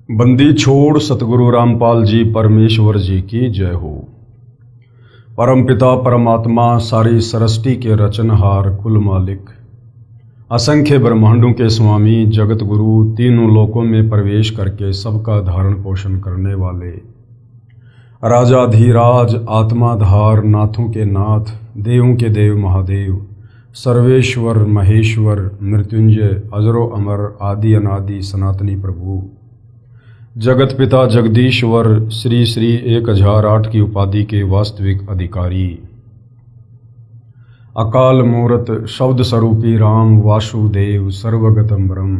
बंदी छोड़ सतगुरु रामपाल जी परमेश्वर जी की जय हो। परमपिता परमात्मा सारी सृष्टि के रचनहार कुल मालिक, असंख्य ब्रह्मांडों के स्वामी, जगत गुरु, तीनों लोकों में प्रवेश करके सबका धारण पोषण करने वाले राजाधीराज, आत्माधार, नाथों के नाथ, देवों के देव महादेव, सर्वेश्वर महेश्वर, मृत्युंजय, अजरो अमर, आदि अनादि सनातनी प्रभु, जगत पिता जगदीश्वर, श्री श्री 1008 की उपाधि के वास्तविक अधिकारी, अकाल मूर्त शब्द स्वरूपी राम वासुदेव, सर्वगतम ब्रह्म,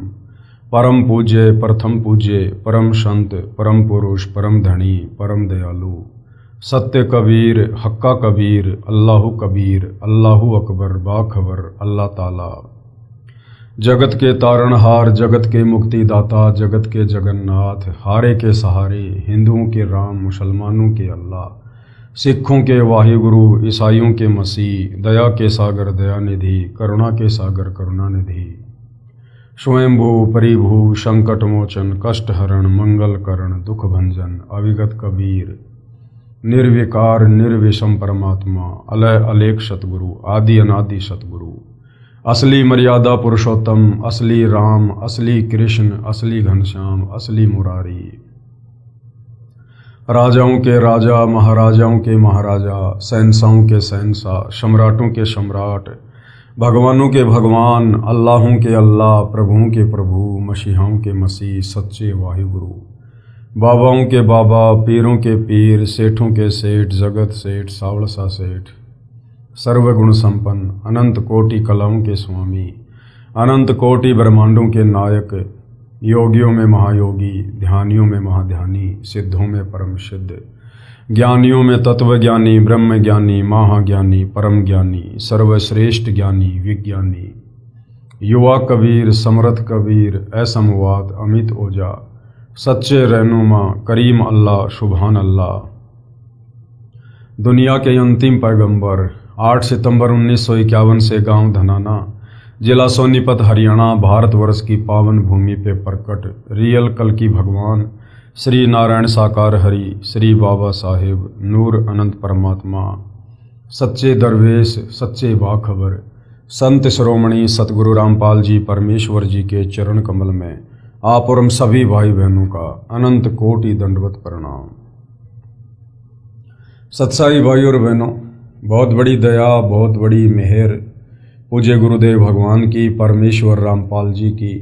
परम पूज्य, प्रथम पूज्य, परम संत, परम पुरुष, परम धनी, परम दयालु, सत्य कबीर, हक्का कबीर, अल्लाहु कबीर, अल्लाहु अकबर, बाखबर, अल्लाह ताला, जगत के तारणहार, जगत के मुक्तिदाता, जगत के जगन्नाथ, हारे के सहारे, हिंदुओं के राम, मुसलमानों के अल्लाह, सिखों के वाहिगुरु, ईसाइयों के मसीह, दया के सागर दयानिधि, करुणा के सागर करुणानिधि, स्वयंभू परिभू, संकट मोचन, कष्ट हरण, मंगल करण, दुख भंजन, अविगत कबीर, निर्विकार निर्विषम परमात्मा, अलय अलेख सतगुरु, आदि अनादि सतगुरु, असली मर्यादा पुरुषोत्तम, असली राम, असली कृष्ण, असली घनश्याम, असली मुरारी, राजाओं के राजा, महाराजाओं के महाराजा, शहंशाहों के शहंशाह, सम्राटों के सम्राट, भगवानों के भगवान, अल्लाहों के अल्लाह, प्रभुओं के प्रभु, मसीहाओं के मसीह, सच्चे वाहिगुरु, बाबाओं के बाबा, पीरों के पीर, सेठों के सेठ, जगत सेठ, सावड़सा सेठ, सर्वगुण संपन्न, अनंत कोटि कलाओं के स्वामी, अनंत कोटि ब्रह्मांडों के नायक, योगियों में महायोगी, ध्यानियों में महाध्यानी, सिद्धों में परम सिद्ध, ज्ञानियों में तत्वज्ञानी, ब्रह्म ज्ञानी, महाज्ञानी, परम ज्ञानी, सर्वश्रेष्ठ ज्ञानी, विज्ञानी, युवा कबीर, समर्थ कबीर, असमवाद, अमित ओजा, सच्चे रहनुमा, करीम अल्लाह, सुभान अल्लाह, दुनिया के अंतिम पैगंबर, 8 सितंबर 1951 से गांव धनाना, जिला सोनीपत, हरियाणा, भारतवर्ष की पावन भूमि पे प्रकट रियल कल की भगवान श्री नारायण साकार हरि, श्री बाबा साहेब, नूर अनंत परमात्मा, सच्चे दरवेश, सच्चे बाखबर, संत शिरोमणि सतगुरु रामपाल जी परमेश्वर जी के चरण कमल में आप और हम सभी भाई बहनों का अनंत कोटि दंडवत प्रणाम। सत्साई भाई और बहनों, बहुत बड़ी दया, बहुत बड़ी मेहर पूज्य गुरुदेव भगवान की, परमेश्वर रामपाल जी की,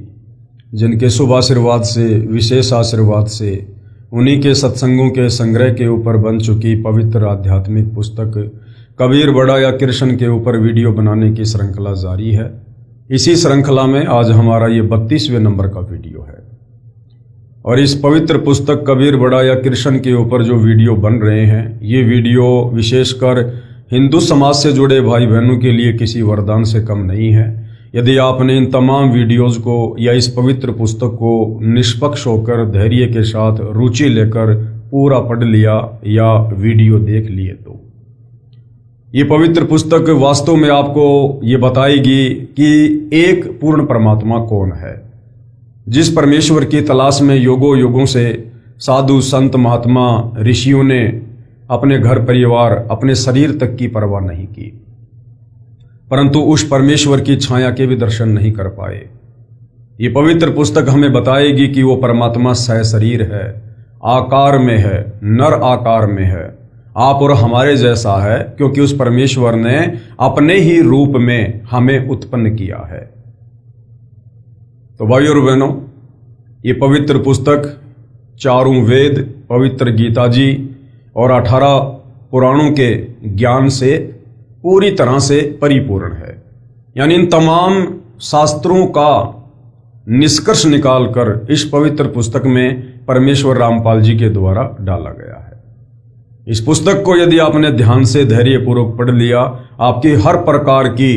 जिनके शुभ आशीर्वाद से, विशेष आशीर्वाद से, उन्हीं के सत्संगों के संग्रह के ऊपर बन चुकी पवित्र आध्यात्मिक पुस्तक कबीर बड़ा या कृष्ण के ऊपर वीडियो बनाने की श्रृंखला जारी है। इसी श्रृंखला में आज हमारा ये 32वें नंबर का वीडियो है और इस पवित्र पुस्तक कबीर बड़ा या कृष्ण के ऊपर जो वीडियो बन रहे हैं, ये वीडियो विशेषकर हिंदू समाज से जुड़े भाई बहनों के लिए किसी वरदान से कम नहीं है। यदि आपने इन तमाम वीडियोज़ को या इस पवित्र पुस्तक को निष्पक्ष होकर, धैर्य के साथ, रुचि लेकर पूरा पढ़ लिया या वीडियो देख लिए तो ये पवित्र पुस्तक वास्तव में आपको ये बताएगी कि एक पूर्ण परमात्मा कौन है, जिस परमेश्वर की तलाश में युगों युगों से साधु संत महात्मा ऋषियों ने अपने घर परिवार, अपने शरीर तक की परवाह नहीं की, परंतु उस परमेश्वर की छाया के भी दर्शन नहीं कर पाए। ये पवित्र पुस्तक हमें बताएगी कि वो परमात्मा सहशरीर है, आकार में है, नर आकार में है, आप और हमारे जैसा है, क्योंकि उस परमेश्वर ने अपने ही रूप में हमें उत्पन्न किया है। तो भाई और बहनों, ये पवित्र पुस्तक चारों वेद, पवित्र गीता जी और 18 पुराणों के ज्ञान से पूरी तरह से परिपूर्ण है। यानी इन तमाम शास्त्रों का निष्कर्ष निकालकर इस पवित्र पुस्तक में परमेश्वर रामपाल जी के द्वारा डाला गया है। इस पुस्तक को यदि आपने ध्यान से, धैर्यपूर्वक पढ़ लिया, आपकी हर प्रकार की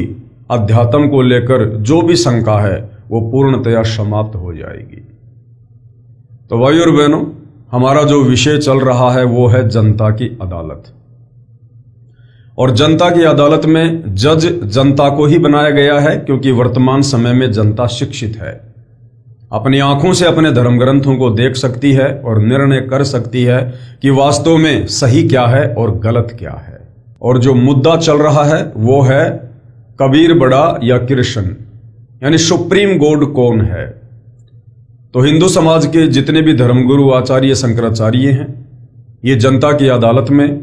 अध्यात्म को लेकर जो भी शंका है वो पूर्णतया समाप्त हो जाएगी। तो भाई और बहनों, हमारा जो विषय चल रहा है वो है जनता की अदालत। और जनता की अदालत में जज जनता को ही बनाया गया है, क्योंकि वर्तमान समय में जनता शिक्षित है। अपनी आंखों से अपने धर्म ग्रंथों को देख सकती है और निर्णय कर सकती है कि वास्तव में सही क्या है और गलत क्या है। और जो मुद्दा चल रहा है वो है कबीर बड़ा या कृष्ण, यानी सुप्रीम गॉड कौन है। तो हिंदू समाज के जितने भी धर्मगुरु आचार्य शंकराचार्य हैं, ये जनता की अदालत में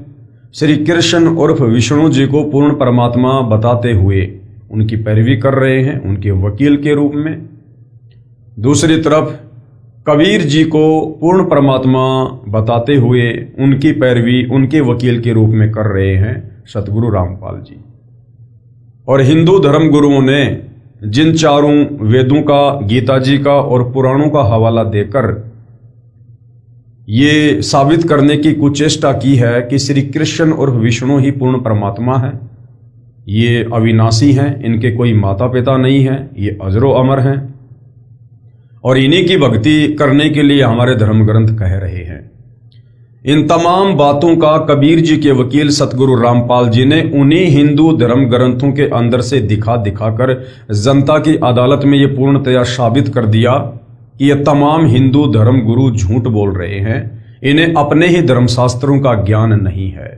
श्री कृष्ण उर्फ विष्णु जी को पूर्ण परमात्मा बताते हुए उनकी पैरवी कर रहे हैं, उनके वकील के रूप में। दूसरी तरफ कबीर जी को पूर्ण परमात्मा बताते हुए उनकी पैरवी उनके वकील के रूप में कर रहे हैं सतगुरु रामपाल जी। और हिंदू धर्म गुरुओं ने जिन चारों वेदों का, गीता जी का और पुराणों का हवाला देकर ये साबित करने की कुचेष्टा की है कि श्री कृष्ण और विष्णु ही पूर्ण परमात्मा है, ये अविनाशी हैं, इनके कोई माता पिता नहीं हैं, ये अजरो अमर हैं और इन्हीं की भक्ति करने के लिए हमारे धर्म ग्रंथ कह रहे हैं। इन तमाम बातों का कबीर जी के वकील सतगुरु रामपाल जी ने उन्हीं हिंदू धर्म ग्रंथों के अंदर से दिखा दिखाकर जनता की अदालत में ये पूर्णतया साबित कर दिया कि ये तमाम हिंदू धर्म गुरु झूठ बोल रहे हैं, इन्हें अपने ही धर्मशास्त्रों का ज्ञान नहीं है।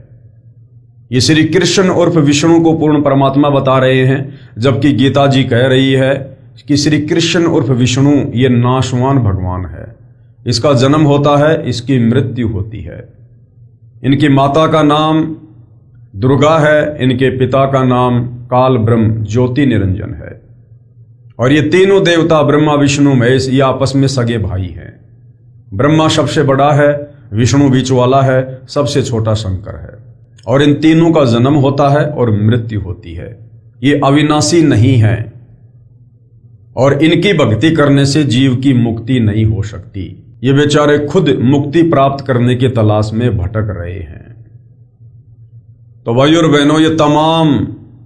ये श्री कृष्ण उर्फ विष्णु को पूर्ण परमात्मा बता रहे हैं, जबकि गीता जी कह रही है कि श्री कृष्ण उर्फ विष्णु ये नाशवान भगवान है, इसका जन्म होता है, इसकी मृत्यु होती है। इनकी माता का नाम दुर्गा है, इनके पिता का नाम काल ब्रह्म ज्योति निरंजन है और ये तीनों देवता ब्रह्मा विष्णु महेश ये आपस में सगे भाई हैं। ब्रह्मा सबसे बड़ा है, विष्णु बीच वाला है, सबसे छोटा शंकर है और इन तीनों का जन्म होता है और मृत्यु होती है। ये अविनाशी नहीं है और इनकी भक्ति करने से जीव की मुक्ति नहीं हो सकती। ये बेचारे खुद मुक्ति प्राप्त करने की तलाश में भटक रहे हैं। तो भाई और बहनों, ये तमाम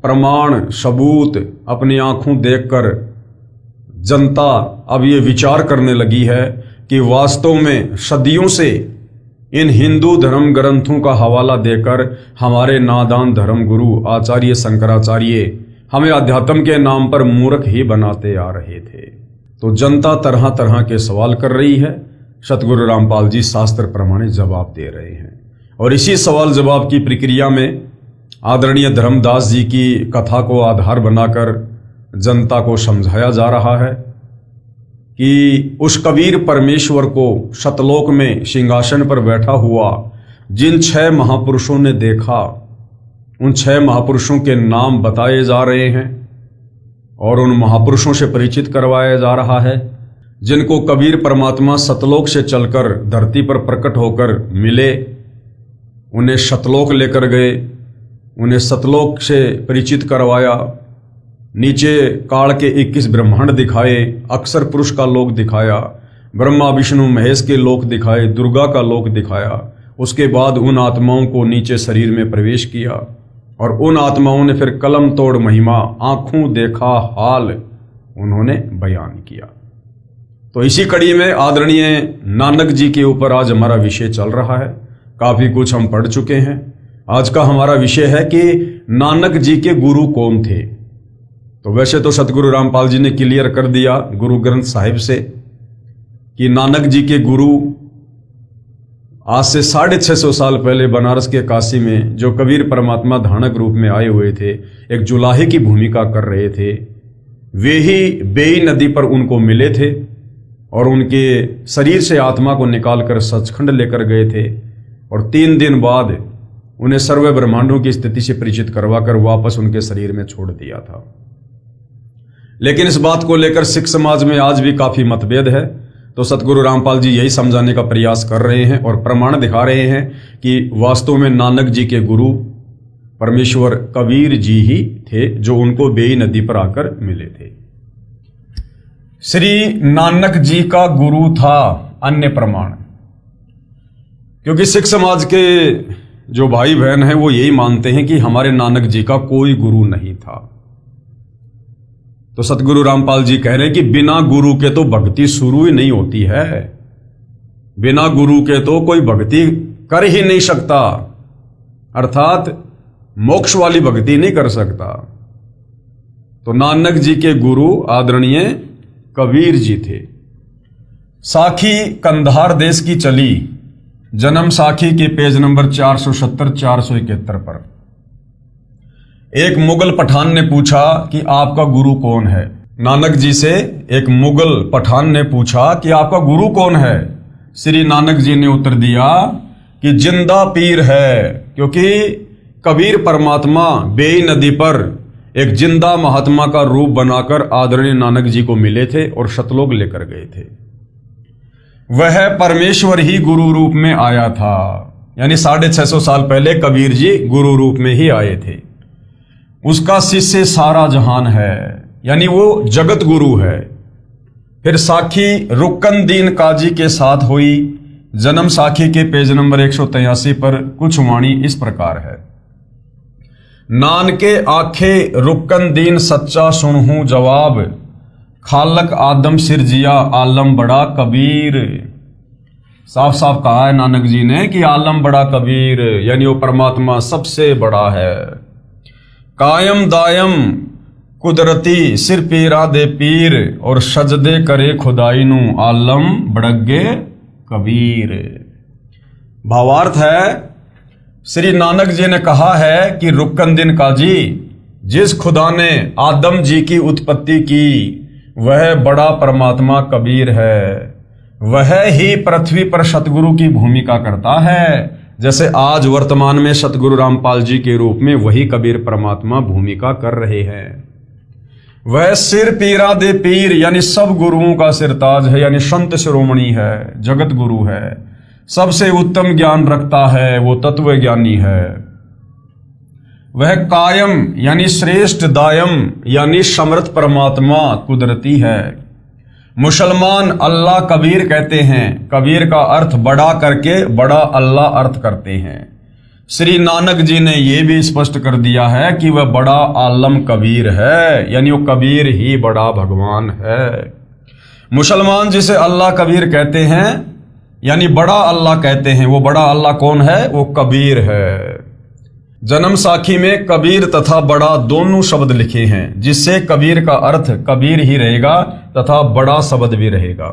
प्रमाण सबूत अपनी आंखों देखकर जनता अब ये विचार करने लगी है कि वास्तव में सदियों से इन हिंदू धर्म ग्रंथों का हवाला देकर हमारे नादान धर्म गुरु आचार्य शंकराचार्य हमें अध्यात्म के नाम पर मूर्ख ही बनाते आ रहे थे। तो जनता तरह तरह के सवाल कर रही है, सतगुरु रामपाल जी शास्त्र प्रमाणित जवाब दे रहे हैं और इसी सवाल जवाब की प्रक्रिया में आदरणीय धर्मदास जी की कथा को आधार बनाकर जनता को समझाया जा रहा है कि उस कबीर परमेश्वर को सतलोक में सिंहासन पर बैठा हुआ जिन 6 महापुरुषों ने देखा, उन 6 महापुरुषों के नाम बताए जा रहे हैं और उन महापुरुषों से परिचित करवाया जा रहा है, जिनको कबीर परमात्मा सतलोक से चलकर धरती पर प्रकट होकर मिले, उन्हें सतलोक लेकर गए, उन्हें सतलोक से परिचित करवाया, नीचे काल के 21 ब्रह्मांड दिखाए, अक्षर पुरुष का लोक दिखाया, ब्रह्मा विष्णु महेश के लोक दिखाए, दुर्गा का लोक दिखाया। उसके बाद उन आत्माओं को नीचे शरीर में प्रवेश किया और उन आत्माओं ने फिर कलम तोड़ महिमा, आंखों देखा हाल उन्होंने बयान किया। तो इसी कड़ी में आदरणीय नानक जी के ऊपर आज हमारा विषय चल रहा है। काफी कुछ हम पढ़ चुके हैं। आज का हमारा विषय है कि नानक जी के गुरु कौन थे। तो वैसे तो सतगुरु रामपाल जी ने क्लियर कर दिया गुरु ग्रंथ साहिब से कि नानक जी के गुरु आज से 650 साल पहले बनारस के काशी में जो कबीर परमात्मा धानक रूप में आए हुए थे, एक जुलाहे की भूमिका कर रहे थे, वे ही बेई नदी पर उनको मिले थे और उनके शरीर से आत्मा को निकालकर सचखंड लेकर गए थे और 3 दिन बाद उन्हें सर्व ब्रह्मांडों की स्थिति से परिचित करवाकर वापस उनके शरीर में छोड़ दिया था। लेकिन इस बात को लेकर सिख समाज में आज भी काफी मतभेद है। तो सतगुरु रामपाल जी यही समझाने का प्रयास कर रहे हैं और प्रमाण दिखा रहे हैं कि वास्तव में नानक जी के गुरु परमेश्वर कबीर जी ही थे, जो उनको बेई नदी पर आकर मिले थे। श्री नानक जी का गुरु था अन्य प्रमाण, क्योंकि सिख समाज के जो भाई बहन हैं वो यही मानते हैं कि हमारे नानक जी का कोई गुरु नहीं था। तो सतगुरु रामपाल जी कह रहे हैं कि बिना गुरु के तो भक्ति शुरू ही नहीं होती है, बिना गुरु के तो कोई भक्ति कर ही नहीं सकता, अर्थात मोक्ष वाली भक्ति नहीं कर सकता। तो नानक जी के गुरु आदरणीय कबीर जी थे साखी कंधार देश की चली, जन्म साखी के पेज नंबर 470-471 पर। एक मुगल पठान ने पूछा कि आपका गुरु कौन है। नानक जी से एक मुगल पठान ने पूछा कि आपका गुरु कौन है। श्री नानक जी ने उत्तर दिया कि जिंदा पीर है, क्योंकि कबीर परमात्मा बेई नदी पर एक जिंदा महात्मा का रूप बनाकर आदरणीय नानक जी को मिले थे और शतलोक लेकर गए थे। वह परमेश्वर ही गुरु रूप में आया था, यानी 650 साल पहले कबीर जी गुरु रूप में ही आए थे। उसका शिष्य सारा जहान है, यानी वो जगत गुरु है। फिर साखी रुकन दीन काजी के साथ हुई, जन्म साखी के पेज नंबर 183 पर कुछ वाणी इस प्रकार है। नानके आखे रुकन दीन सच्चा सुनहूं जवाब, खालक आदम सिरजिया आलम बड़ा कबीर। साफ साफ कहा है नानक जी ने कि आलम बड़ा कबीर, यानी वो परमात्मा सबसे बड़ा है। कायम दायम कुदरती सिर पीरा दे पीर, और सजदे करे खुदाई नू आलम बड़गे कबीर। भावार्थ है, श्री नानक जी ने कहा है कि रुकन दिन काजी, जिस खुदा ने आदम जी की उत्पत्ति की वह बड़ा परमात्मा कबीर है। वह ही पृथ्वी पर सतगुरु की भूमिका करता है, जैसे आज वर्तमान में सतगुरु रामपाल जी के रूप में वही कबीर परमात्मा भूमिका कर रहे हैं। वह सिर पीरा दे पीर, यानी सब गुरुओं का सिरताज है, यानी संत शिरोमणि है, जगत गुरु है, सबसे उत्तम ज्ञान रखता है, वो तत्व ज्ञानी है। वह कायम यानी श्रेष्ठ, दायम यानी समर्थ परमात्मा कुदरती है। मुसलमान अल्लाह कबीर कहते हैं, कबीर का अर्थ बड़ा करके बड़ा अल्लाह अर्थ करते हैं। श्री नानक जी ने यह भी स्पष्ट कर दिया है कि वह बड़ा आलम कबीर है, यानी वो कबीर ही बड़ा भगवान है। मुसलमान जिसे अल्लाह कबीर कहते हैं, यानी बड़ा अल्लाह कहते हैं, वो बड़ा अल्लाह कौन है? वो कबीर है। जन्म साखी में कबीर तथा बड़ा दोनों शब्द लिखे हैं, जिससे कबीर का अर्थ कबीर ही रहेगा तथा बड़ा शब्द भी रहेगा।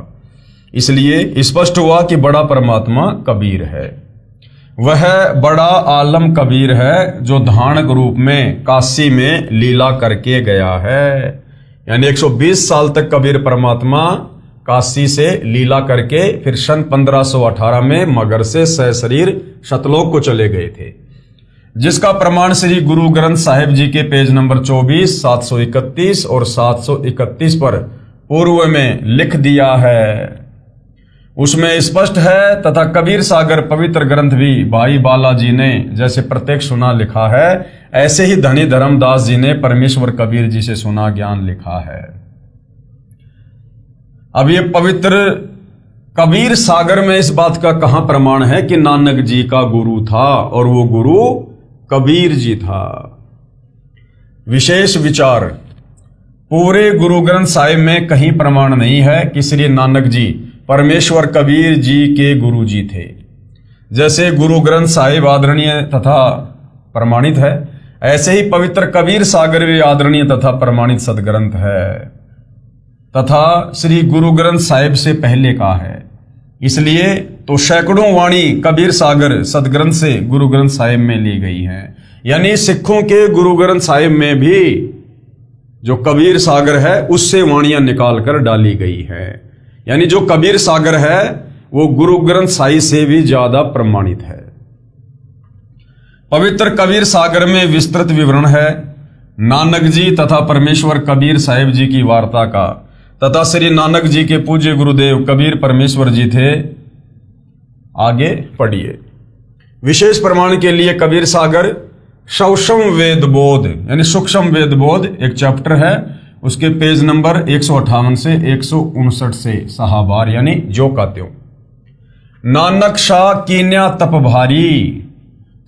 इसलिए स्पष्ट हुआ कि बड़ा परमात्मा कबीर है। वह बड़ा आलम कबीर है जो धानक रूप में काशी में लीला करके गया है, यानी 120 साल तक कबीर परमात्मा काशी से लीला करके फिर सन 1518 में मगर से सशरीर शतलोक को चले गए थे, जिसका प्रमाण श्री गुरु ग्रंथ साहिब जी के पेज नंबर 24, 731 और 731 पर पूर्व में लिख दिया है। उसमें स्पष्ट है तथा कबीर सागर पवित्र ग्रंथ भी भाई बालाजी ने जैसे प्रत्यक्ष सुना लिखा है, ऐसे ही धनी धर्मदास जी ने परमेश्वर कबीर जी से सुना ज्ञान लिखा है। अब ये पवित्र कबीर सागर में इस बात का कहां प्रमाण है कि नानक जी का गुरु था और वो गुरु कबीर जी था। विशेष विचार, पूरे गुरु ग्रंथ साहिब में कहीं प्रमाण नहीं है कि श्री नानक जी परमेश्वर कबीर जी के गुरु जी थे। जैसे गुरु ग्रंथ साहिब आदरणीय तथा प्रमाणित है, ऐसे ही पवित्र कबीर सागर भी आदरणीय तथा प्रमाणित सदग्रंथ है तथा श्री गुरु ग्रंथ साहिब से पहले का है। इसलिए तो सैकड़ों वाणी कबीर सागर सदग्रंथ से गुरु ग्रंथ साहिब में ली गई हैं, यानी सिखों के गुरु ग्रंथ साहिब में भी जो कबीर सागर है उससे वाणियां निकाल कर डाली गई है, यानी जो कबीर सागर है वो गुरु ग्रंथ साहिब से भी ज्यादा प्रमाणित है। पवित्र कबीर सागर में विस्तृत विवरण है नानक जी तथा परमेश्वर कबीर साहिब जी की वार्ता का, तथा श्री नानक जी के पूज्य गुरुदेव कबीर परमेश्वर जी थे। आगे पढ़िए। विशेष प्रमाण के लिए कबीर सागर सूक्ष्म वेद बोध यानी सूक्ष्म वेद बोध एक चैप्टर है, उसके पेज नंबर 158 से 159 से सहाबार यानी जो का त्यों। नानक शाह कीन्या तप भारी,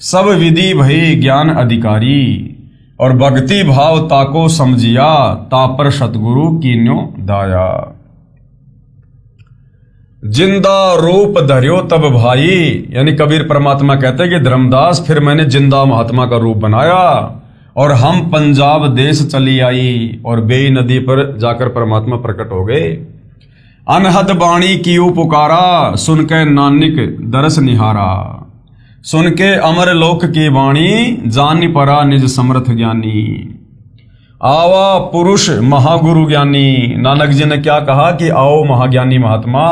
सब विधि भई ज्ञान अधिकारी, और भक्ति भाव ताको समझिया, तापर सतगुरु कीन्यो दाया। जिंदा रूप धर्यो तब भाई, यानी कबीर परमात्मा कहते हैं कि धर्मदास फिर मैंने जिंदा महात्मा का रूप बनाया और हम पंजाब देश चली आई और बेई नदी पर जाकर परमात्मा प्रकट हो गए। अनहद बाणी कियो पुकारा, सुन के नानक दरस निहारा। सुन के अमर लोक की वाणी, जान परा निज समर्थ ज्ञानी। आवा पुरुष महागुरु ज्ञानी। नानक जी ने क्या कहा कि आओ महाज्ञानी महात्मा,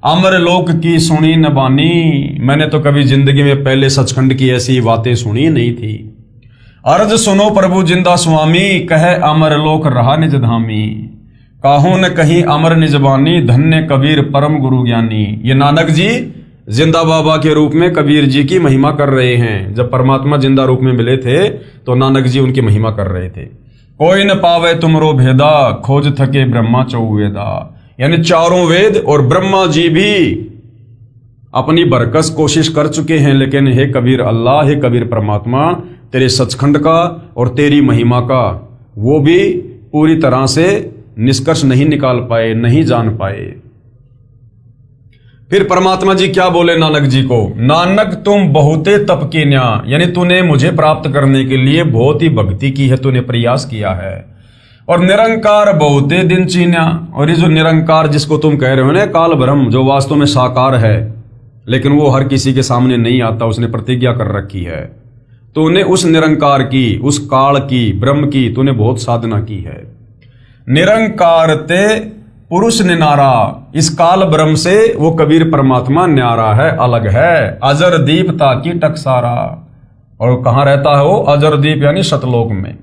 अमर लोक की सुनी न बानी। मैंने तो कभी जिंदगी में पहले सचखंड की ऐसी बातें सुनी नहीं थी। अर्ज सुनो प्रभु जिंदा स्वामी, कहे अमर लोक रहा निज धामी। काहू न कहीं अमर निज बानी, धन्य कबीर परम गुरु ज्ञानी। ये नानक जी जिंदा बाबा के रूप में कबीर जी की महिमा कर रहे हैं। जब परमात्मा जिंदा रूप में मिले थे तो नानक जी उनकी महिमा कर रहे थे। कोई न पावे तुमरो भेदा, खोज थके ब्रह्मा चौवेदा। यानी चारों वेद और ब्रह्मा जी भी अपनी बरकस कोशिश कर चुके हैं, लेकिन हे कबीर अल्लाह, हे कबीर परमात्मा, तेरे सचखंड का और तेरी महिमा का वो भी पूरी तरह से निष्कर्ष नहीं निकाल पाए, नहीं जान पाए। फिर परमात्मा जी क्या बोले नानक जी को, नानक तुम बहुते तप कीन्या, यानी तूने मुझे प्राप्त करने के लिए बहुत ही भक्ति की है, तूने प्रयास किया है। और निरंकार बहुते दिन चीन्या, और ये जो निरंकार जिसको तुम कह रहे हो ना, काल ब्रह्म, जो वास्तव में साकार है लेकिन वो हर किसी के सामने नहीं आता, उसने प्रतिज्ञा कर रखी है। तूने उस निरंकार की, उस काल की, ब्रह्म की तूने बहुत साधना की है। निरंकार ते पुरुष निनारा, इस काल ब्रह्म से वो कबीर परमात्मा न्यारा है, अलग है। अजर दीप ताकि टकसारा, और कहाँ रहता है वो अजर दीप, यानी सतलोक में।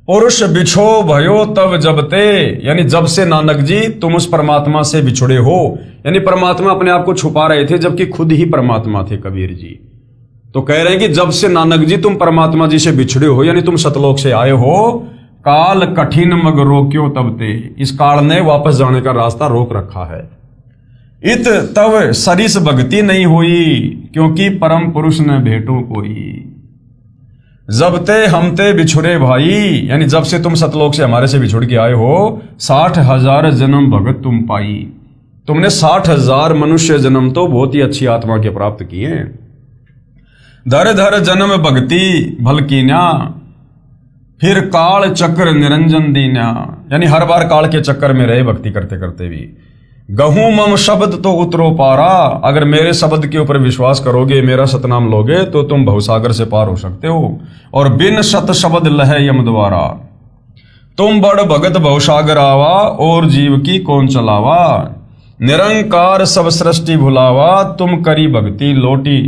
पुरुष बिछो भयो तब जबते, यानी जब से नानक जी तुम उस परमात्मा से बिछुड़े हो, यानी परमात्मा अपने आप को छुपा रहे थे जबकि खुद ही परमात्मा थे कबीर जी। तो कह रहे हैं कि जब से नानक जी तुम परमात्मा जी से बिछड़े हो, यानी तुम सतलोक से आए हो, काल कठिन मग रोक्यो तबते, इस काल ने वापस जाने का रास्ता रोक रखा है। इत तब सरिस भक्ति नहीं हुई, क्योंकि परम पुरुष न भेटो कोई। जब ते हमते बिछुड़े भाई, यानी जब से तुम सतलोक से हमारे से बिछुड़ के आए हो, 60,000 जन्म भगत तुम पाई। तुमने 60,000 मनुष्य जन्म तो बहुत ही अच्छी आत्मा के प्राप्त किए। धर धर जन्म भक्ति भल कीन्या, फिर काल चक्र निरंजन दीन्या, यानी हर बार काल के चक्कर में रहे भक्ति करते करते भी। गहूं मम शब्द तो उतरो पारा, अगर मेरे शब्द के ऊपर विश्वास करोगे, मेरा सतनाम लोगे, तो तुम भवसागर से पार हो सकते हो। और बिन सत शब्द लह यम द्वारा, तुम बड़ भगत भवसागर आवा, और जीव की कौन चलावा। निरंकार सब सृष्टि भुलावा, तुम करी भक्ति लोटी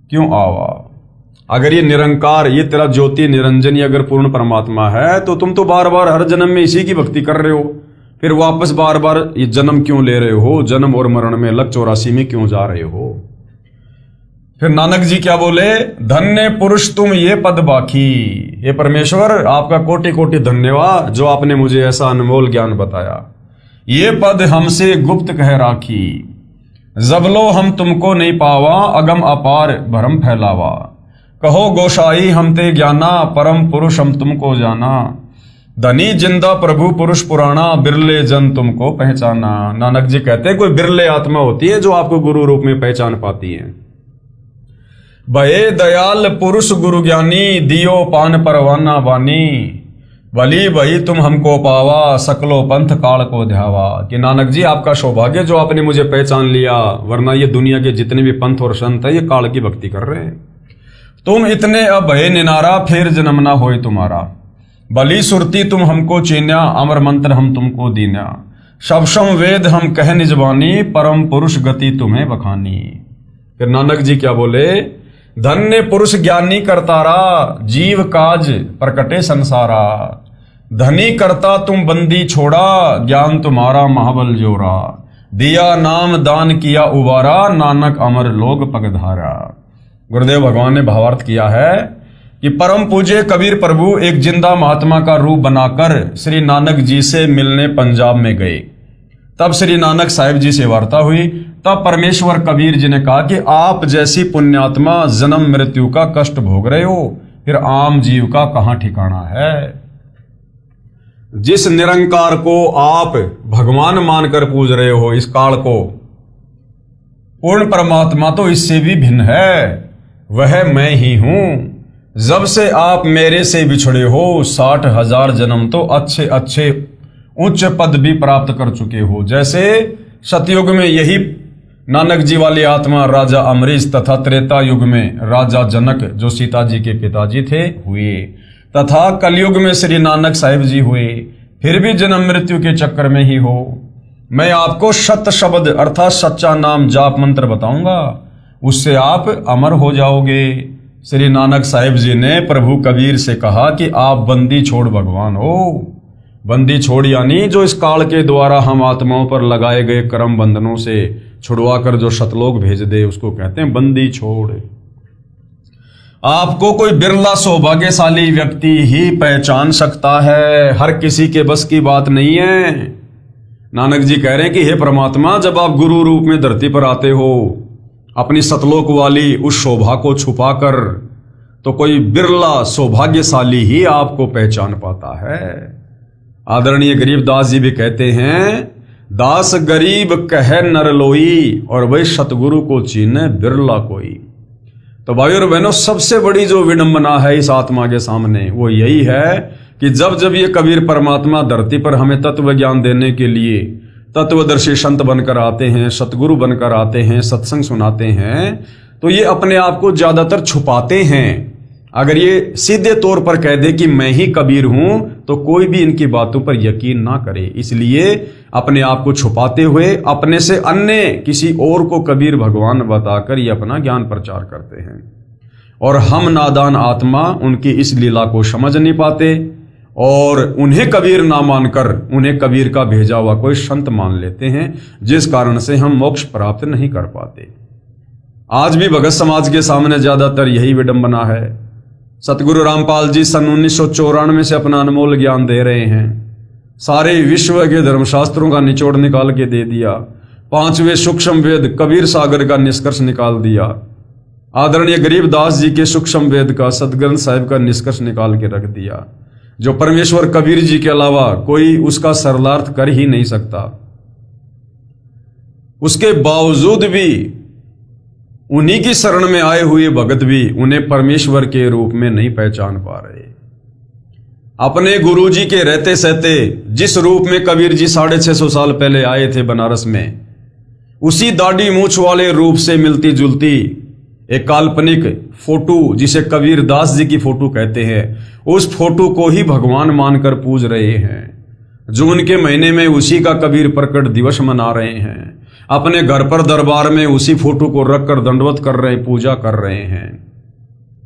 क्यों आवा। अगर ये निरंकार, ये तेरा ज्योति निरंजन, ये अगर पूर्ण परमात्मा है, तो तुम तो बार बार हर जन्म में इसी की भक्ति कर रहे हो, फिर वापस बार बार ये जन्म क्यों ले रहे हो, जन्म और मरण में लग 84 में क्यों जा रहे हो। फिर नानक जी क्या बोले, धन्य पुरुष तुम ये पद बाकी। ये परमेश्वर आपका कोटि कोटि धन्यवाद, जो आपने मुझे ऐसा अनमोल ज्ञान बताया। ये पद हमसे गुप्त कह राखी, जबलो हम तुमको नहीं पावा, अगम अपार भरम फैलावा। कहो गोसाई हमते ज्ञाना, परम पुरुष हम तुमको जाना। धनी जिंदा प्रभु पुरुष पुराना, बिरले जन तुमको पहचाना। नानक जी कहते हैं कोई बिरले आत्मा होती है जो आपको गुरु रूप में पहचान पाती है। भये दयाल पुरुष गुरु ज्ञानी, दियो पान परवाना बानी। भली भई तुम हमको पावा, सकलो पंथ काल को ध्यावा। कि नानक जी आपका सौभाग्य जो आपने मुझे पहचान लिया, वरना ये दुनिया के जितने भी पंथ और संत है ये काल की भक्ति कर रहे हैं। तुम इतने अब भय निनारा, फिर जन्म ना होए तुम्हारा। भली सुरती तुम हमको चीन्या, अमर मंत्र हम तुमको दीन्या। शब्दम वेद हम कह निजबानी, परम पुरुष गति तुम्हें बखानी। फिर नानक जी क्या बोले, धन्य पुरुष ज्ञानी करतारा, जीव काज प्रकटे संसारा। धनी करता तुम बंदी छोड़ा, ज्ञान तुम्हारा महाबल जोरा। दिया नाम दान किया उबारा, नानक अमर लोग पगधारा। गुरुदेव भगवान ने भावार्थ किया है कि परम पूज्य कबीर प्रभु एक जिंदा महात्मा का रूप बनाकर श्री नानक जी से मिलने पंजाब में गए। तब श्री नानक साहिब जी से वार्ता हुई। तब परमेश्वर कबीर जी ने कहा कि आप जैसी पुण्यात्मा जन्म मृत्यु का कष्ट भोग रहे हो, फिर आम जीव का कहां ठिकाना है। जिस निरंकार को आप भगवान मानकर पूज रहे हो, इस काल को, पूर्ण परमात्मा तो इससे भी भिन्न है, वह मैं ही हूं। जब से आप मेरे से बिछड़े हो, 60,000 जन्म तो अच्छे अच्छे उच्च पद भी प्राप्त कर चुके हो। जैसे सतयुग में यही नानक जी वाली आत्मा राजा अमरीश तथा त्रेता युग में राजा जनक जो सीता जी के पिताजी थे हुए, तथा कलयुग में श्री नानक साहिब जी हुए। फिर भी जन्म मृत्यु के चक्कर में ही हो। मैं आपको सत्य शब्द अर्थात सच्चा नाम जाप मंत्र बताऊंगा, उससे आप अमर हो जाओगे। श्री नानक साहिब जी ने प्रभु कबीर से कहा कि आप बंदी छोड़ भगवान हो। बंदी छोड़ यानी जो इस काल के द्वारा हम आत्माओं पर लगाए गए कर्म बंधनों से छुड़वा कर जो सतलोक भेज दे, उसको कहते हैं बंदी छोड़। आपको कोई बिरला सौभाग्यशाली व्यक्ति ही पहचान सकता है, हर किसी के बस की बात नहीं है। नानक जी कह रहे हैं कि हे परमात्मा, जब आप गुरु रूप में धरती पर आते हो अपनी सतलोक वाली उस शोभा को छुपाकर, तो कोई बिरला सौभाग्यशाली ही आपको पहचान पाता है। आदरणीय गरीबदास जी भी कहते हैं, दास गरीब कह नर लोई और वही सतगुरु को चीने बिरला कोई। तो भाइयों और बहनों, सबसे बड़ी जो विडंबना है इस आत्मा के सामने वो यही है कि जब जब ये कबीर परमात्मा धरती पर हमें तत्व ज्ञान देने के लिए तत्वदर्शी संत बनकर आते हैं, सतगुरु बनकर आते हैं, सत्संग सुनाते हैं, तो ये अपने आप को ज्यादातर छुपाते हैं। अगर ये सीधे तौर पर कह दे कि मैं ही कबीर हूं, तो कोई भी इनकी बातों पर यकीन ना करे। इसलिए अपने आप को छुपाते हुए अपने से अन्य किसी और को कबीर भगवान बताकर ये अपना ज्ञान प्रचार करते हैं। और हम नादान आत्मा उनकी इस लीला को समझ नहीं पाते और उन्हें कबीर ना मानकर उन्हें कबीर का भेजा हुआ कोई संत मान लेते हैं, जिस कारण से हम मोक्ष प्राप्त नहीं कर पाते। आज भी भगत समाज के सामने ज्यादातर यही विडंबना है। सतगुरु रामपाल जी सन 1994 से अपना अनमोल ज्ञान दे रहे हैं। सारे विश्व के धर्मशास्त्रों का निचोड़ निकाल के दे दिया। 5वें सूक्ष्म वेद कबीर सागर का निष्कर्ष निकाल दिया। आदरणीय गरीबदास जी के सूक्ष्म वेद का, सदग्रंथ साहिब का निष्कर्ष निकाल के रख दिया, जो परमेश्वर कबीर जी के अलावा कोई उसका सरलार्थ कर ही नहीं सकता। उसके बावजूद भी उन्हीं की शरण में आए हुए भगत भी उन्हें परमेश्वर के रूप में नहीं पहचान पा रहे। अपने गुरु जी के रहते सहते जिस रूप में कबीर जी 650 साल पहले आए थे बनारस में, उसी दाढ़ी मूछ वाले रूप से मिलती जुलती एक काल्पनिक फोटो जिसे कबीर दास जी की फोटो कहते हैं, उस फोटो को ही भगवान मानकर पूज रहे हैं। जून के महीने में उसी का कबीर प्रकट दिवस मना रहे हैं। अपने घर पर दरबार में उसी फोटो को रखकर दंडवत कर रहे, पूजा कर रहे हैं,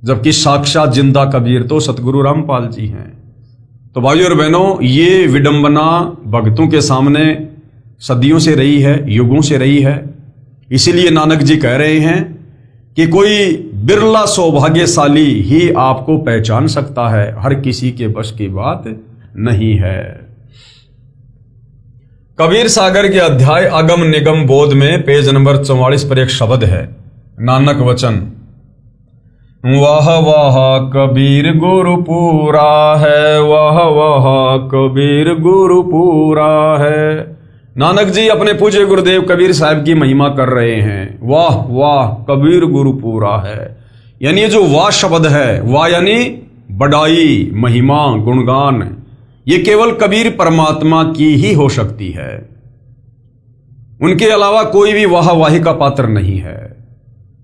जबकि साक्षात जिंदा कबीर तो सतगुरु रामपाल जी हैं। तो भाइयों और बहनों, ये विडंबना भक्तों के सामने सदियों से रही है, युगों से रही है। इसीलिए नानक जी कह रहे हैं कि कोई बिरला सौभाग्यशाली ही आपको पहचान सकता है, हर किसी के बस की बात नहीं है। कबीर सागर के अध्याय अगम निगम बोध में पेज नंबर 44 पर एक शब्द है, नानक वचन, वाह वाह कबीर गुरु पूरा है, वाह वाह कबीर गुरु पूरा है। नानक जी अपने पूज्य गुरुदेव कबीर साहब की महिमा कर रहे हैं। वाह वाह कबीर गुरु पूरा है, यानी ये जो वाह शब्द है, वाह यानी बड़ाई, महिमा, गुणगान, ये केवल कबीर परमात्मा की ही हो सकती है। उनके अलावा कोई भी वाहवाही का पात्र नहीं है।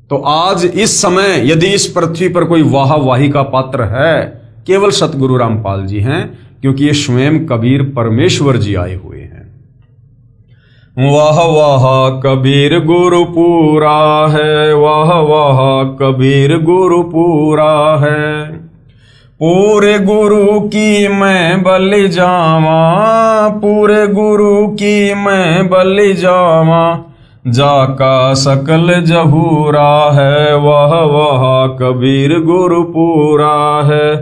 तो आज इस समय यदि इस पृथ्वी पर कोई वाहवाही का पात्र है, केवल सतगुरु रामपाल जी हैं, क्योंकि ये स्वयं कबीर परमेश्वर जी आए हुए हैं। वाह वाह कबीर गुरु पूरा है, वाह वाह कबीर गुरु पूरा है। पूरे गुरु की मैं बलि जावा, पूरे गुरु की मैं बलि जावा, जाका सकल जहूरा है, वाह वाह कबीर गुरु पूरा है,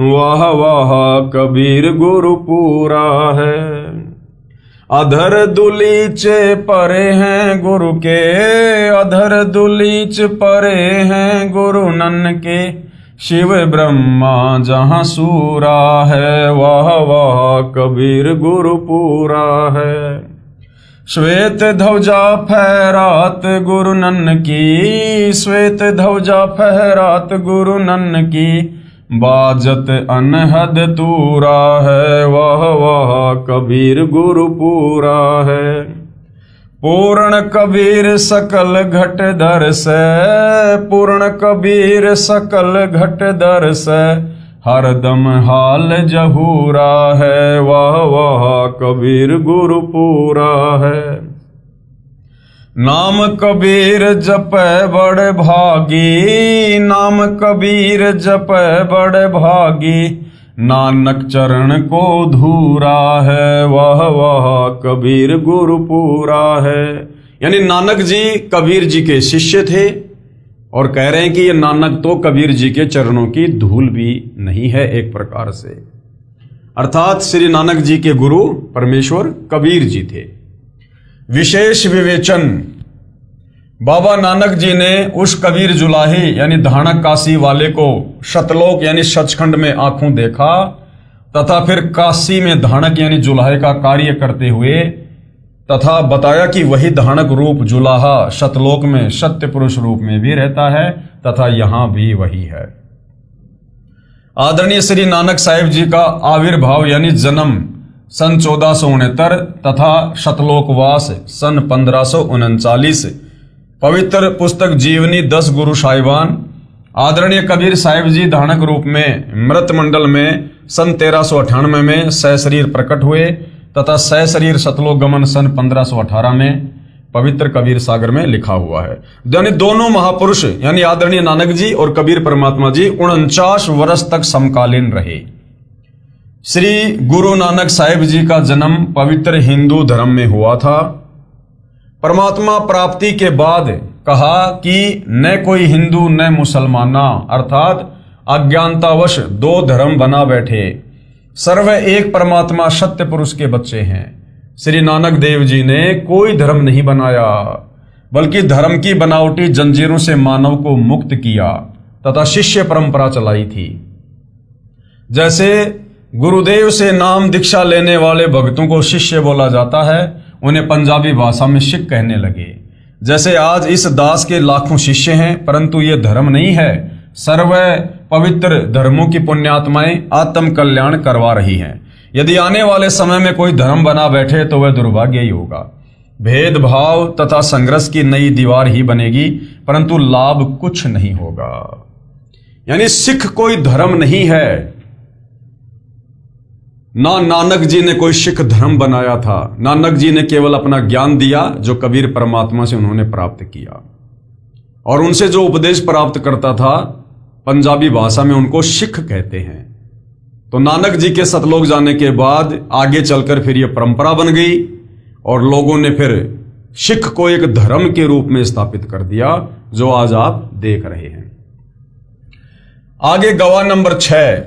वाह वाह कबीर गुरु पूरा है। अधर दुलीच परे हैं गुरु के, अधर दुलीच परे हैं गुरु नन के, शिव ब्रह्मा जहाँ सूरा है, वाह वाह कबीर गुरु पूरा है। श्वेत ध्वजा फहरात गुरु नन की, श्वेत ध्वजा फहरात गुरु नन की, बाजत अनहद तूरा है, वह कबीर गुरु पूरा है। पूर्ण कबीर सकल घट धर से, पूर्ण कबीर सकल घट धर से, हरदम हाल जहूरा है, वह कबीर गुरु पूरा है। नाम कबीर जपै बड़ भागी, नाम कबीर जपै बड़ भागी, नानक चरण को धूरा है, वह कबीर गुरु पूरा है। यानी नानक जी कबीर जी के शिष्य थे और कह रहे हैं कि ये नानक तो कबीर जी के चरणों की धूल भी नहीं है एक प्रकार से। अर्थात श्री नानक जी के गुरु परमेश्वर कबीर जी थे। विशेष विवेचन, बाबा नानक जी ने उस कबीर जुलाही यानी धानक काशी वाले को शतलोक यानी सचखंड में आंखों देखा तथा फिर काशी में धानक यानी जुलाहे का कार्य करते हुए तथा बताया कि वही धानक रूप जुलाहा शतलोक में सत्य पुरुष रूप में भी रहता है तथा यहां भी वही है। आदरणीय श्री नानक साहिब जी का आविर्भाव यानी जन्म सन 1469 तथा शतलोकवास सन 1539। पवित्र पुस्तक जीवनी 10 गुरु साहिबान आदरणीय कबीर साहिब जी धानक रूप में मृत मंडल में सन 1398 में सहशरीर प्रकट हुए तथा सहशरीर शतलोक गमन सन 1518 में पवित्र कबीर सागर में लिखा हुआ है। यानी दोनों महापुरुष यानी आदरणीय नानक जी और कबीर परमात्मा जी 49 वर्ष तक समकालीन रहे। श्री गुरु नानक साहिब जी का जन्म पवित्र हिंदू धर्म में हुआ था। परमात्मा प्राप्ति के बाद कहा कि न कोई हिंदू न मुसलमाना अर्थात अज्ञानतावश 2 धर्म बना बैठे, सर्व एक परमात्मा सत्य पुरुष के बच्चे हैं। श्री नानक देव जी ने कोई धर्म नहीं बनाया बल्कि धर्म की बनावटी जंजीरों से मानव को मुक्त किया तथा शिष्य परंपरा चलाई थी। जैसे गुरुदेव से नाम दीक्षा लेने वाले भक्तों को शिष्य बोला जाता है, उन्हें पंजाबी भाषा में सिख कहने लगे। जैसे आज इस दास के लाखों शिष्य हैं परंतु ये धर्म नहीं है, सर्व पवित्र धर्मों की पुण्यात्माएं आत्म कल्याण करवा रही हैं। यदि आने वाले समय में कोई धर्म बना बैठे तो वह दुर्भाग्य ही होगा। भेदभाव तथा संघर्ष की नई दीवार ही बनेगी परंतु लाभ कुछ नहीं होगा। यानी सिख कोई धर्म नहीं है, ना नानक जी ने कोई सिख धर्म बनाया था। नानक जी ने केवल अपना ज्ञान दिया जो कबीर परमात्मा से उन्होंने प्राप्त किया और उनसे जो उपदेश प्राप्त करता था पंजाबी भाषा में उनको सिख कहते हैं। तो नानक जी के सतलोक जाने के बाद आगे चलकर फिर यह परंपरा बन गई और लोगों ने फिर सिख को एक धर्म के रूप में स्थापित कर दिया जो आज आप देख रहे हैं। आगे गवाह नंबर 6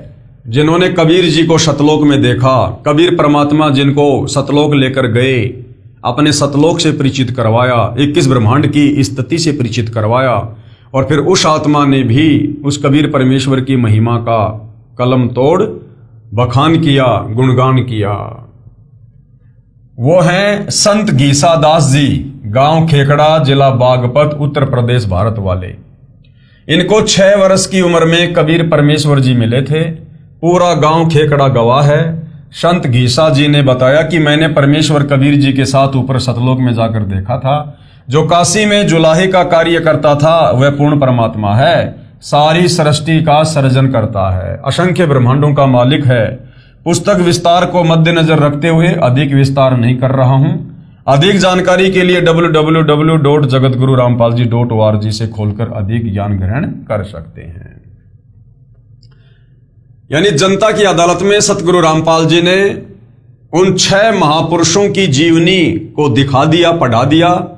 जिन्होंने कबीर जी को सतलोक में देखा, कबीर परमात्मा जिनको सतलोक लेकर गए, अपने सतलोक से परिचित करवाया, 21 ब्रह्मांड की स्थिति से परिचित करवाया और फिर उस आत्मा ने भी उस कबीर परमेश्वर की महिमा का कलम तोड़ बखान किया, गुणगान किया। वो हैं संत गीसा दास जी, गांव खेकड़ा, जिला बागपत, उत्तर प्रदेश, भारत वाले। इनको 6 वर्ष की उम्र में कबीर परमेश्वर जी मिले थे। पूरा गांव खेकड़ा गवाह है। संत गीसा जी ने बताया कि मैंने परमेश्वर कबीर जी के साथ ऊपर सतलोक में जाकर देखा था। जो काशी में जुलाहे का कार्य करता था वह पूर्ण परमात्मा है, सारी सृष्टि का सर्जन करता है, असंख्य ब्रह्मांडों का मालिक है। पुस्तक विस्तार को मद्देनजर रखते हुए अधिक विस्तार नहीं कर रहा हूं। अधिक जानकारी के लिए www.jagatgururampalji.org से खोलकर अधिक ज्ञान ग्रहण कर सकते हैं। यानी जनता की अदालत में सतगुरु रामपाल जी ने उन 6 महापुरुषों की जीवनी को दिखा दिया, पढ़ा दिया,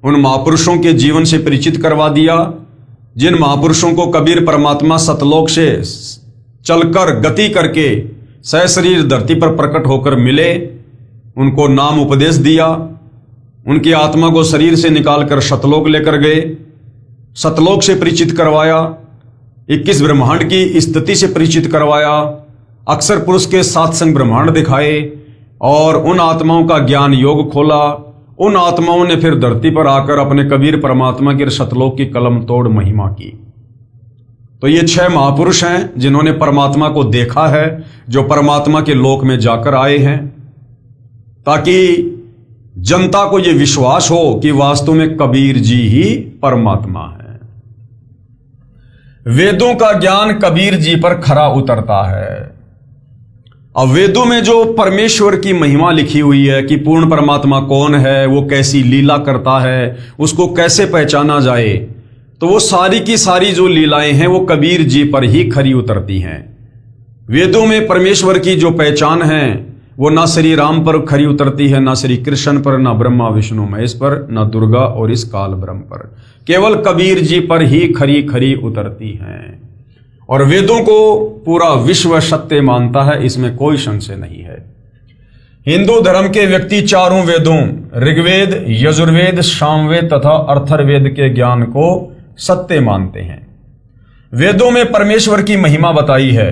उन महापुरुषों के जीवन से परिचित करवा दिया जिन महापुरुषों को कबीर परमात्मा सतलोक से चलकर गति करके सहशरीर धरती पर प्रकट होकर मिले। उनको नाम उपदेश दिया, उनकी आत्मा को शरीर से निकालकर सतलोक लेकर गए, सतलोक से परिचित करवाया, 21 ब्रह्मांड की स्थिति से परिचित करवाया, अक्षर पुरुष के 7 संग ब्रह्मांड दिखाए और उन आत्माओं का ज्ञान योग खोला। उन आत्माओं ने फिर धरती पर आकर अपने कबीर परमात्मा के सतलोक की कलम तोड़ महिमा की। तो ये 6 महापुरुष हैं जिन्होंने परमात्मा को देखा है, जो परमात्मा के लोक में जाकर आए हैं, ताकि जनता को यह विश्वास हो कि वास्तव में कबीर जी ही परमात्मा है। वेदों का ज्ञान कबीर जी पर खरा उतरता है। अब वेदों में जो परमेश्वर की महिमा लिखी हुई है कि पूर्ण परमात्मा कौन है, वो कैसी लीला करता है, उसको कैसे पहचाना जाए, तो वो सारी की सारी जो लीलाएं हैं वो कबीर जी पर ही खरी उतरती हैं। वेदों में परमेश्वर की जो पहचान है वो ना श्री राम पर खरी उतरती है, ना श्री कृष्ण पर, ना ब्रह्मा विष्णु महेश पर, ना दुर्गा और इस काल ब्रह्म पर, केवल कबीर जी पर ही खरी खरी उतरती हैं। और वेदों को पूरा विश्व सत्य मानता है, इसमें कोई संशय नहीं है। हिंदू धर्म के व्यक्ति चारों वेदों ऋग्वेद, यजुर्वेद, सामवेद तथा अथर्ववेद के ज्ञान को सत्य मानते हैं। वेदों में परमेश्वर की महिमा बताई है,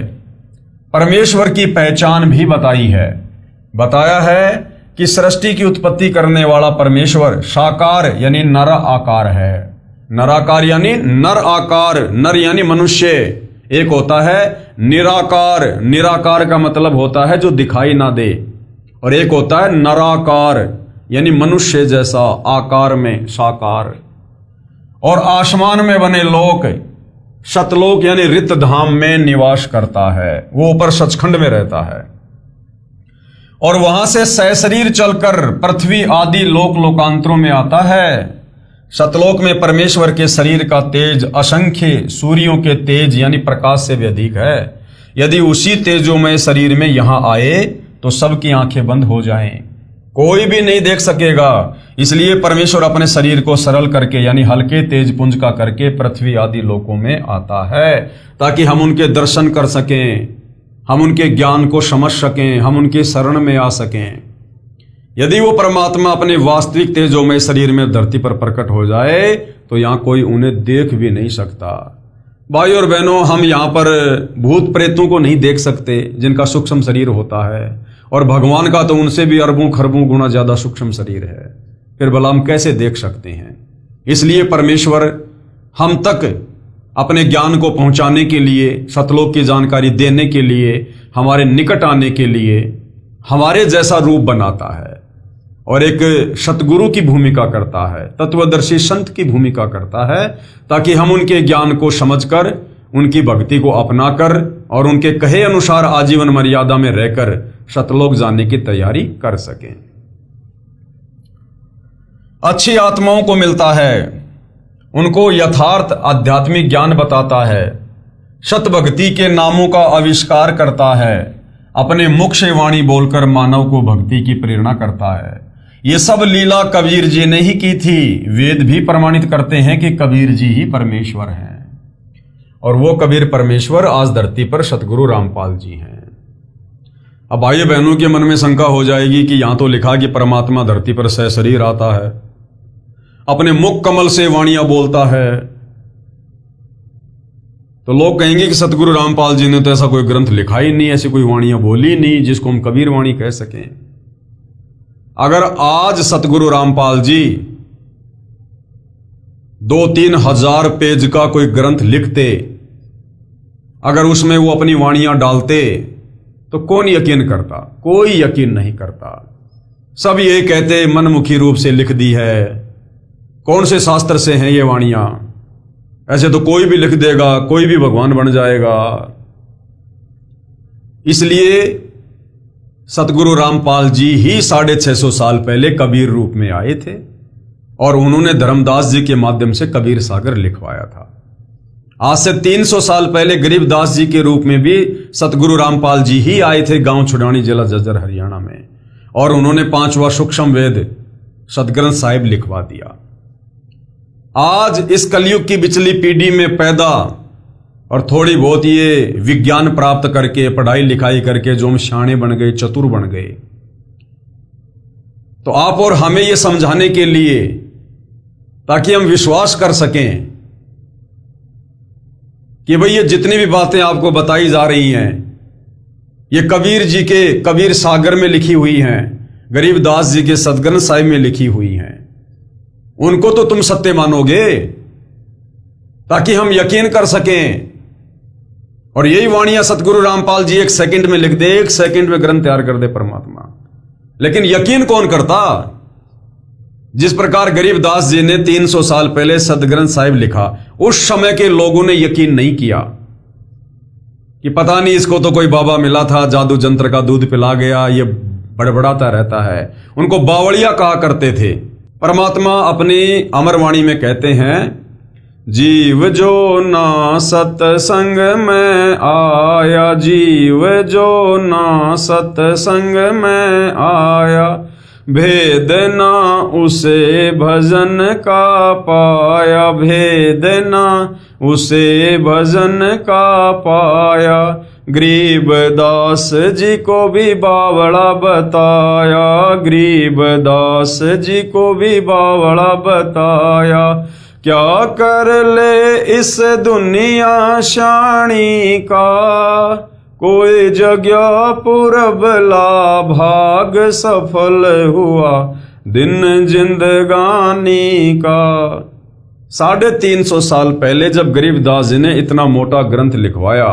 परमेश्वर की पहचान भी बताई है। बताया है कि सृष्टि की उत्पत्ति करने वाला परमेश्वर साकार यानी नर आकार है। नराकार यानी नर आकार, नर यानी मनुष्य। एक होता है निराकार, निराकार का मतलब होता है जो दिखाई ना दे, और एक होता है नराकार यानी मनुष्य जैसा आकार में साकार। और आसमान में बने लोक, सतलोक यानी रित धाम में निवास करता है, वो ऊपर सचखंड में रहता है। और वहां से सशरीर चलकर पृथ्वी आदि लोक लोकांतरों में आता है। सतलोक में परमेश्वर के शरीर का तेज असंख्य सूर्यों के तेज यानी प्रकाश से भी अधिक है। यदि उसी तेजोमय शरीर में यहां आए तो सबकी आंखें बंद हो जाएं, कोई भी नहीं देख सकेगा। इसलिए परमेश्वर अपने शरीर को सरल करके यानी हल्के तेज पुंज का करके पृथ्वी आदि लोकों में आता है, ताकि हम उनके दर्शन कर सकें, हम उनके ज्ञान को समझ सकें, हम उनके शरण में आ सकें। यदि वो परमात्मा अपने वास्तविक तेजोमय शरीर में धरती पर प्रकट हो जाए तो यहां कोई उन्हें देख भी नहीं सकता। भाई और बहनों, हम यहां पर भूत प्रेतों को नहीं देख सकते जिनका सूक्ष्म शरीर होता है, और भगवान का तो उनसे भी अरबों खरबों गुना ज्यादा सूक्ष्म शरीर है, फिर भला हम कैसे देख सकते हैं। इसलिए परमेश्वर हम तक अपने ज्ञान को पहुंचाने के लिए, सतलोक की जानकारी देने के लिए, हमारे निकट आने के लिए हमारे जैसा रूप बनाता है और एक सतगुरु की भूमिका करता है, तत्वदर्शी संत की भूमिका करता है, ताकि हम उनके ज्ञान को समझकर, उनकी भक्ति को अपनाकर और उनके कहे अनुसार आजीवन मर्यादा में रहकर सतलोक जाने की तैयारी कर सकें। अच्छी आत्माओं को मिलता है, उनको यथार्थ आध्यात्मिक ज्ञान बताता है, सत भक्ति के नामों का आविष्कार करता है, अपने मुख से वाणी बोलकर मानव को भक्ति की प्रेरणा करता है। ये सब लीला कबीर जी ने ही की थी। वेद भी प्रमाणित करते हैं कि कबीर जी ही परमेश्वर हैं, और वो कबीर परमेश्वर आज धरती पर सतगुरु रामपाल जी हैं। अब भाई बहनों के मन में शंका हो जाएगी कि यहां तो लिखा कि परमात्मा धरती पर सशरीर आता है, अपने मुख कमल से वाणियां बोलता है, तो लोग कहेंगे कि सतगुरु रामपाल जी ने तो ऐसा कोई ग्रंथ लिखा ही नहीं, ऐसी कोई वाणियां बोली नहीं जिसको हम कबीर वाणी कह सकें। अगर आज सतगुरु रामपाल जी 2-3 हजार पेज का कोई ग्रंथ लिखते, अगर उसमें वो अपनी वाणियां डालते, तो कौन यकीन करता? कोई यकीन नहीं करता। सब ये कहते मनमुखी रूप से लिख दी है, कौन से शास्त्र से हैं ये वाणियां, ऐसे तो कोई भी लिख देगा, कोई भी भगवान बन जाएगा। इसलिए सतगुरु रामपाल जी ही 650 साल पहले कबीर रूप में आए थे, और उन्होंने धर्मदास जी के माध्यम से कबीर सागर लिखवाया था। आज से 300 साल पहले गरीबदास जी के रूप में भी सतगुरु रामपाल जी ही आए थे गांव छुड़ानी जिला जज्जर हरियाणा में, और उन्होंने 5वां सूक्ष्म वेद सतग्रंथ साहिब लिखवा दिया। आज इस कलयुग की पिछली पीढ़ी में पैदा और थोड़ी बहुत ये विज्ञान प्राप्त करके, पढ़ाई लिखाई करके जो हम शाणे बन गए, चतुर बन गए, तो आप और हमें ये समझाने के लिए, ताकि हम विश्वास कर सकें कि भाई ये जितनी भी बातें आपको बताई जा रही हैं, ये कबीर जी के कबीर सागर में लिखी हुई हैं, गरीबदास जी के सतग्रंथ साहिब में लिखी हुई हैं, उनको तो तुम सत्य मानोगे, ताकि हम यकीन कर सकें और यही वाणियां सतगुरु रामपाल जी 1 सेकंड में लिख दे, 1 सेकंड में ग्रंथ तैयार कर दे परमात्मा। लेकिन यकीन कौन करता? जिस प्रकार गरीबदास जी ने 300 साल पहले सदग्रंथ साहिब लिखा, उस समय के लोगों ने यकीन नहीं किया कि पता नहीं इसको तो कोई बाबा मिला था, जादू जंत्र का दूध पिला गया, ये बड़बड़ाता रहता है। उनको बावड़िया कहा करते थे। परमात्मा अपनी अमरवाणी में कहते हैं, जीव जो ना सत्संग में आया, जीव जो ना सत्संग में आया, भेद ना उसे भजन का पाया, भेद ना उसे भजन का पाया। गरीबदास जी को भी बावड़ा बताया, गरीबदास जी को भी बावड़ा बताया। क्या कर ले इस दुनिया शानी का, कोई जगह पूरब ला भाग सफल हुआ दिन जिंदगानी का। 350 साल पहले जब गरीबदास जी ने इतना मोटा ग्रंथ लिखवाया,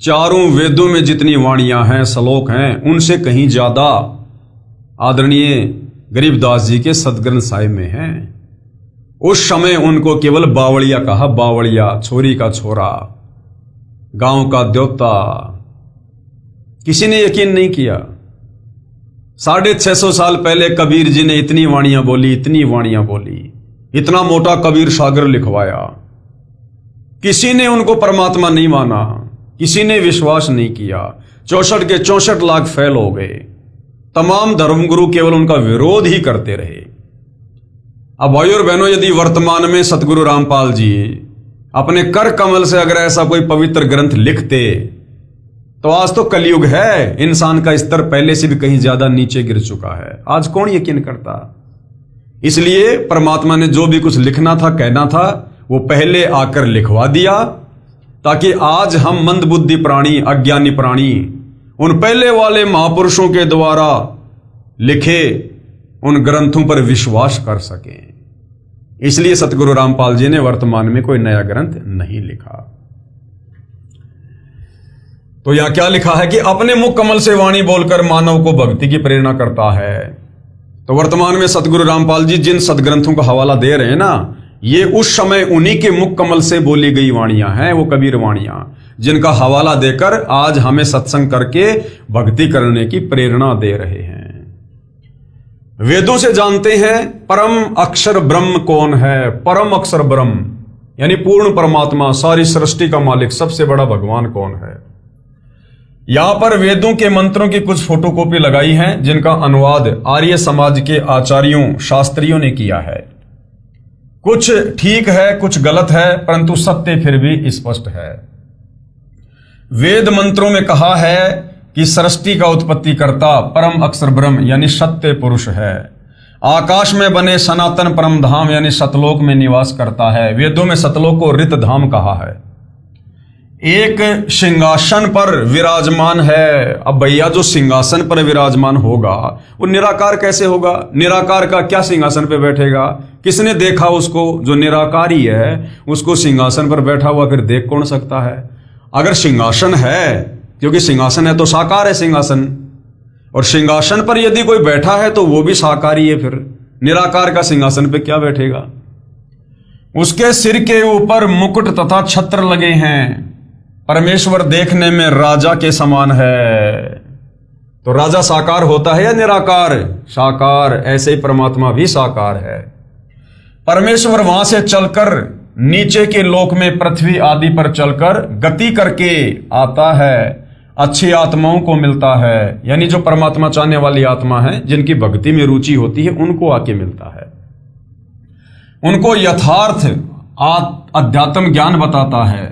चारों वेदों में जितनी वाणियां हैं, श्लोक हैं, उनसे कहीं ज्यादा आदरणीय गरीबदास जी के सदग्रंथ साहिब में हैं। उस समय उनको केवल बावड़िया कहा, बावड़िया, छोरी का छोरा, गांव का देवता। किसी ने यकीन नहीं किया। 650 साल पहले कबीर जी ने इतनी वाणियां बोली, इतनी वाणियां बोली, इतना मोटा कबीर सागर लिखवाया। किसी ने उनको परमात्मा नहीं माना, किसी ने विश्वास नहीं किया। 64 के 64 लाख फैल हो गए। तमाम धर्मगुरु केवल उनका विरोध ही करते रहे। अब भाइयों और बहनों, यदि वर्तमान में सतगुरु रामपाल जी अपने कर कमल से अगर ऐसा कोई पवित्र ग्रंथ लिखते, तो आज तो कलयुग है, इंसान का स्तर पहले से भी कहीं ज्यादा नीचे गिर चुका है। आज कौन यकीन करता? इसलिए परमात्मा ने जो भी कुछ लिखना था, कहना था, वो पहले आकर लिखवा दिया, ताकि आज हम मंदबुद्धि प्राणी, अज्ञानी प्राणी, उन पहले वाले महापुरुषों के द्वारा लिखे उन ग्रंथों पर विश्वास कर सकें। इसलिए सतगुरु रामपाल जी ने वर्तमान में कोई नया ग्रंथ नहीं लिखा। तो यहां क्या लिखा है कि अपने मुख कमल से वाणी बोलकर मानव को भक्ति की प्रेरणा करता है। तो वर्तमान में सतगुरु रामपाल जी जिन सदग्रंथों का हवाला दे रहे हैं ना, ये उस समय उन्हीं के मुख कमल से बोली गई वाणियां हैं, वो कबीर वाणियां, जिनका हवाला देकर आज हमें सत्संग करके भक्ति करने की प्रेरणा दे रहे हैं। वेदों से जानते हैं परम अक्षर ब्रह्म कौन है। परम अक्षर ब्रह्म यानी पूर्ण परमात्मा, सारी सृष्टि का मालिक, सबसे बड़ा भगवान कौन है। यहां पर वेदों के मंत्रों की कुछ फोटोकॉपी लगाई है, जिनका अनुवाद आर्य समाज के आचार्यों, शास्त्रियों ने किया है। कुछ ठीक है, कुछ गलत है, परंतु सत्य फिर भी स्पष्ट है। वेद मंत्रों में कहा है कि सृष्टि का उत्पत्ति करता परम अक्षर ब्रह्म यानी सत्य पुरुष है। आकाश में बने सनातन परम धाम यानी सतलोक में निवास करता है। वेदों में सतलोक को रित धाम कहा है। एक सिंहासन पर विराजमान है। अब भैया जो सिंहासन पर विराजमान होगा वो निराकार कैसे होगा? निराकार का क्या सिंहासन पर बैठेगा? किसने देखा उसको? जो निराकार ही है उसको सिंहासन पर बैठा हुआ फिर देख कौन सकता है? अगर सिंहासन है, क्योंकि सिंहासन है तो साकार है सिंहासन, और सिंहासन पर यदि कोई बैठा है तो वो भी साकार ही है, फिर निराकार का सिंहासन पे क्या बैठेगा? उसके सिर के ऊपर मुकुट तथा छत्र लगे हैं। परमेश्वर देखने में राजा के समान है। तो राजा साकार होता है या निराकार? साकार। ऐसे ही परमात्मा भी साकार है। परमेश्वर वहां से चलकर नीचे के लोक में पृथ्वी आदि पर चलकर गति करके आता है, अच्छी आत्माओं को मिलता है। यानी जो परमात्मा चाहने वाली आत्मा है, जिनकी भक्ति में रुचि होती है, उनको आके मिलता है। उनको यथार्थ अध्यात्म ज्ञान बताता है।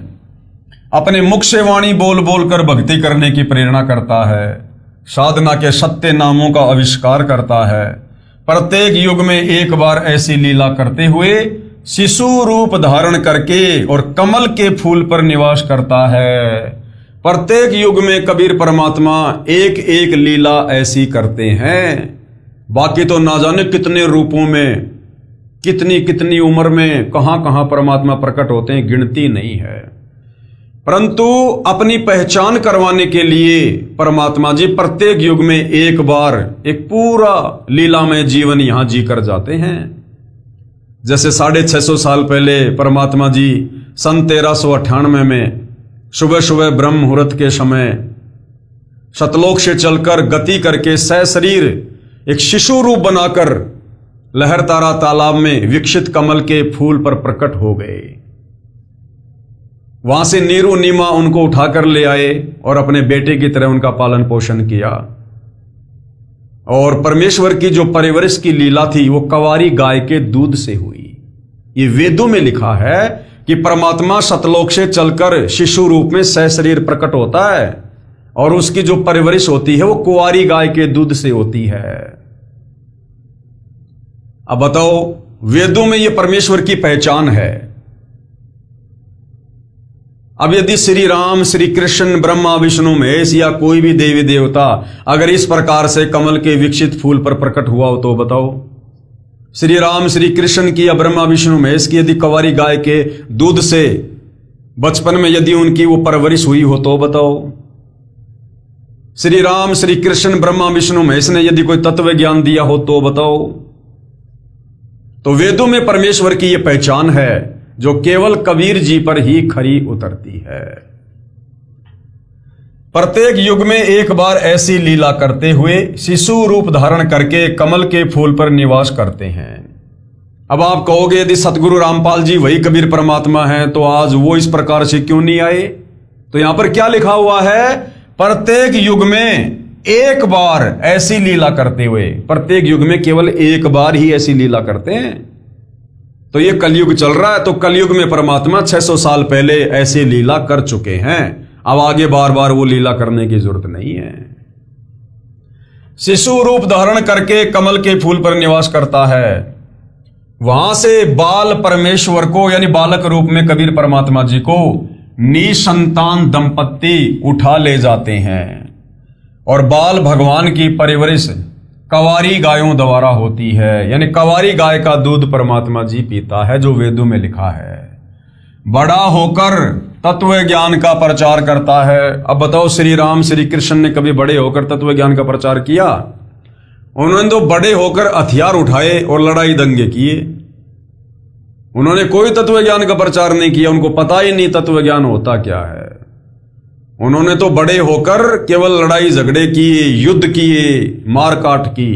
अपने मुख से वाणी बोल बोल कर भक्ति करने की प्रेरणा करता है। साधना के सत्य नामों का आविष्कार करता है। प्रत्येक युग में एक बार ऐसी लीला करते हुए शिशु रूप धारण करके और कमल के फूल पर निवास करता है। प्रत्येक युग में कबीर परमात्मा एक एक लीला ऐसी करते हैं। बाकी तो ना जाने कितने रूपों में, कितनी कितनी उम्र में, कहां कहां परमात्मा प्रकट होते हैं, गिनती नहीं है। परंतु अपनी पहचान करवाने के लिए परमात्मा जी प्रत्येक युग में एक बार एक पूरा लीलामय जीवन यहां जी कर जाते हैं। जैसे 650 साल पहले परमात्मा जी सन 1398 में सुबह सुबह ब्रह्म मुहूर्त के समय सतलोक से चलकर गति करके सशरीर एक शिशु रूप बनाकर लहरतारा तालाब में विकसित कमल के फूल पर प्रकट हो गए। वहां से नीरू नीमा उनको उठाकर ले आए और अपने बेटे की तरह उनका पालन पोषण किया। और परमेश्वर की जो परवरिश की लीला थी वो कवारी गाय के दूध से हुई। ये वेदों में लिखा है कि परमात्मा सतलोक से चलकर शिशु रूप में सशरीर प्रकट होता है और उसकी जो परवरिश होती है वो कुंवारी गाय के दूध से होती है। अब बताओ, वेदों में ये परमेश्वर की पहचान है। अब यदि श्री राम, श्री कृष्ण, ब्रह्मा, विष्णु, महेश या कोई भी देवी देवता अगर इस प्रकार से कमल के विकसित फूल पर प्रकट हुआ हो तो बताओ, श्री राम, श्री कृष्ण की या ब्रह्मा, विष्णु, महेश की यदि कवारी गाय के दूध से बचपन में यदि उनकी वो परवरिश हुई हो तो बताओ, श्री राम, श्री कृष्ण, ब्रह्मा, विष्णु, महेश ने यदि कोई तत्व ज्ञान दिया हो तो बताओ। तो वेदों में परमेश्वर की यह पहचान है जो केवल कबीर जी पर ही खरी उतरती है। प्रत्येक युग में एक बार ऐसी लीला करते हुए शिशु रूप धारण करके कमल के फूल पर निवास करते हैं। अब आप कहोगे यदि सतगुरु रामपाल जी वही कबीर परमात्मा हैं तो आज वो इस प्रकार से क्यों नहीं आए? तो यहां पर क्या लिखा हुआ है? प्रत्येक युग में एक बार ऐसी लीला करते हुए, प्रत्येक युग में केवल एक बार ही ऐसी लीला करते हैं। तो ये कलयुग चल रहा है, तो कलयुग में परमात्मा 600 साल पहले ऐसी लीला कर चुके हैं। अब आगे बार बार वो लीला करने की जरूरत नहीं है। शिशु रूप धारण करके कमल के फूल पर निवास करता है। वहां से बाल परमेश्वर को यानी बालक रूप में कबीर परमात्मा जी को निसंतान दंपत्ति उठा ले जाते हैं और बाल भगवान की परवरिश कवारी गायों द्वारा होती है। यानी कवारी गाय का दूध परमात्मा जी पीता है, जो वेदों में लिखा है। बड़ा होकर तत्व ज्ञान का प्रचार करता है। अब बताओ, श्री राम, श्री कृष्ण ने कभी बड़े होकर तत्व ज्ञान का प्रचार किया? उन्होंने तो बड़े होकर हथियार उठाए और लड़ाई दंगे किए। उन्होंने कोई तत्व ज्ञान का प्रचार नहीं किया, उनको पता ही नहीं तत्व ज्ञान होता क्या है। उन्होंने तो बड़े होकर केवल लड़ाई झगड़े किए, युद्ध किए, मारकाट की।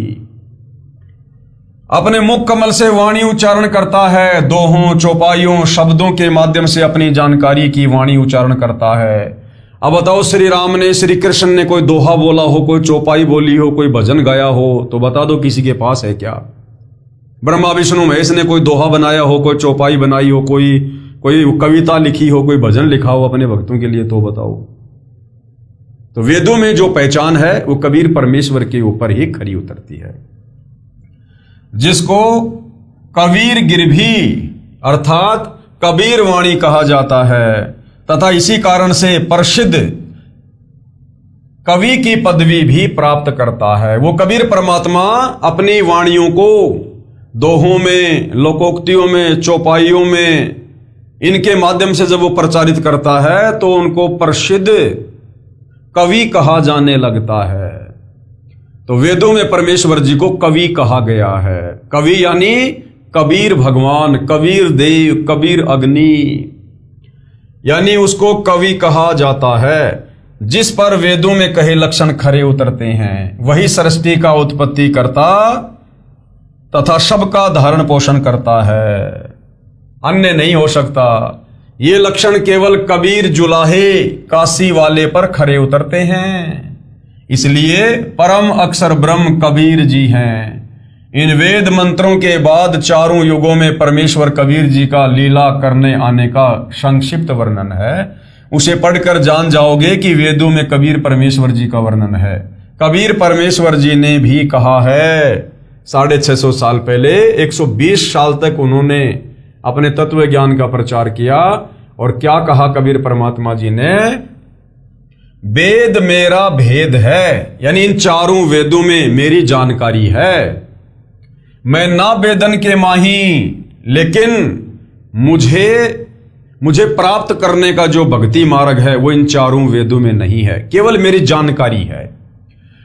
अपने मुख कमल से वाणी उच्चारण करता है, दोहों, चौपाइयों, शब्दों के माध्यम से अपनी जानकारी की वाणी उच्चारण करता है। अब बताओ, श्री राम ने, श्री कृष्ण ने कोई दोहा बोला हो, कोई चौपाई बोली हो, कोई भजन गाया हो तो बता दो किसी के पास है क्या? ब्रह्मा, विष्णु, महेश ने कोई दोहा बनाया हो, कोई चौपाई बनाई हो, कोई कविता लिखी हो, कोई भजन लिखा हो अपने भक्तों के लिए तो बताओ। तो वेदों में जो पहचान है वो कबीर परमेश्वर के ऊपर ही खरी उतरती है, जिसको कबीर गिरभी अर्थात कबीर वाणी कहा जाता है तथा इसी कारण से प्रसिद्ध कवि की पदवी भी प्राप्त करता है। वो कबीर परमात्मा अपनी वाणियों को दोहों में, लोकोक्तियों में, चौपाइयों में, इनके माध्यम से जब वो प्रचारित करता है तो उनको प्रसिद्ध कवि कहा जाने लगता है। तो वेदों में परमेश्वर जी को कवि कहा गया है। कवि यानी कबीर भगवान, कबीर देव, कबीर अग्नि, यानी उसको कवि कहा जाता है। जिस पर वेदों में कहे लक्षण खरे उतरते हैं, वही सृष्टि का उत्पत्ति करता तथा सबका धारण पोषण करता है, अन्य नहीं हो सकता। ये लक्षण केवल कबीर जुलाहे काशी वाले पर खरे उतरते हैं। इसलिए परम अक्षर ब्रह्म कबीर जी हैं। इन वेद मंत्रों के बाद चारों युगों में परमेश्वर कबीर जी का लीला करने आने का संक्षिप्त वर्णन है। उसे पढ़कर जान जाओगे कि वेदों में कबीर परमेश्वर जी का वर्णन है। कबीर परमेश्वर जी ने भी कहा है 650 साल पहले, 120 साल तक उन्होंने अपने तत्व ज्ञान का प्रचार किया। और क्या कहा कबीर परमात्मा जी ने? वेद मेरा भेद है, यानी इन चारों वेदों में मेरी जानकारी है। मैं ना वेदन के माही, लेकिन मुझे प्राप्त करने का जो भक्ति मार्ग है वो इन चारों वेदों में नहीं है, केवल मेरी जानकारी है।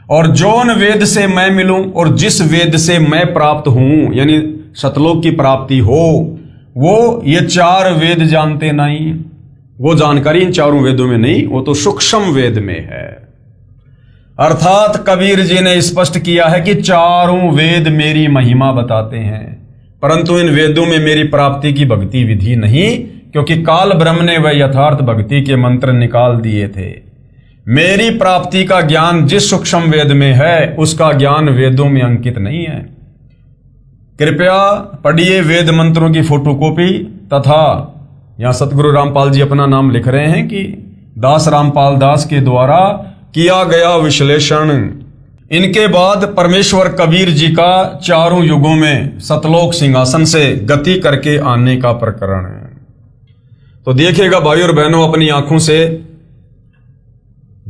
और जौन वेद से मैं मिलूं और जिस वेद से मैं प्राप्त हूं, यानी सतलोक की प्राप्ति हो, वो ये चार वेद जानते नहीं। वो जानकारी इन चारों वेदों में नहीं, वो तो सूक्ष्म वेद में है। अर्थात कबीर जी ने स्पष्ट किया है कि चारों वेद मेरी महिमा बताते हैं, परंतु इन वेदों में मेरी प्राप्ति की भक्ति विधि नहीं, क्योंकि काल ब्रह्म ने वह यथार्थ भक्ति के मंत्र निकाल दिए थे। मेरी प्राप्ति का ज्ञान जिस सूक्ष्म वेद में है, उसका ज्ञान वेदों में अंकित नहीं है। कृपया पढ़िए वेद मंत्रों की फोटोकॉपी, तथा यहां सतगुरु रामपाल जी अपना नाम लिख रहे हैं कि दास रामपाल दास के द्वारा किया गया विश्लेषण। इनके बाद परमेश्वर कबीर जी का चारों युगों में सतलोक सिंहासन से गति करके आने का प्रकरण है। तो देखिएगा भाई और बहनों, अपनी आंखों से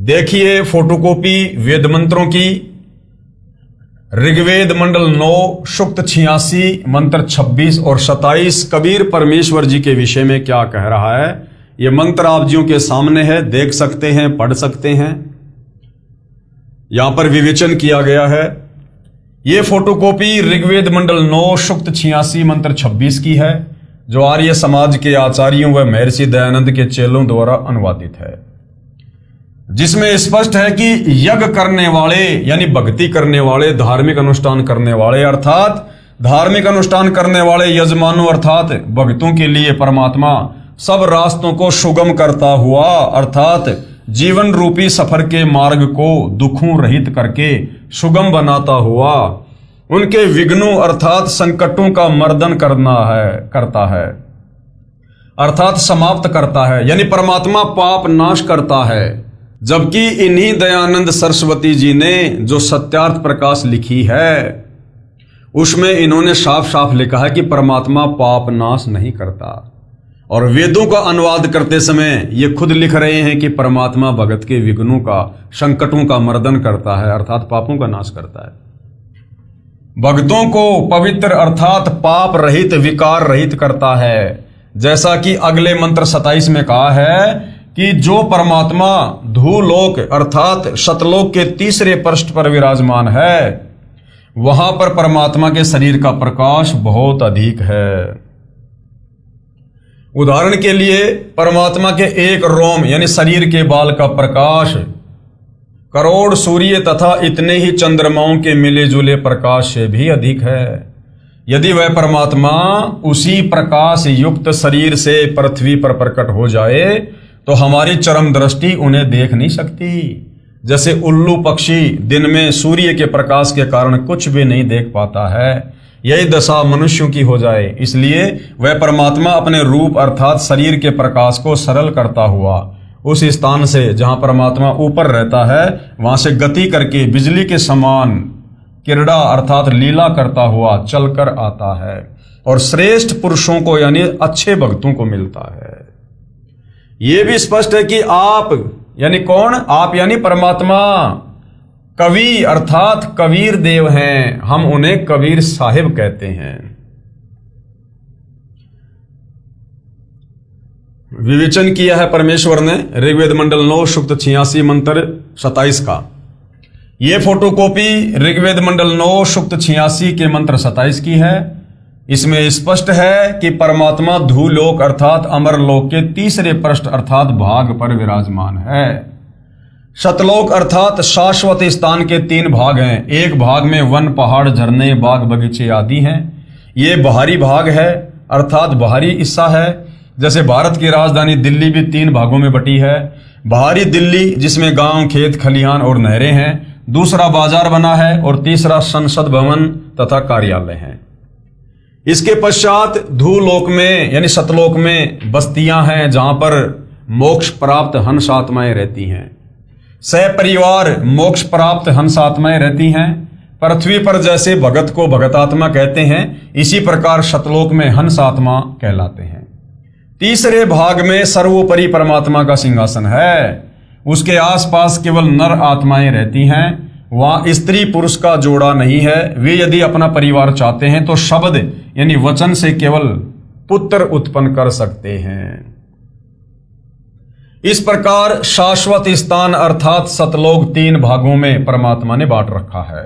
देखिए फोटोकॉपी वेद मंत्रों की। ऋग्वेद मंडल 9 सूक्त 86 मंत्र 26 और 27 कबीर परमेश्वर जी के विषय में क्या कह रहा है, ये मंत्र आप जियों के सामने है, देख सकते हैं, पढ़ सकते हैं। यहां पर विवेचन किया गया है। ये फोटोकॉपी ऋग्वेद मंडल 9 सूक्त 86 मंत्र 26 की है, जो आर्य समाज के आचार्यों व महर्षि दयानंद के चेलों द्वारा अनुवादित है, जिसमें स्पष्ट है कि यज्ञ करने वाले यानी भक्ति करने वाले, धार्मिक अनुष्ठान करने वाले, अर्थात धार्मिक अनुष्ठान करने वाले यजमानों अर्थात भक्तों के लिए परमात्मा सब रास्तों को सुगम करता हुआ, अर्थात जीवन रूपी सफर के मार्ग को दुखों रहित करके सुगम बनाता हुआ उनके विघ्नों अर्थात संकटों का मर्दन करता है, अर्थात समाप्त करता है, यानी परमात्मा पाप नाश करता है। जबकि इन्हीं दयानंद सरस्वती जी ने जो सत्यार्थ प्रकाश लिखी है, उसमें इन्होंने साफ साफ लिखा है कि परमात्मा पाप नाश नहीं करता। और वेदों का अनुवाद करते समय ये खुद लिख रहे हैं कि परमात्मा भगत के विघ्नों का, संकटों का मर्दन करता है, अर्थात पापों का नाश करता है। भक्तों को पवित्र अर्थात पाप रहित, विकार रहित करता है। जैसा कि अगले मंत्र 27 में कहा है कि जो परमात्मा धूलोक अर्थात सतलोक के तीसरे पृष्ठ पर विराजमान है, वहां पर परमात्मा के शरीर का प्रकाश बहुत अधिक है। उदाहरण के लिए परमात्मा के एक रोम यानी शरीर के बाल का प्रकाश करोड़ सूर्य तथा इतने ही चंद्रमाओं के मिले जुले प्रकाश से भी अधिक है। यदि वह परमात्मा उसी प्रकाश युक्त शरीर से पृथ्वी पर प्रकट हो जाए तो हमारी चरम दृष्टि उन्हें देख नहीं सकती। जैसे उल्लू पक्षी दिन में सूर्य के प्रकाश के कारण कुछ भी नहीं देख पाता है, यही दशा मनुष्यों की हो जाए। इसलिए वह परमात्मा अपने रूप अर्थात शरीर के प्रकाश को सरल करता हुआ उस स्थान से जहां परमात्मा ऊपर रहता है, वहां से गति करके बिजली के समान क्रीड़ा अर्थात लीला करता हुआ चलकर आता है और श्रेष्ठ पुरुषों को यानी अच्छे भक्तों को मिलता है। यह भी स्पष्ट है कि आप यानी कौन? आप यानी परमात्मा कवि अर्थात कबीर देव हैं। हम उन्हें कबीर साहिब कहते हैं। विवेचन किया है परमेश्वर ने ऋग्वेद मंडल 9 सूक्त 86 मंत्र 27 का। यह फोटोकॉपी ऋग्वेद मंडल 9 सूक्त 86 के मंत्र 27 की है। इसमें स्पष्ट है कि परमात्मा धूलोक अर्थात अमरलोक के तीसरे पृष्ठ अर्थात भाग पर विराजमान है। सतलोक अर्थात शाश्वत स्थान के 3 भाग हैं। एक भाग में वन, पहाड़, झरने, बाग, बगीचे आदि हैं। ये बाहरी भाग है अर्थात बाहरी हिस्सा है। जैसे भारत की राजधानी दिल्ली भी 3 भागों में बटी है। बाहरी दिल्ली जिसमें गांव, खेत, खलिहान और नहरें हैं। दूसरा बाजार बना है और तीसरा संसद भवन तथा कार्यालय है। इसके पश्चात धूलोक में यानी सतलोक में बस्तियां हैं जहां पर मोक्ष प्राप्त हंस आत्माएं रहती हैं। सपरिवार मोक्ष प्राप्त हंस आत्माएं रहती हैं। पृथ्वी पर जैसे भगत को भगतात्मा कहते हैं, इसी प्रकार सतलोक में हंस आत्मा कहलाते हैं। तीसरे भाग में सर्वोपरि परमात्मा का सिंहासन है। उसके आसपास केवल नर आत्माएं रहती हैं। वहां स्त्री पुरुष का जोड़ा नहीं है। वे यदि अपना परिवार चाहते हैं तो शब्द यानी वचन से केवल पुत्र उत्पन्न कर सकते हैं। इस प्रकार शाश्वत स्थान अर्थात सतलोक 3 भागों में परमात्मा ने बांट रखा है।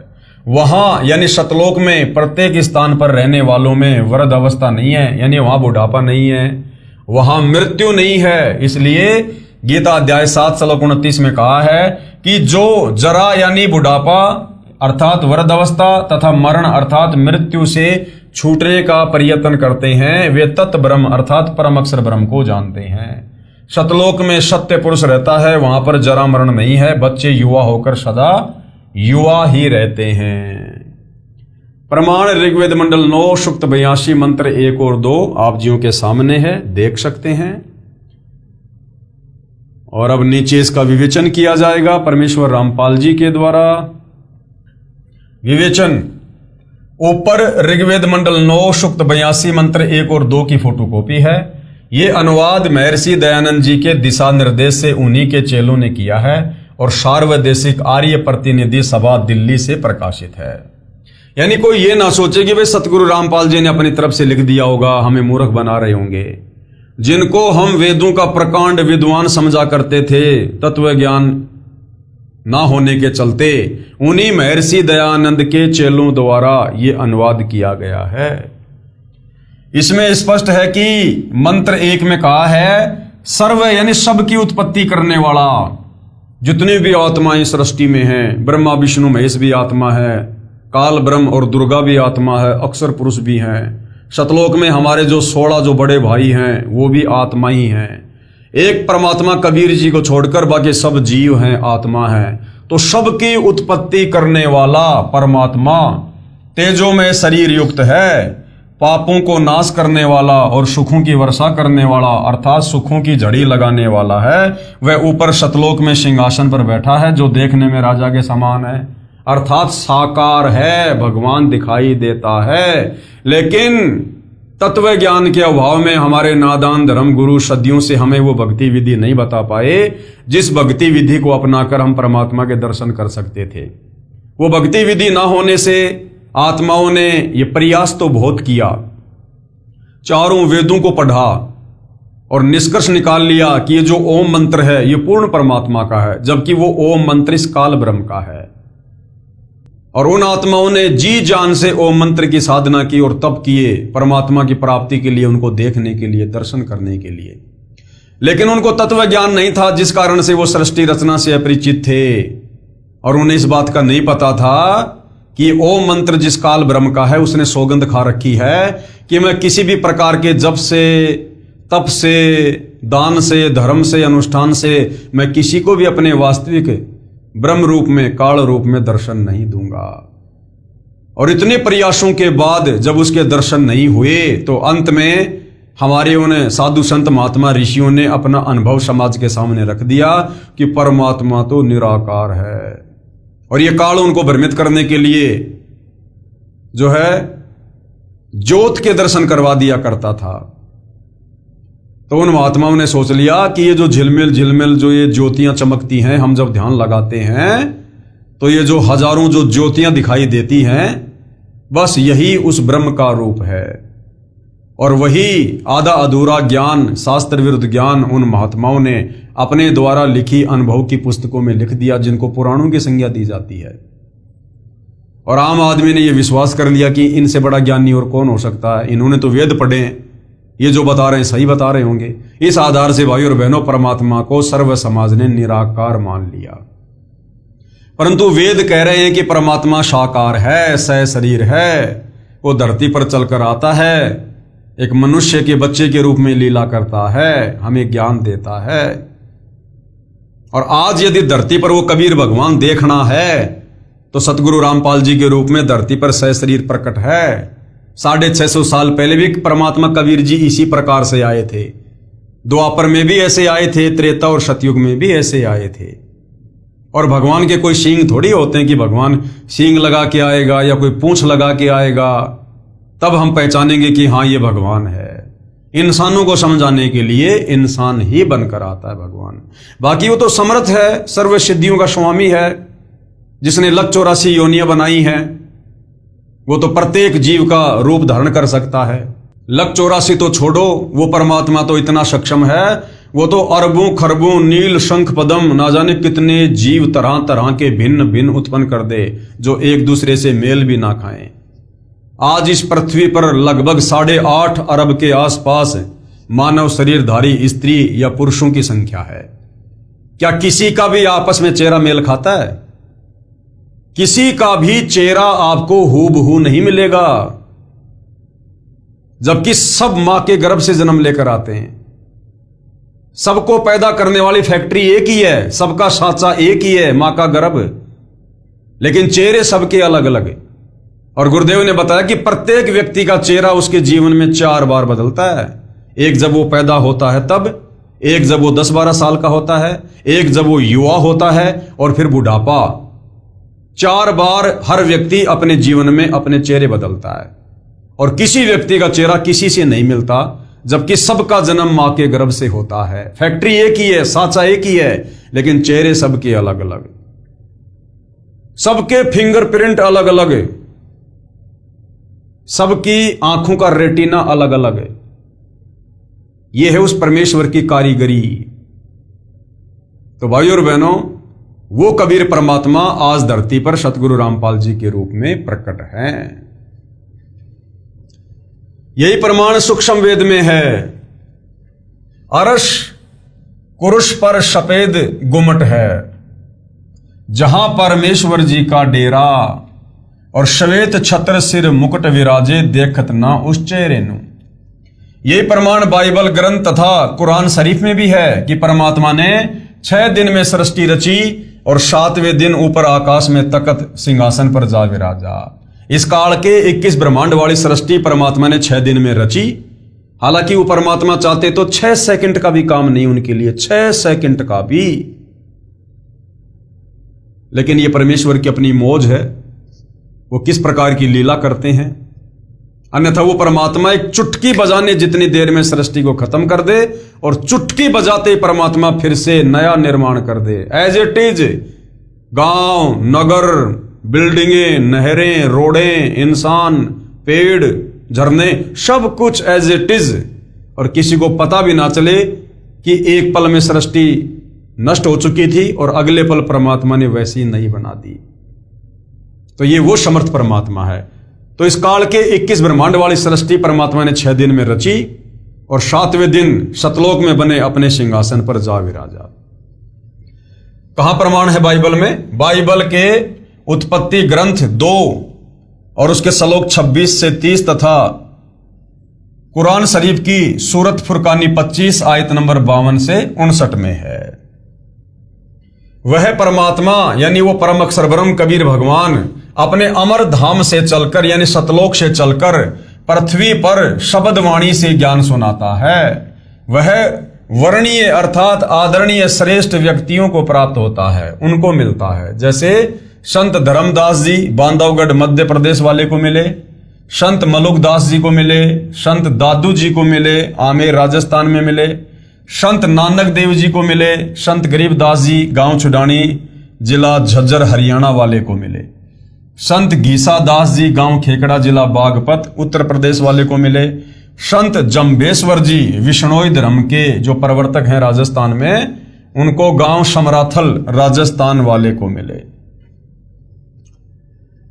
वहां यानी सतलोक में प्रत्येक स्थान पर रहने वालों में वृद्ध अवस्था नहीं है, यानी वहां बुढ़ापा नहीं है, वहां मृत्यु नहीं है। इसलिए गीता अध्याय 7 श्लोक 29 में कहा है कि जो जरा यानी बुढ़ापा अर्थात वृद्धावस्था तथा मरण अर्थात मृत्यु से छूटने का प्रयत्न करते हैं, वे तत् ब्रह्म अर्थात परम अक्षर ब्रह्म को जानते हैं। सतलोक में सत्य पुरुष रहता है, वहां पर जरा मरण नहीं है, बच्चे युवा होकर सदा युवा ही रहते हैं। प्रमाण ऋग्वेद मंडल 9 सूक्त 82 मंत्र 1 और 2 आप जियों के सामने है, देख सकते हैं। और अब नीचे इसका विवेचन किया जाएगा परमेश्वर रामपाल जी के द्वारा। विवेचन, ऊपर ऋग्वेद मंडल 9 सूक्त 82 मंत्र 1 और 2 की फोटोकॉपी है। ये अनुवाद महर्षि दयानंद जी के दिशा निर्देश से उन्हीं के चेलों ने किया है और सार्वदेशिक आर्य प्रतिनिधि सभा दिल्ली से प्रकाशित है। यानी कोई ये ना सोचे कि भाई सतगुरु रामपाल जी ने अपनी तरफ से लिख दिया होगा, हमें मूर्ख बना रहे होंगे। जिनको हम वेदों का प्रकांड विद्वान समझा करते थे, तत्व ज्ञान ना होने के चलते उन्हीं महर्षि दयानंद के चेलों द्वारा ये अनुवाद किया गया है। इसमें स्पष्ट है कि मंत्र 1 में कहा है सर्व यानी सब की उत्पत्ति करने वाला, जितनी भी आत्माएं सृष्टि में हैं, ब्रह्मा विष्णु महेश भी आत्मा है, काल ब्रह्म और दुर्गा भी आत्मा है, अक्षर पुरुष भी हैं। सतलोक में हमारे जो 16 जो बड़े भाई हैं वो भी आत्मा ही हैं। एक परमात्मा कबीर जी को छोड़कर बाकी सब जीव हैं, आत्मा हैं। तो सबकी उत्पत्ति करने वाला परमात्मा तेजोमय शरीर युक्त है, पापों को नाश करने वाला और सुखों की वर्षा करने वाला अर्थात सुखों की झड़ी लगाने वाला है। वह ऊपर सतलोक में सिंहासन पर बैठा है जो देखने में राजा के समान है, अर्थात साकार है, भगवान दिखाई देता है। लेकिन तत्व ज्ञान के अभाव में हमारे नादान धर्म गुरु सदियों से हमें वो भक्ति विधि नहीं बता पाए जिस भक्ति विधि को अपनाकर हम परमात्मा के दर्शन कर सकते थे। वो भक्ति विधि ना होने से आत्माओं ने ये प्रयास तो बहुत किया, चारों वेदों को पढ़ा और निष्कर्ष निकाल लिया कि ये जो ओम मंत्र है ये पूर्ण परमात्मा का है, जबकि वो ओम मंत्र इस काल ब्रह्म का है। और उन आत्माओं ने जी जान से ओम मंत्र की साधना की और तप किए परमात्मा की प्राप्ति के लिए, उनको देखने के लिए, दर्शन करने के लिए। लेकिन उनको तत्व ज्ञान नहीं था, जिस कारण से वो सृष्टि रचना से अपरिचित थे और उन्हें इस बात का नहीं पता था कि ओम मंत्र जिस काल ब्रह्म का है उसने सौगंध खा रखी है कि मैं किसी भी प्रकार के जप से, तप से, दान से, धर्म से, अनुष्ठान से मैं किसी को भी अपने वास्तविक ब्रह्म रूप में, काल रूप में दर्शन नहीं दूंगा। और इतने प्रयासों के बाद जब उसके दर्शन नहीं हुए तो अंत में हमारे उन्हें साधु संत महात्मा ऋषियों ने अपना अनुभव समाज के सामने रख दिया कि परमात्मा तो निराकार है। और ये काल उनको भ्रमित करने के लिए जो है ज्योत के दर्शन करवा दिया करता था। तो उन महात्माओं ने सोच लिया कि ये जो झिलमिल झिलमिल जो ये ज्योतियां चमकती हैं, हम जब ध्यान लगाते हैं तो ये जो हजारों जो ज्योतियां दिखाई देती हैं, बस यही उस ब्रह्म का रूप है। और वही आधा अधूरा ज्ञान, शास्त्र विरुद्ध ज्ञान उन महात्माओं ने अपने द्वारा लिखी अनुभव की पुस्तकों में लिख दिया, जिनको पुराणों की संज्ञा दी जाती है। और आम आदमी ने यह विश्वास कर लिया कि इनसे बड़ा ज्ञानी और कौन हो सकता है, इन्होंने तो वेद पढ़े हैं, ये जो बता रहे हैं सही बता रहे होंगे। इस आधार से भाई और बहनों परमात्मा को सर्व समाज ने निराकार मान लिया। परंतु वेद कह रहे हैं कि परमात्मा साकार है, सह शरीर है, वो धरती पर चलकर आता है, एक मनुष्य के बच्चे के रूप में लीला करता है, हमें ज्ञान देता है। और आज यदि धरती पर वो कबीर भगवान देखना है तो सतगुरु रामपाल जी के रूप में धरती पर सह शरीर प्रकट है। 650 साल पहले भी परमात्मा कबीर जी इसी प्रकार से आए थे। द्वापर में भी ऐसे आए थे, त्रेता और सतयुग में भी ऐसे आए थे। और भगवान के कोई सींग थोड़ी होते हैं कि भगवान सींग लगा के आएगा या कोई पूंछ लगा के आएगा तब हम पहचानेंगे कि हाँ ये भगवान है। इंसानों को समझाने के लिए इंसान ही बनकर आता है भगवान। बाकी वो तो समर्थ है, सर्व सिद्धियों का स्वामी है, जिसने 184 योनियां बनाई हैं। वो तो प्रत्येक जीव का रूप धारण कर सकता है। 184 तो छोड़ो, वो परमात्मा तो इतना सक्षम है, वो तो अरबों खरबों नील शंख पदम ना जाने कितने जीव तरह तरह के भिन्न भिन्न उत्पन्न कर दे, जो एक दूसरे से मेल भी ना खाएं। आज इस पृथ्वी पर लगभग 8.5 अरब के आसपास मानव शरीरधारी स्त्री या पुरुषों की संख्या है। क्या किसी का भी आपस में चेहरा मेल खाता है? किसी का भी चेहरा आपको हूबहू नहीं मिलेगा, जबकि सब मां के गर्भ से जन्म लेकर आते हैं। सबको पैदा करने वाली फैक्ट्री एक ही है, सबका साचा एक ही है, मां का गर्भ, लेकिन चेहरे सबके अलग अलग। और गुरुदेव ने बताया कि प्रत्येक व्यक्ति का चेहरा उसके जीवन में 4 बार बदलता है। एक जब वो पैदा होता है तब, एक जब वो 10-12 साल का होता है, एक जब वो युवा होता है, और फिर बुढ़ापा। 4 बार हर व्यक्ति अपने जीवन में अपने चेहरे बदलता है, और किसी व्यक्ति का चेहरा किसी से नहीं मिलता, जबकि सबका जन्म मां के गर्भ से होता है। फैक्ट्री एक ही है, साचा एक ही है, लेकिन चेहरे सबके अलग अलग, सबके फिंगरप्रिंट अलग अलग, सबकी आंखों का रेटिना अलग अलग है। यह है उस परमेश्वर की कारीगरी। तो भाइयों और बहनों, वो कबीर परमात्मा आज धरती पर सतगुरु रामपाल जी के रूप में प्रकट हैं। यही प्रमाण सूक्ष्म वेद में है। अरश कुरुश पर सफेद गुमट है, जहां परमेश्वर जी का डेरा, और श्वेत छत्र सिर मुकुट विराजे, देखत ना उस चेहरे नु। यही प्रमाण बाइबल ग्रंथ तथा कुरान शरीफ में भी है कि परमात्मा ने 6 दिन में सृष्टि रची और 7वें दिन ऊपर आकाश में तकत सिंहासन पर जा विराजा। इस काल के 21 ब्रह्मांड वाली सृष्टि परमात्मा ने 6 दिन में रची। हालांकि वो परमात्मा चाहते तो 6 सेकंड का भी काम नहीं उनके लिए, 6 सेकंड का भी, लेकिन ये परमेश्वर की अपनी मौज है, वो किस प्रकार की लीला करते हैं। अन्यथा वो परमात्मा एक चुटकी बजाने जितनी देर में सृष्टि को खत्म कर दे, और चुटकी बजाते ही परमात्मा फिर से नया निर्माण कर दे। एज इट इज, गांव, नगर, बिल्डिंगें, नहरें, रोडें, इंसान, पेड़, झरने, सब कुछ एज इट इज, और किसी को पता भी ना चले कि एक पल में सृष्टि नष्ट हो चुकी थी और अगले पल परमात्मा ने वैसी नई बना दी। तो ये वो समर्थ परमात्मा है। तो इस काल के 21 ब्रह्मांड वाली सृष्टि परमात्मा ने 6 दिन में रची, और 7वें दिन सतलोक में बने अपने सिंहासन पर जा विराजा। कहां प्रमाण है बाइबल में? बाइबल के उत्पत्ति ग्रंथ 2 और उसके श्लोक 26 से 30 तथा कुरान शरीफ की सूरत फुरकानी 25 आयत नंबर 52 से 59 में है। वह परमात्मा यानी वो परम अक्षर ब्रह्म कबीर भगवान अपने अमर धाम से चलकर यानी सतलोक से चलकर पृथ्वी पर शब्द वाणी से ज्ञान सुनाता है। वह वर्णीय अर्थात आदरणीय श्रेष्ठ व्यक्तियों को प्राप्त होता है, उनको मिलता है। जैसे संत धर्मदास जी बांधवगढ़ मध्य प्रदेश वाले को मिले, संत मलुकदास जी को मिले, संत दादू जी को मिले, आमेर राजस्थान में मिले, संत नानक देव जी को मिले, संत गरीबदास जी गांव छुडानी जिला झज्जर हरियाणा वाले को मिले, संत गीसा दास जी गांव खेकड़ा जिला बागपत उत्तर प्रदेश वाले को मिले, संत जम्बेश्वर जी विष्णोई धर्म के जो प्रवर्तक हैं राजस्थान में, उनको गांव समराथल राजस्थान वाले को मिले।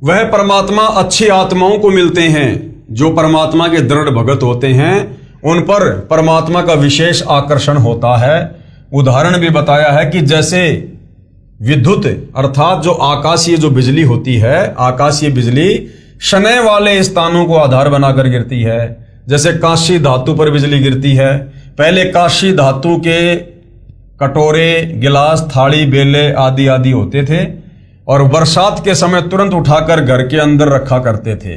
वह परमात्मा अच्छी आत्माओं को मिलते हैं, जो परमात्मा के दृढ़ भगत होते हैं, उन पर परमात्मा का विशेष आकर्षण होता है। उदाहरण भी बताया है कि जैसे विद्युत अर्थात जो आकाशीय जो बिजली होती है, आकाशीय बिजली शनै वाले स्थानों को आधार बनाकर गिरती है। जैसे काशी धातु पर बिजली गिरती है। पहले काशी धातु के कटोरे, गिलास, थाली, बेले आदि आदि होते थे और बरसात के समय तुरंत उठाकर घर के अंदर रखा करते थे।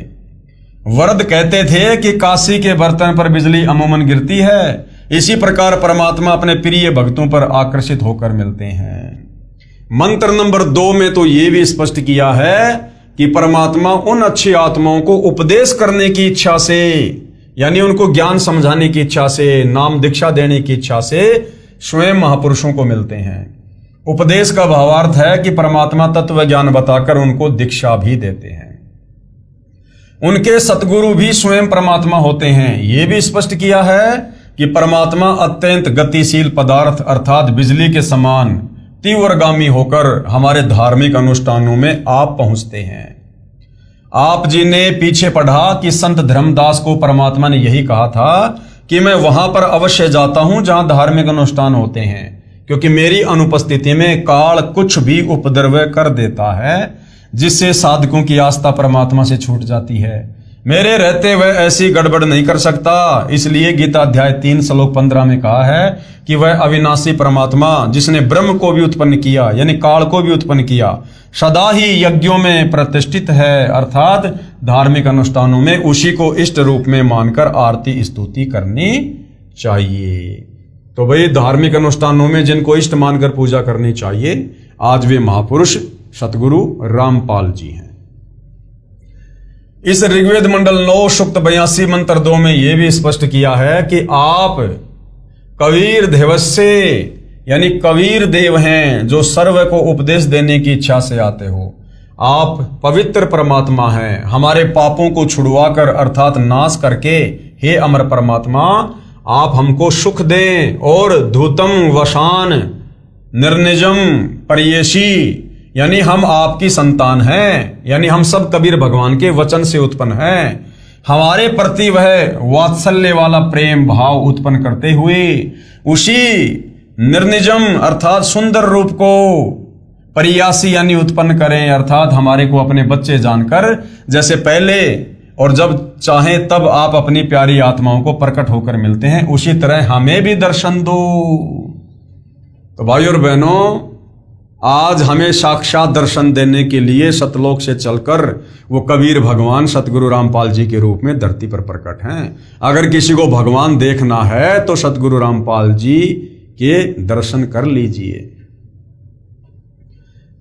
वरद कहते थे कि काशी के बर्तन पर बिजली अमूमन गिरती है। इसी प्रकार परमात्मा अपने प्रिय भक्तों पर आकर्षित होकर मिलते हैं। मंत्र नंबर 2 में तो यह भी स्पष्ट किया है कि परमात्मा उन अच्छी आत्माओं को उपदेश करने की इच्छा से, यानी उनको ज्ञान समझाने की इच्छा से, नाम दीक्षा देने की इच्छा से स्वयं महापुरुषों को मिलते हैं। उपदेश का भावार्थ है कि परमात्मा तत्व ज्ञान बताकर उनको दीक्षा भी देते हैं। उनके सतगुरु भी स्वयं परमात्मा होते हैं। यह भी स्पष्ट किया है कि परमात्मा अत्यंत गतिशील पदार्थ अर्थात बिजली के समान तीव्रगामी होकर हमारे धार्मिक अनुष्ठानों में आप पहुंचते हैं। आप जी ने पीछे पढ़ा कि संत धर्मदास को परमात्मा ने यही कहा था कि मैं वहां पर अवश्य जाता हूं जहां धार्मिक अनुष्ठान होते हैं, क्योंकि मेरी अनुपस्थिति में काल कुछ भी उपद्रव कर देता है जिससे साधकों की आस्था परमात्मा से छूट जाती है। मेरे रहते वह ऐसी गड़बड़ नहीं कर सकता। इसलिए गीता अध्याय 3 श्लोक 15 में कहा है कि वह अविनाशी परमात्मा जिसने ब्रह्म को भी उत्पन्न किया यानी काल को भी उत्पन्न किया, सदा ही यज्ञों में प्रतिष्ठित है, अर्थात धार्मिक अनुष्ठानों में उसी को इष्ट रूप में मानकर आरती स्तुति करनी चाहिए। तो भाई धार्मिक अनुष्ठानों में जिनको इष्ट मानकर पूजा करनी चाहिए, आज वे महापुरुष सतगुरु रामपाल जी हैं। इस ऋग्वेद मंडल 9 सूक्त 82 मंत्र 2 में यह भी स्पष्ट किया है कि आप कबीर देवस्य यानी कबीर देव हैं जो सर्व को उपदेश देने की इच्छा से आते हो। आप पवित्र परमात्मा हैं, हमारे पापों को छुड़वाकर अर्थात नाश करके हे अमर परमात्मा आप हमको सुख दें और धूतम वशान निर्निजम परियेशी यानी हम आपकी संतान हैं, यानी हम सब कबीर भगवान के वचन से उत्पन्न हैं। हमारे प्रति वह वात्सल्य वाला प्रेम भाव उत्पन्न करते हुए उसी निर्निजम अर्थात सुंदर रूप को परियासी यानी उत्पन्न करें, अर्थात हमारे को अपने बच्चे जानकर जैसे पहले और जब चाहें तब आप अपनी प्यारी आत्माओं को प्रकट होकर मिलते हैं, उसी तरह हमें भी दर्शन दो। तो भाइयों और बहनों, आज हमें साक्षात दर्शन देने के लिए सतलोक से चलकर वो कबीर भगवान सतगुरु रामपाल जी के रूप में धरती पर प्रकट हैं। अगर किसी को भगवान देखना है तो सतगुरु रामपाल जी के दर्शन कर लीजिए।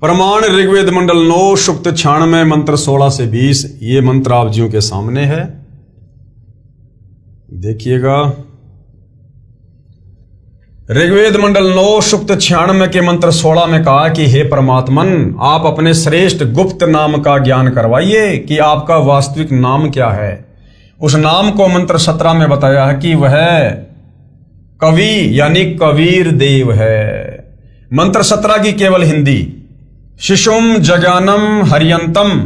प्रमाण ऋग्वेद मंडल 9 सूक्त 96 मंत्र 16 से 20, ये मंत्र आप जियों के सामने है, देखिएगा। ऋग्वेद मंडल 9 सूक्त 96 के मंत्र 16 में कहा कि हे परमात्मन आप अपने श्रेष्ठ गुप्त नाम का ज्ञान करवाइए कि आपका वास्तविक नाम क्या है। उस नाम को मंत्र 17 में बताया है कि वह कवि यानी कबीर देव है। मंत्र 17 की केवल हिंदी, शिशुम जज्ञानम हरियंतम,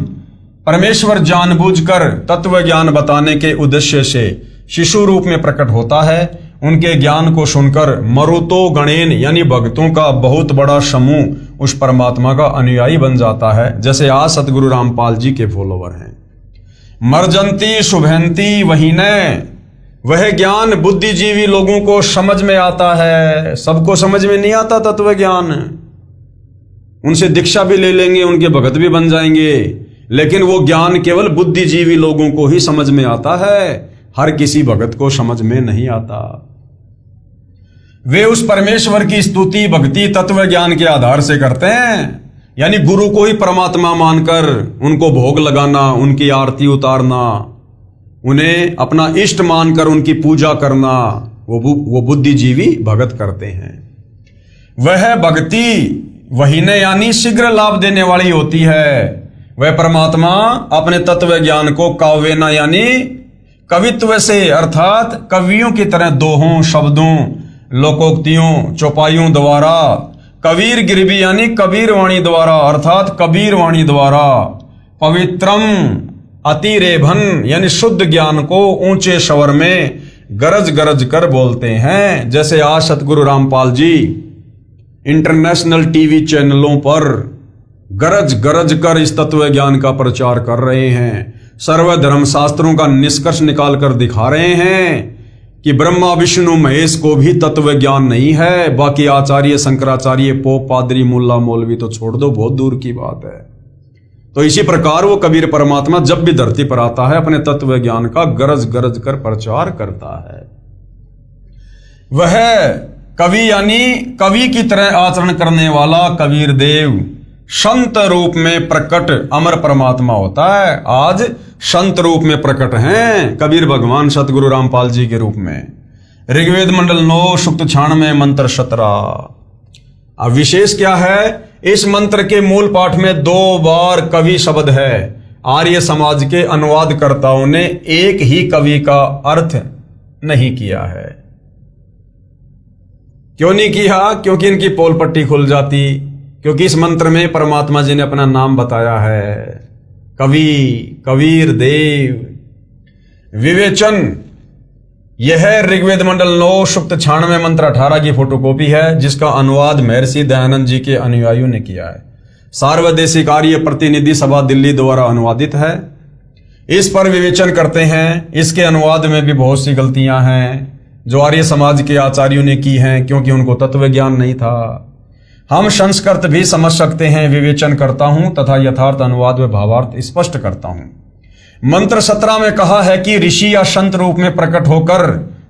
परमेश्वर जानबूझकर तत्व ज्ञान बताने के उद्देश्य से शिशु रूप में प्रकट होता है। उनके ज्ञान को सुनकर मरुतो गणेन यानी भक्तों का बहुत बड़ा समूह उस परमात्मा का अनुयायी बन जाता है, जैसे आज सतगुरु रामपाल जी के फॉलोवर हैं। मर्जंती शुभंती वही न, वह ज्ञान बुद्धिजीवी लोगों को समझ में आता है, सबको समझ में नहीं आता तत्व ज्ञान। उनसे दीक्षा भी ले लेंगे, उनके भगत भी बन जाएंगे, लेकिन वो ज्ञान केवल बुद्धिजीवी लोगों को ही समझ में आता है, हर किसी भगत को समझ में नहीं आता। वे उस परमेश्वर की स्तुति भक्ति तत्व ज्ञान के आधार से करते हैं, यानी गुरु को ही परमात्मा मानकर उनको भोग लगाना, उनकी आरती उतारना, उन्हें अपना इष्ट मानकर उनकी पूजा करना, वो बुद्धिजीवी भगत करते हैं। वह भक्ति वही ने यानी शीघ्र लाभ देने वाली होती है। वह परमात्मा अपने तत्व ज्ञान को काव्यना यानी कवित्व से अर्थात कवियों की तरह दोहों शब्दों लोकोक्तियों चौपाइयों द्वारा, कबीर गिरवी यानी कबीर वाणी द्वारा अर्थात कबीर वाणी द्वारा, पवित्रम अतिरेभन यानी शुद्ध ज्ञान को ऊंचे स्वर में गरज गरज कर बोलते हैं। जैसे आज सतगुरु रामपाल जी इंटरनेशनल टीवी चैनलों पर गरज गरज कर इस तत्व ज्ञान का प्रचार कर रहे हैं, सर्वधर्म शास्त्रों का निष्कर्ष निकाल कर दिखा रहे हैं कि ब्रह्मा विष्णु महेश को भी तत्व ज्ञान नहीं है। बाकी आचार्य शंकराचार्य पोप पादरी मुल्ला मौलवी तो छोड़ दो, बहुत दूर की बात है। तो इसी प्रकार वो कबीर परमात्मा जब भी धरती पर आता है अपने तत्व ज्ञान का गरज गरज कर प्रचार करता है। वह कवि यानी कवि की तरह आचरण करने वाला कबीर देव संत रूप में प्रकट अमर परमात्मा होता है। आज संत रूप में प्रकट हैं कबीर भगवान सतगुरु रामपाल जी के रूप में। ऋग्वेद मंडल 9 सूक्त 96 मंत्र 17। अब विशेष क्या है, इस मंत्र के मूल पाठ में 2 बार कवि शब्द है। आर्य समाज के अनुवादकर्ताओं ने एक ही कवि का अर्थ नहीं किया है। क्यों नहीं किया? क्योंकि इनकी पोल पट्टी खुल जाती, क्योंकि इस मंत्र में परमात्मा जी ने अपना नाम बताया है, कवि, कबीर देव। विवेचन, यह ऋग्वेद मंडल 9 सूक्त 96 मंत्र 18 की फोटोकॉपी है, जिसका अनुवाद महर्षि दयानंद जी के अनुयायियों ने किया है। सार्वदेशिक आर्य प्रतिनिधि सभा दिल्ली द्वारा अनुवादित है। इस पर विवेचन करते हैं। इसके अनुवाद में भी बहुत सी गलतियां हैं जो आर्य समाज के आचार्यों ने की हैं, क्योंकि उनको तत्व ज्ञान नहीं था। हम संस्कृत भी समझ सकते हैं। विवेचन करता हूं तथा यथार्थ अनुवाद व भावार्थ स्पष्ट करता हूं। मंत्र 17 में कहा है कि ऋषि या संत रूप में प्रकट होकर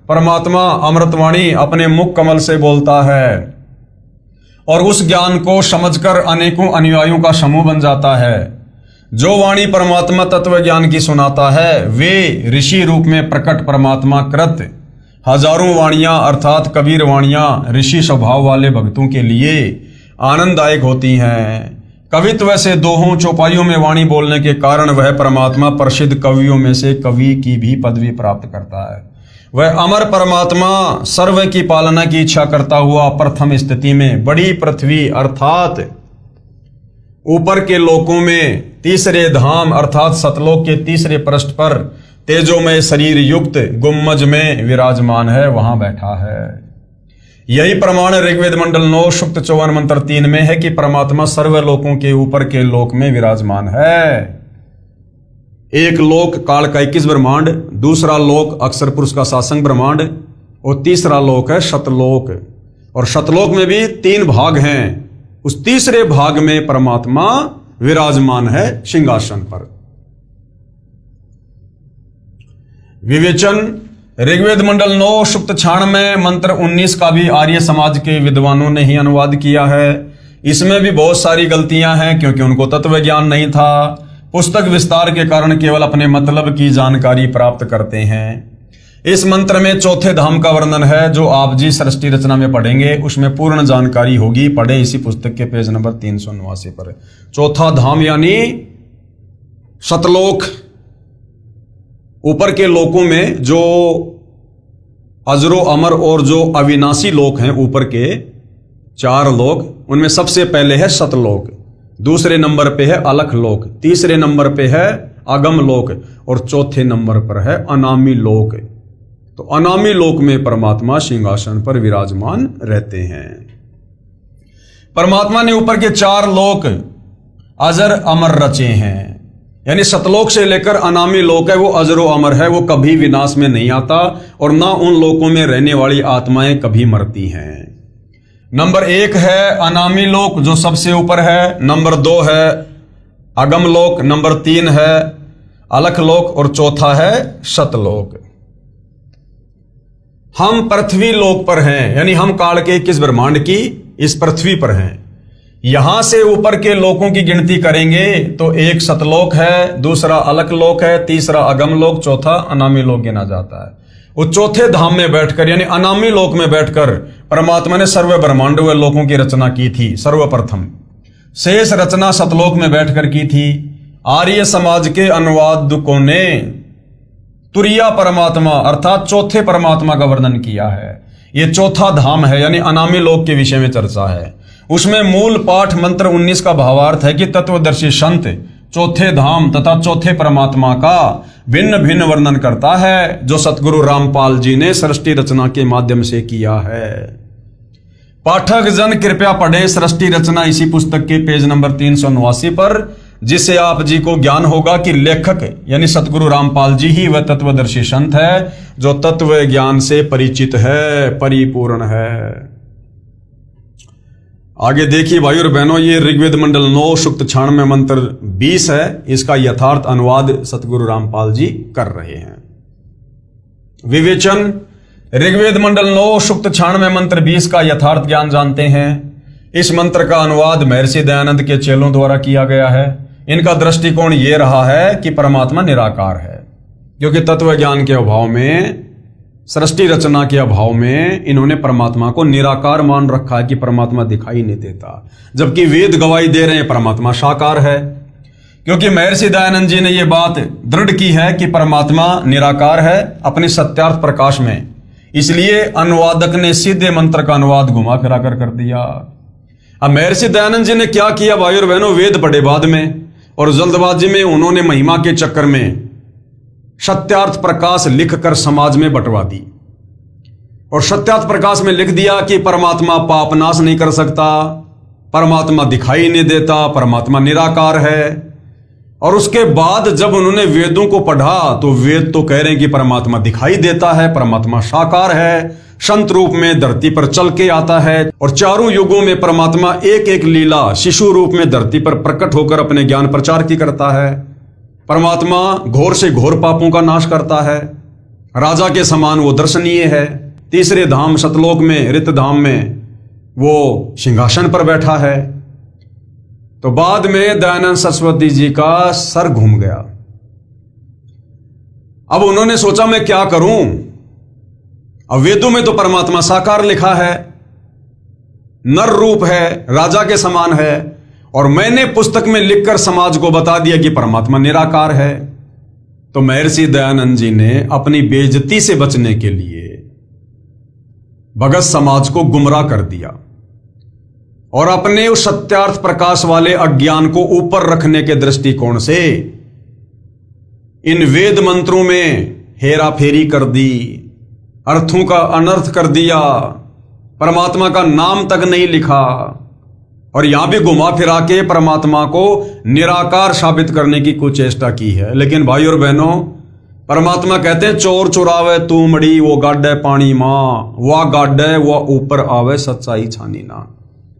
परमात्मा अमृतवाणी अपने मुख कमल से बोलता है और उस ज्ञान को समझकर अनेकों अनुयायियों का समूह बन जाता है। जो वाणी परमात्मा तत्व ज्ञान की सुनाता है वे ऋषि रूप में प्रकट परमात्मा कृत हजारों वाणियां अर्थात कबीर वाणियां ऋषि स्वभाव वाले भक्तों के लिए आनंददायक होती हैं। कवित्व से दोहों चौपाइयों में वाणी बोलने के कारण वह परमात्मा प्रसिद्ध कवियों में से कवि की भी पदवी प्राप्त करता है। वह अमर परमात्मा सर्व की पालना की इच्छा करता हुआ प्रथम स्थिति में बड़ी पृथ्वी अर्थात ऊपर के लोकों में तीसरे धाम अर्थात सतलोक के तीसरे पृष्ठ पर तेजोमय शरीर युक्त गुम्मज में विराजमान है, वहां बैठा है। यही प्रमाण ऋग्वेद मंडल 9 सूक्त 54 मंत्र 3 में है कि परमात्मा सर्वलोकों के ऊपर के लोक में विराजमान है। एक लोक काल का 21 ब्रह्मांड, दूसरा लोक अक्षर पुरुष का सासंग ब्रह्मांड और तीसरा लोक है शतलोक। और शतलोक में भी 3 भाग हैं। उस तीसरे भाग में परमात्मा विराजमान है सिंहासन पर। विवेचन, ऋग्वेद मंडल 9 सूक्त 96 मंत्र 19 का भी आर्य समाज के विद्वानों ने ही अनुवाद किया है। इसमें भी बहुत सारी गलतियां हैं, क्योंकि उनको तत्व ज्ञान नहीं था। पुस्तक विस्तार के कारण केवल अपने मतलब की जानकारी प्राप्त करते हैं। इस मंत्र में चौथे धाम का वर्णन है, जो आप जी सृष्टि रचना में पढ़ेंगे उसमें पूर्ण जानकारी होगी। पढ़े इसी पुस्तक के पेज नंबर 389 पर। चौथा धाम यानी सतलोक, ऊपर के लोकों में जो अजरो अमर और जो अविनाशी लोक हैं, ऊपर के 4 लोक, उनमें सबसे पहले है सतलोक, दूसरे नंबर पे है अलख लोक, तीसरे नंबर पे है अगम लोक और चौथे नंबर पर है अनामी लोक। तो अनामी लोक में परमात्मा सिंहासन पर विराजमान रहते हैं। परमात्मा ने ऊपर के 4 लोक अजर अमर रचे हैं, यानी सतलोक से लेकर अनामी लोक है वो अजरो अमर है, वो कभी विनाश में नहीं आता और ना उन लोकों में रहने वाली आत्माएं कभी मरती हैं। नंबर 1 है अनामी लोक जो सबसे ऊपर है, नंबर 2 है अगम लोक, नंबर 3 है अलख लोक और चौथा है सतलोक। हम पृथ्वी लोक पर हैं, यानी हम काल के 21 ब्रह्मांड की इस पृथ्वी पर हैं। यहां से ऊपर के लोकों की गिनती करेंगे तो एक सतलोक है, दूसरा अलख लोक है, तीसरा अगम लोक, चौथा अनामी लोक गिना जाता है। वो चौथे धाम में बैठकर यानी अनामी लोक में बैठकर परमात्मा ने सर्व ब्रह्मांड व लोकों की रचना की थी सर्वप्रथम। शेष रचना सतलोक में बैठकर की थी। आर्य समाज के अनुवादकों ने तुरिया परमात्मा अर्थात चौथे परमात्मा का वर्णन किया है। ये चौथा धाम है, यानी अनामी लोक के विषय में चर्चा है। उसमें मूल पाठ मंत्र 19 का भावार्थ है कि तत्वदर्शी संत चौथे धाम तथा चौथे परमात्मा का भिन्न भिन्न वर्णन करता है, जो सतगुरु रामपाल जी ने सृष्टि रचना के माध्यम से किया है। पाठक जन कृपया पढ़ें सृष्टि रचना इसी पुस्तक के पेज नंबर 389 पर, जिससे आप जी को ज्ञान होगा कि लेखक यानी सतगुरु रामपाल जी ही वह तत्वदर्शी संत है जो तत्व ज्ञान से परिचित है, परिपूर्ण है। आगे देखिए भाई और बहनों, ये ऋग्वेद मंडल 9 सूक्त 96 मंत्र 20 है। इसका यथार्थ अनुवाद सतगुरु रामपाल जी कर रहे हैं। विवेचन, ऋग्वेद मंडल 9 सूक्त 96 मंत्र 20 का यथार्थ ज्ञान जानते हैं। इस मंत्र का अनुवाद महर्षि दयानंद के चेलों द्वारा किया गया है। इनका दृष्टिकोण यह रहा है कि परमात्मा निराकार है, क्योंकि तत्व ज्ञान के अभाव में, सृष्टि रचना के अभाव में इन्होंने परमात्मा को निराकार मान रखा है कि परमात्मा दिखाई नहीं देता, जबकि वेद गवाही दे रहे हैं परमात्मा साकार है। क्योंकि महर्षि दयानंद जी ने यह बात दृढ़ की है कि परमात्मा निराकार है अपने सत्यार्थ प्रकाश में। इसलिए अनुवादक ने सीधे मंत्र का अनुवाद घुमा फिरा कर दिया। अब महर्षि दयानंद जी ने क्या किया भाई और बहनों, वेद पढ़े बाद में और जल्दबाजी में उन्होंने महिमा के चक्कर में सत्यार्थ प्रकाश लिखकर समाज में बंटवा दी। और सत्यार्थ प्रकाश में लिख दिया कि परमात्मा पाप नाश नहीं कर सकता, परमात्मा दिखाई नहीं देता, परमात्मा निराकार है। और उसके बाद जब उन्होंने वेदों को पढ़ा तो वेद तो कह रहे हैं कि परमात्मा दिखाई देता है, परमात्मा साकार है, संत रूप में धरती पर चल के आता है, और चारों युगों में परमात्मा एक एक लीला शिशु रूप में धरती पर प्रकट होकर अपने ज्ञान प्रचार की करता है। परमात्मा घोर से घोर पापों का नाश करता है, राजा के समान वो दर्शनीय है। तीसरे धाम सतलोक में, रित धाम में वो सिंहासन पर बैठा है। तो बाद में दयानंद सरस्वती जी का सर घूम गया। अब उन्होंने सोचा मैं क्या करूं, अब वेदों में तो परमात्मा साकार लिखा है, नर रूप है, राजा के समान है, और मैंने पुस्तक में लिखकर समाज को बता दिया कि परमात्मा निराकार है। तो महर्षि दयानंद जी ने अपनी बेइज्जती से बचने के लिए भगत समाज को गुमराह कर दिया और अपने उस सत्यार्थ प्रकाश वाले अज्ञान को ऊपर रखने के दृष्टिकोण से इन वेद मंत्रों में हेरा फेरी कर दी, अर्थों का अनर्थ कर दिया, परमात्मा का नाम तक नहीं लिखा, और यहां भी घुमा फिरा के परमात्मा को निराकार साबित करने की कुछ चेष्टा की है। लेकिन भाई और बहनों, परमात्मा कहते हैं चोर चुरावे तू मड़ी, वो गाड्डे पानी मां, वह गाड्डे वह ऊपर आवे सच्चाई छानी ना।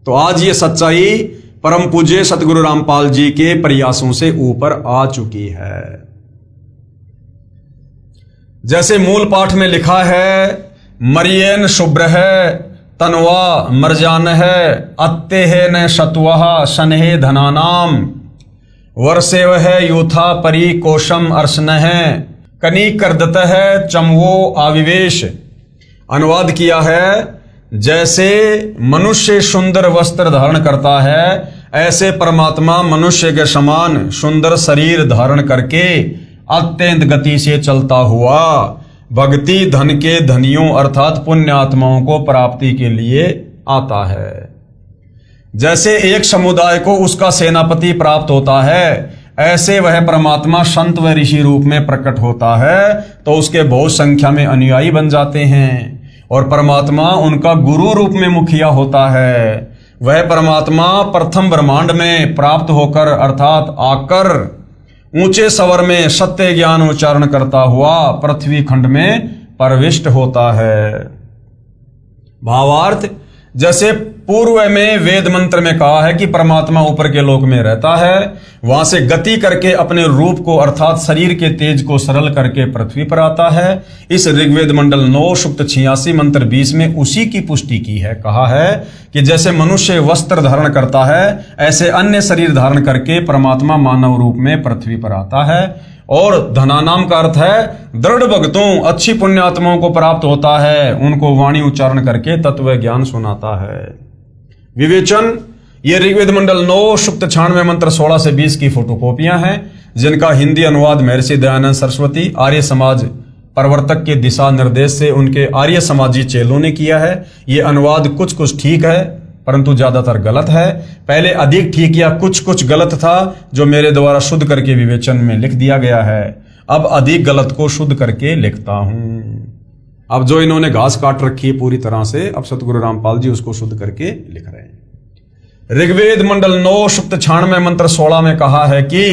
तो आज ये सच्चाई परम पूज्य सतगुरु रामपाल जी के प्रयासों से ऊपर आ चुकी है। जैसे मूल पाठ में लिखा है, मरियन शुभ्र है तनवा मरजान है, अत्ते है न शतवह सनहे धनानाम, वर्षे वह यूथा परी कोशम अर्शन है, कनी करदत है चमवो आविवेश। अनुवाद किया है, जैसे मनुष्य सुंदर वस्त्र धारण करता है, ऐसे परमात्मा मनुष्य के समान सुंदर शरीर धारण करके अत्यंत गति से चलता हुआ भक्ति धन के धनियों अर्थात पुण्य आत्माओं को प्राप्ति के लिए आता है। जैसे एक समुदाय को उसका सेनापति प्राप्त होता है, ऐसे वह परमात्मा संत व ऋषि रूप में प्रकट होता है, तो उसके बहुत संख्या में अनुयायी बन जाते हैं, और परमात्मा उनका गुरु रूप में मुखिया होता है। वह परमात्मा प्रथम ब्रह्मांड में प्राप्त होकर अर्थात आकर ऊंचे स्वर में सत्य ज्ञान उच्चारण करता हुआ पृथ्वी खंड में प्रविष्ट होता है। भावार्थ, जैसे पूर्व में वेद मंत्र में कहा है कि परमात्मा ऊपर के लोक में रहता है, वहां से गति करके अपने रूप को अर्थात शरीर के तेज को सरल करके पृथ्वी पर आता है। इस ऋग्वेद मंडल 9 सूक्त 86 मंत्र 20 में उसी की पुष्टि की है। कहा है कि जैसे मनुष्य वस्त्र धारण करता है, ऐसे अन्य शरीर धारण करके परमात्मा मानव रूप में पृथ्वी पर आता है। और धनानाम का अर्थ है दृढ़ भक्तों, अच्छी पुण्यात्माओं को प्राप्त होता है, उनको वाणी उच्चारण करके तत्व ज्ञान सुनाता है। विवेचन, ये ऋग्वेद मंडल 9 सूक्त 96 मंत्र 16 से 20 की फोटोकॉपियां हैं, जिनका हिंदी अनुवाद महर्षि दयानंद सरस्वती आर्य समाज प्रवर्तक के दिशा निर्देश से उनके आर्य समाजी चेलों ने किया है। ये अनुवाद कुछ कुछ ठीक है परंतु ज्यादातर गलत है। पहले अधिक ठीक या कुछ कुछ गलत था, जो मेरे द्वारा शुद्ध करके विवेचन में लिख दिया गया है। अब अधिक गलत को शुद्ध करके लिखता हूं। अब जो इन्होंने घास काट रखी है पूरी तरह से, अब सतगुरु रामपाल जी उसको शुद्ध करके लिख रहे हैं। ऋग्वेद मंडल 9 सूक्त 96 मंत्र 16 में कहा है कि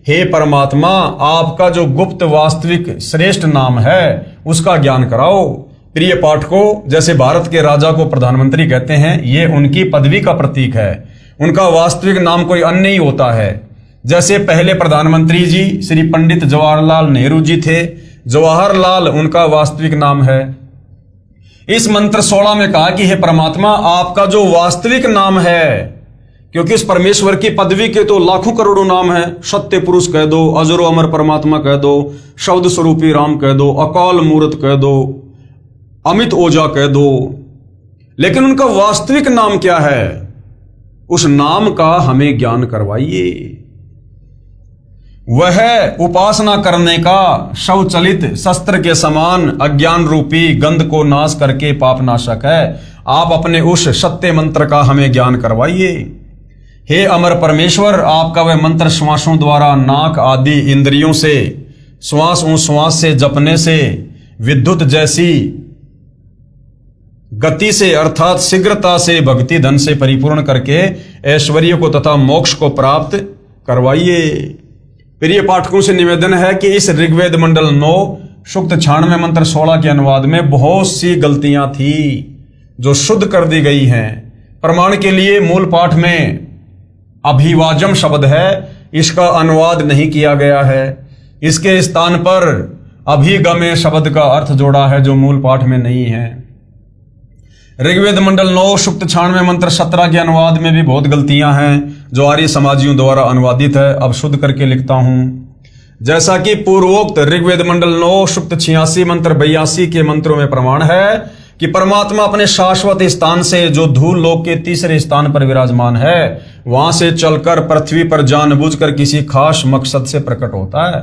हे परमात्मा, आपका जो गुप्त वास्तविक श्रेष्ठ नाम है उसका ज्ञान कराओ। प्रिय पाठकों, जैसे भारत के राजा को प्रधानमंत्री कहते हैं, ये उनकी पदवी का प्रतीक है। उनका वास्तविक नाम कोई अन्य ही होता है। जैसे पहले प्रधानमंत्री जी श्री पंडित जवाहरलाल नेहरू जी थे, जवाहरलाल उनका वास्तविक नाम है। इस मंत्र 16 में कहा कि हे परमात्मा, आपका जो वास्तविक नाम है, क्योंकि इस परमेश्वर की पदवी के तो लाखों करोड़ों नाम है। सत्य पुरुष कह दो, अजरो अमर परमात्मा कह दो, शब्द स्वरूपी राम कह दो, अकाल मूर्त कह दो, अमित ओजा कह दो, लेकिन उनका वास्तविक नाम क्या है, उस नाम का हमें ज्ञान करवाइए। वह उपासना करने का शवचलित शस्त्र के समान अज्ञान रूपी गंध को नाश करके पाप नाशक है। आप अपने उस सत्य मंत्र का हमें ज्ञान करवाइए। हे अमर परमेश्वर, आपका वह मंत्र श्वासों द्वारा नाक आदि इंद्रियों से श्वास से जपने से विद्युत जैसी गति से अर्थात शीघ्रता से भक्ति धन से परिपूर्ण करके ऐश्वर्य को तथा मोक्ष को प्राप्त करवाइए। प्रिय पाठकों से निवेदन है कि इस ऋग्वेद मंडल 9 सूक्त 96 मंत्र 16 के अनुवाद में बहुत सी गलतियां थी जो शुद्ध कर दी गई हैं। प्रमाण के लिए मूल पाठ में अभिवाजम शब्द है, इसका अनुवाद नहीं किया गया है। इसके स्थान पर अभिगमे शब्द का अर्थ जोड़ा है जो मूल पाठ में नहीं है। ऋग्वेद मंडल 9 सूक्त 96 मंत्र 17 के अनुवाद में भी बहुत गलतियां हैं जो आर्य समाजियों द्वारा अनुवादित है। अब शुद्ध करके लिखता हूं। जैसा कि पूर्वोक्त ऋग्वेद मंडल 9 सूक्त 86 मंत्र 82 के मंत्रों में प्रमाण है कि परमात्मा अपने शाश्वत स्थान से जो धूल लोक के तीसरे स्थान पर विराजमान है वहां से चलकर पृथ्वी पर जानबूझकर किसी खास मकसद से प्रकट होता है।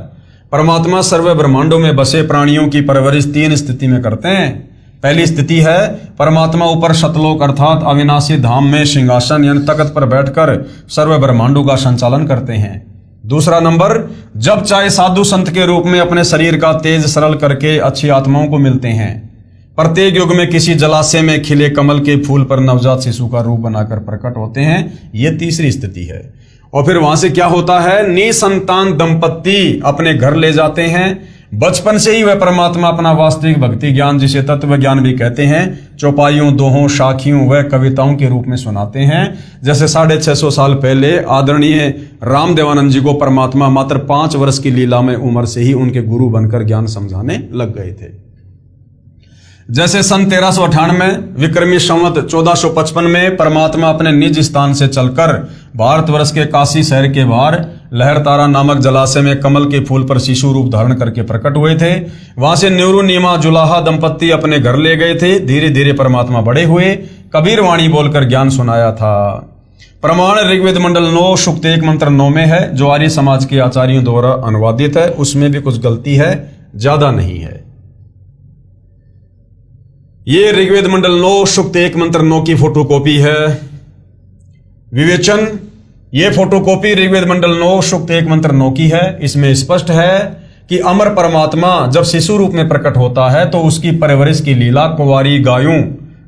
परमात्मा सर्व ब्रह्मांडों में बसे प्राणियों की परवरिश 3 स्थिति में करते हैं। पहली स्थिति है परमात्मा ऊपर सतलोक अर्थात अविनाशी धाम में सिंहासन यानी तख्त पर बैठकर सर्व ब्रह्मांडों का संचालन करते हैं। दूसरा नंबर, जब चाहे साधु संत के रूप में अपने शरीर का तेज सरल करके अच्छी आत्माओं को मिलते हैं। प्रत्येक युग में किसी जलाशय में खिले कमल के फूल पर नवजात शिशु का रूप बनाकर प्रकट होते हैं। यह तीसरी स्थिति है। और फिर वहां से क्या होता है, निसंतान दंपत्ति अपने घर ले जाते हैं। बचपन से ही वह परमात्मा अपना वास्तविक भक्ति ज्ञान जिसे तत्व ज्ञान भी कहते हैं चौपाइयों, दोहों, शाखियों व कविताओं के रूप में सुनाते हैं। जैसे 650 साल पहले आदरणीय रामदेवानंद जी को परमात्मा मात्र 5 वर्ष की लीला में उम्र से ही उनके गुरु बनकर ज्ञान समझाने लग गए थे। जैसे सन 1398 विक्रमी संवत 1455 में परमात्मा अपने निज स्थान से चलकर भारतवर्ष के काशी शहर के बाहर लहरतारा नामक जलाशय में कमल के फूल पर शिशु रूप धारण करके प्रकट हुए थे। वहां से न्यूरू नीमा जुलाहा दंपत्ति अपने घर ले गए थे। धीरे धीरे परमात्मा बड़े हुए, कबीर वाणी बोलकर ज्ञान सुनाया था। प्रमाण ऋग्वेद मंडल 9 सूक्त 1 मंत्र 9 में है जो आर्य समाज के आचार्यों द्वारा अनुवादित है। उसमें भी कुछ गलती है, ज्यादा नहीं है। ये ऋग्वेद मंडल 9 सूक्त 1 मंत्र 9 की फोटोकॉपी है। विवेचन, ये फोटोकॉपी ऋग्वेद मंडल 9 सूक्त 1 मंत्र 9 की है। इसमें स्पष्ट है कि अमर परमात्मा जब शिशु रूप में प्रकट होता है तो उसकी परवरिश की लीला कुंवारी गायों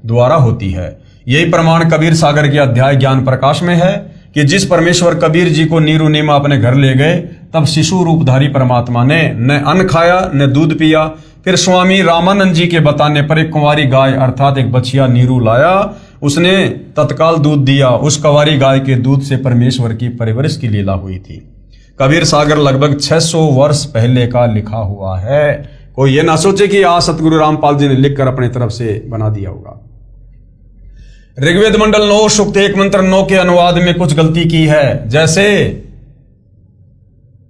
द्वारा होती है। यही प्रमाण कबीर सागर के अध्याय ज्ञान प्रकाश में है कि जिस परमेश्वर कबीर जी को नीरू नीमा अपने घर ले गए तब शिशु रूपधारी परमात्मा ने न अन्न खाया न दूध पिया। फिर स्वामी रामानंद जी के बताने पर एक कुंवारी गाय अर्थात एक बछिया नीरू लाया। उसने तत्काल दूध दिया। उस कुंवारी गाय के दूध से परमेश्वर की परवरिश की लीला हुई थी। कबीर सागर लगभग 600 वर्ष पहले का लिखा हुआ है। कोई ये ना सोचे कि आज सतगुरु रामपाल जी ने लिखकर अपनी तरफ से बना दिया होगा। ऋग्वेद मंडल 9 सूक्त 1 मंत्र 9 के अनुवाद में कुछ गलती की है। जैसे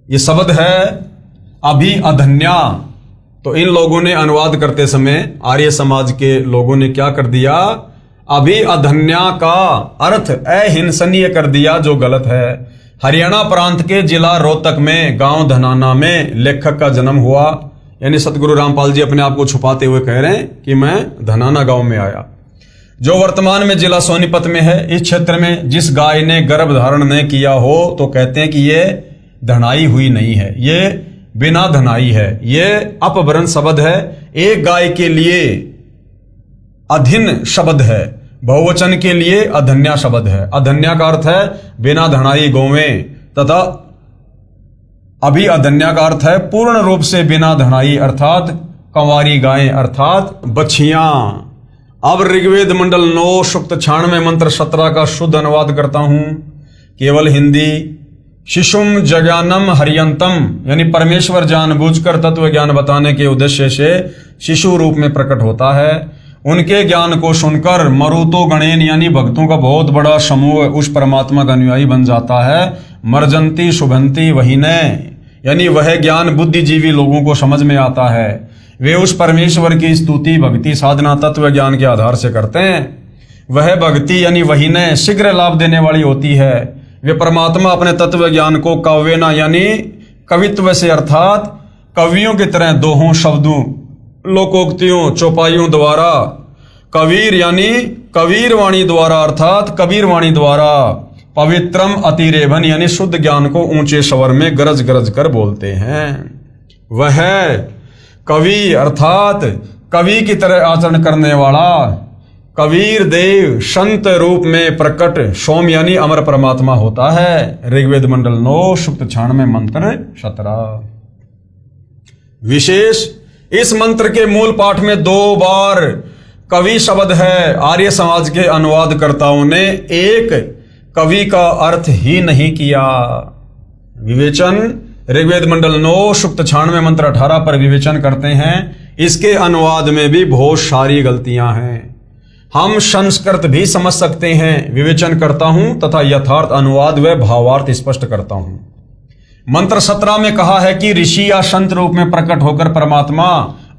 ये शब्द है अभी अधन्या, तो इन लोगों ने अनुवाद करते समय आर्य समाज के लोगों ने क्या कर दिया, अभी अधन्या का अर्थ अहिंसनीय कर दिया, जो गलत है। हरियाणा प्रांत के जिला रोहतक में गांव धनाना में लेखक का जन्म हुआ। यानी सतगुरु रामपाल जी अपने आप को छुपाते हुए कह रहे हैं कि मैं धनाना गांव में आया, जो वर्तमान में जिला सोनीपत में है। इस क्षेत्र में जिस गाय ने गर्भ धारण न किया हो तो कहते हैं कि ये धनाई हुई नहीं है, ये बिना धनाई है। ये अपभ्रंश शब्द है। एक गाय के लिए अधीन शब्द है, बहुवचन के लिए अधन्या शब्द है। अधन्या का अर्थ है बिना धनाई गौवें तथा अभी अधन्या का अर्थ है पूर्ण रूप से बिना धनाई अर्थात कंवारी गायें अर्थात बछियां। अब ऋग्वेद मंडल 9 सूक्त 96 मंत्र 17 का शुद्ध अनुवाद करता हूं केवल हिंदी। शिशुम जज्ञानम हरियंतम, यानी परमेश्वर जानबूझकर तत्व ज्ञान बताने के उद्देश्य से शिशु रूप में प्रकट होता है। उनके ज्ञान को सुनकर मरुतो गणेन यानी भक्तों का बहुत बड़ा समूह उस परमात्मा का अनुयायी बन जाता है। मर्जंती शुभंती वहीने, यानी वह ज्ञान बुद्धिजीवी लोगों को समझ में आता है। वे उस परमेश्वर की स्तुति भक्ति साधना तत्व ज्ञान के आधार से करते हैं। वह भक्ति यानी वहीने शीघ्र लाभ देने वाली होती है। वे परमात्मा अपने तत्व ज्ञान को काव्यना यानी कवित्व से अर्थात कवियों की तरह दोहों शब्दों लोकोक्तियों चौपाइयों द्वारा, कबीर यानी कबीर वाणी द्वारा अर्थात कबीर वाणी द्वारा, पवित्रम अतिरेभन यानी शुद्ध ज्ञान को ऊंचे स्वर में गरज गरज कर बोलते हैं। वह कवि अर्थात कवि की तरह आचरण करने वाला कबीर देव संत रूप में प्रकट सोम यानी अमर परमात्मा होता है। ऋग्वेद मंडल 9 सूक्त 96 मंत्र 17। विशेष इस मंत्र के मूल पाठ में 2 बार कवि शब्द है। आर्य समाज के अनुवादकर्ताओं ने एक कवि का अर्थ ही नहीं किया। विवेचन ऋग्वेद मंडल 9 सूक्त 96 मंत्र 18 पर विवेचन करते हैं। इसके अनुवाद में भी बहुत सारी गलतियां हैं। हम संस्कृत भी समझ सकते हैं। विवेचन करता हूं तथा यथार्थ अनुवाद व भावार्थ स्पष्ट करता हूं। मंत्र 17 में कहा है कि ऋषि या संत रूप में प्रकट होकर परमात्मा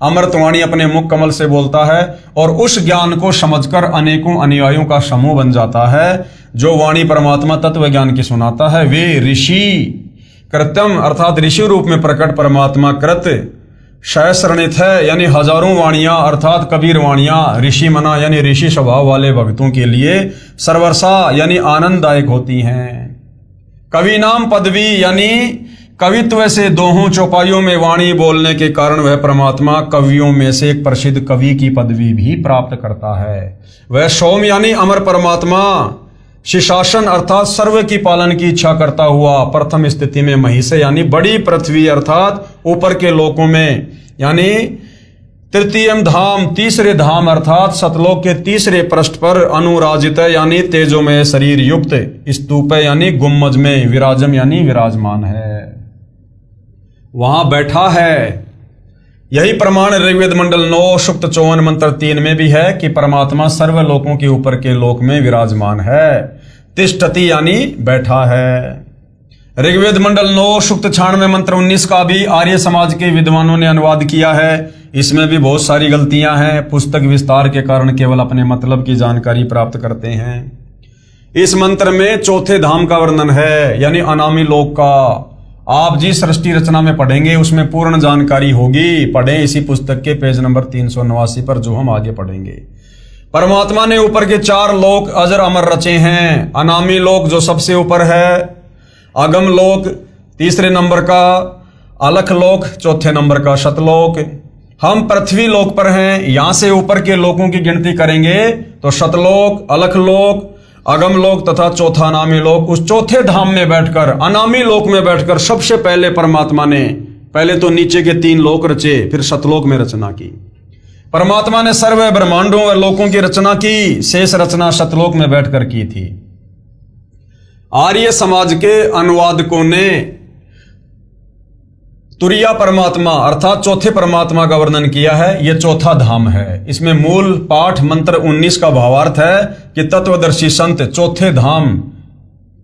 अमृतवाणी अपने मुख कमल से बोलता है और उस ज्ञान को समझकर अनेकों अनुयायियों का समूह बन जाता है। जो वाणी परमात्मा तत्व ज्ञान की सुनाता है वे ऋषि कृत्यम अर्थात ऋषि रूप में प्रकट परमात्मा कृत सहस्रणित है यानी हजारों वाणियां अर्थात कबीर वाणियां ऋषि मना यानी ऋषि स्वभाव वाले भक्तों के लिए सर्वरसा यानी आनंददायक होती हैं। कवि नाम पदवी यानी कवित्व से दोहों चौपाइयों में वाणी बोलने के कारण वह परमात्मा कवियों में से एक प्रसिद्ध कवि की पदवी भी प्राप्त करता है। वह सोम यानी अमर परमात्मा शिशासन अर्थात सर्व की पालन की इच्छा करता हुआ प्रथम स्थिति में महिषे यानी बड़ी पृथ्वी अर्थात ऊपर के लोकों में यानी तृतीयम धाम तीसरे धाम अर्थात सतलोक के तीसरे पृष्ठ पर अनुराजित यानी तेजोमय शरीर युक्त स्तूप यानी गुम्मज में विराजम यानी विराजमान है, वहां बैठा है। यही प्रमाण ऋग्वेद मंडल 9 सूक्त 54 मंत्र 3 में भी है कि परमात्मा सर्व लोकों के ऊपर के लोक में विराजमान है। तिष्ठति यानी बैठा है। ऋग्वेद मंडल 9 सूक्त 96 मंत्र 19 का भी आर्य समाज के विद्वानों ने अनुवाद किया है। इसमें भी बहुत सारी गलतियां हैं। पुस्तक विस्तार के कारण केवल अपने मतलब की जानकारी प्राप्त करते हैं। इस मंत्र में चौथे धाम का वर्णन है यानी अनामी लोक का। आप जिस सृष्टि रचना में पढ़ेंगे उसमें पूर्ण जानकारी होगी। पढ़ें इसी पुस्तक के पेज नंबर 389 पर जो हम आगे पढ़ेंगे। परमात्मा ने ऊपर के 4 लोक अजर अमर रचे हैं। अनामी लोक जो सबसे ऊपर है, अगम लोक तीसरे नंबर का, अलख लोक चौथे नंबर का, शतलोक। हम पृथ्वी लोक पर हैं। यहां से ऊपर के लोकों की गिनती करेंगे तो शतलोक, अलख लोक, अगम लोक तथा चौथा अनामी लोक। उस चौथे धाम में बैठकर अनामी लोक में बैठकर सबसे पहले परमात्मा ने पहले तो नीचे के 3 लोक रचे, फिर शतलोक में रचना की। परमात्मा ने सर्व ब्रह्मांडों व लोकों की रचना की। शेष रचना शतलोक में बैठकर की थी। आर्य समाज के अनुवादकों ने तुरिया परमात्मा अर्थात चौथे परमात्मा का वर्णन किया है। यह चौथा धाम है। इसमें मूल पाठ मंत्र 19 का भावार्थ है कि तत्वदर्शी संत चौथे धाम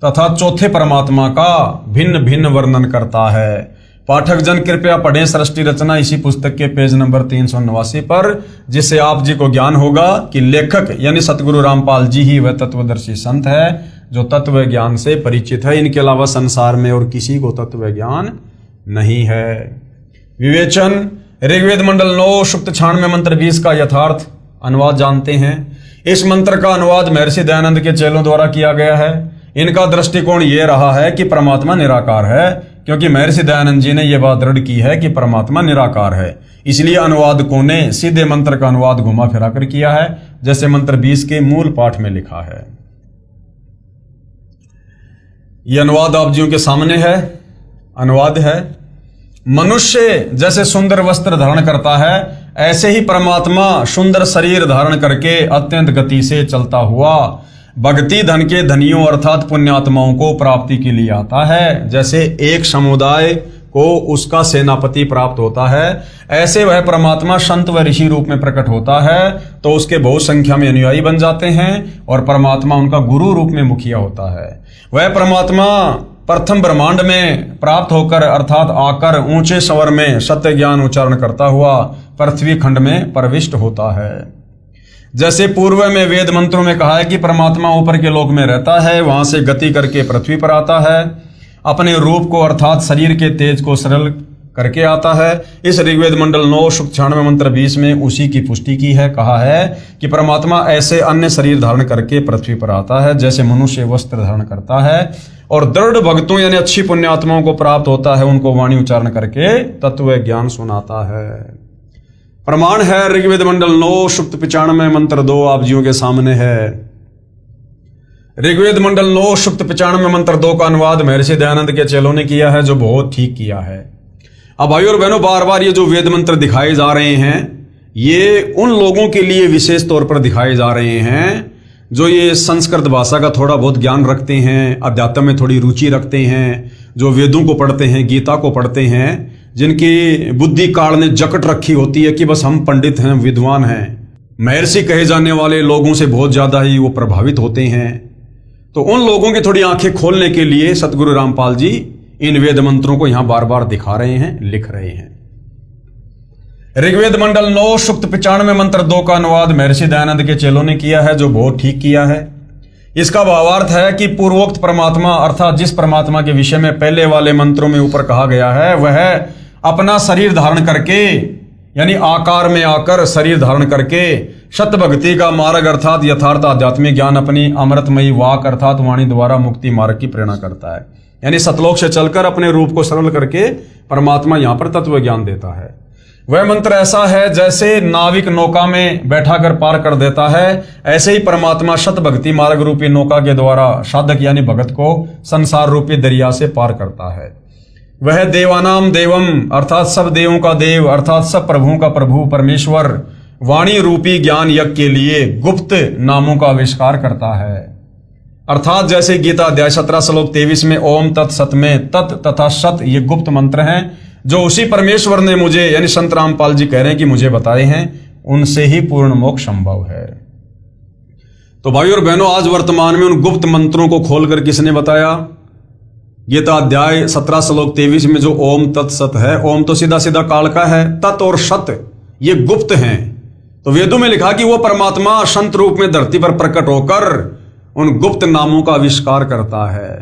तथा चौथे परमात्मा का भिन्न भिन्न वर्णन करता है। पाठक जन कृपया पढ़ें सृष्टि रचना इसी पुस्तक के पेज नंबर 389 पर, जिससे आप जी को ज्ञान होगा कि लेखक यानी सतगुरु रामपाल जी ही वह तत्वदर्शी संत है जो तत्व ज्ञान से परिचित है। इनके अलावा संसार में और किसी को तत्व ज्ञान नहीं है। विवेचन ऋग्वेद मंडल 9 सूक्त 96 मंत्र 20 का यथार्थ अनुवाद जानते हैं। इस मंत्र का अनुवाद महर्षि दयानंद के चेलों द्वारा किया गया है। इनका दृष्टिकोण यह रहा है कि परमात्मा निराकार है, क्योंकि महर्षि दयानंद जी ने यह बात दृढ़ की है कि परमात्मा निराकार है। इसलिए अनुवादकों ने सीधे मंत्र का अनुवाद घुमा फिरा कर किया है, जैसे मंत्र 20 के मूल पाठ में लिखा है। यह अनुवाद आप जियों के सामने है। अनुवाद है, मनुष्य जैसे सुंदर वस्त्र धारण करता है ऐसे ही परमात्मा सुंदर शरीर धारण करके अत्यंत गति से चलता हुआ भक्ति धन के धनियों अर्थात पुण्यात्माओं को प्राप्ति के लिए आता है। जैसे एक समुदाय को उसका सेनापति प्राप्त होता है, ऐसे वह परमात्मा संत व ऋषि रूप में प्रकट होता है तो उसके बहुत संख्या में अनुयायी बन जाते हैं और परमात्मा उनका गुरु रूप में मुखिया होता है। वह परमात्मा प्रथम ब्रह्मांड में प्राप्त होकर अर्थात आकर ऊंचे स्वर में सत्य ज्ञान उच्चारण करता हुआ पृथ्वी खंड में प्रविष्ट होता है। जैसे पूर्व में वेद मंत्रों में कहा है कि परमात्मा ऊपर के लोक में रहता है, वहां से गति करके पृथ्वी पर आता है। अपने रूप को अर्थात शरीर के तेज को सरल करके आता है। इस ऋग्वेद मंडल 9 सूक्त 96 मंत्र 20 में उसी की पुष्टि की है। कहा है कि परमात्मा ऐसे अन्य शरीर धारण करके पृथ्वी पर आता है जैसे मनुष्य वस्त्र धारण करता है, और दृढ़ भक्तों यानी अच्छी पुण्यात्माओं को प्राप्त होता है, उनको वाणी उच्चारण करके तत्व ज्ञान सुनाता है। प्रमाण है ऋग्वेद मंडल 9 सूक्त 95 मंत्र 2 आप जियों के सामने है। ऋग्वेद मंडल 9 सूक्त 95 मंत्र 2 का अनुवाद महर्षि दयानंद के चेलों ने किया है, जो बहुत ठीक किया है। अब भाइयों और बहनों, बार बार ये जो वेद मंत्र दिखाए जा रहे हैं, ये उन लोगों के लिए विशेष तौर पर दिखाए जा रहे हैं जो ये संस्कृत भाषा का थोड़ा बहुत ज्ञान रखते हैं, अध्यात्म में थोड़ी रुचि रखते हैं, जो वेदों को पढ़ते हैं, गीता को पढ़ते हैं, जिनकी बुद्धि काल ने जकट रखी होती है कि बस हम पंडित हैं, विद्वान हैं, महर्षि कहे जाने वाले लोगों से बहुत ज्यादा ही वो प्रभावित होते हैं। तो उन लोगों की थोड़ी आंखें खोलने के लिए सतगुरु रामपाल जी इन वेद मंत्रों को यहां बार बार दिखा रहे हैं, लिख रहे हैं। ऋग्वेद मंडल 9 सूक्त 95 मंत्र 2 का अनुवाद महर्षि दयानंद के चेलों ने किया है, जो बहुत ठीक किया है। इसका भावार्थ है कि पूर्वोक्त परमात्मा अर्थात जिस परमात्मा के विषय में पहले वाले मंत्रों में ऊपर कहा गया है, वह अपना शरीर धारण करके यानी आकार में आकर शरीर धारण करके शत भक्ति का मार्ग अर्थात यथार्थ आध्यात्मिक ज्ञान अपनी अमृतमयी वाक अर्थात वाणी द्वारा मुक्ति मार्ग की प्रेरणा करता है। यानी सतलोक से चलकर अपने रूप को सरल करके परमात्मा यहां पर तत्व ज्ञान देता है। वह मंत्र ऐसा है जैसे नाविक नौका में बैठा कर पार कर देता है, ऐसे ही परमात्मा शत भक्ति मार्ग रूपी नौका के द्वारा साधक यानी भगत को संसार रूपी दरिया से पार करता है। वह देवानाम देवम अर्थात सब देवों का देव अर्थात सब प्रभुओं का प्रभु परमेश्वर वाणी रूपी ज्ञान यज्ञ के लिए गुप्त नामों का आविष्कार करता है। अर्थात जैसे गीता अध्याय 17 श्लोक 23 में ओम तत् सत में तत् तथा सत ये गुप्त मंत्र हैं, जो उसी परमेश्वर ने मुझे यानी संत रामपाल जी कह रहे हैं कि मुझे बताए हैं, उनसे ही पूर्ण मोक्ष संभव है। तो भाई और बहनों, आज वर्तमान में उन गुप्त मंत्रों को खोलकर किसने बताया? गीता अध्याय 17 श्लोक 23 में जो ओम तत् सत है, ओम तो सीधा सीधा काल का है, तत् और सत ये गुप्त हैं। तो वेदों में लिखा कि वो परमात्मा संत रूप में धरती पर प्रकट होकर उन गुप्त नामों का आविष्कार करता है।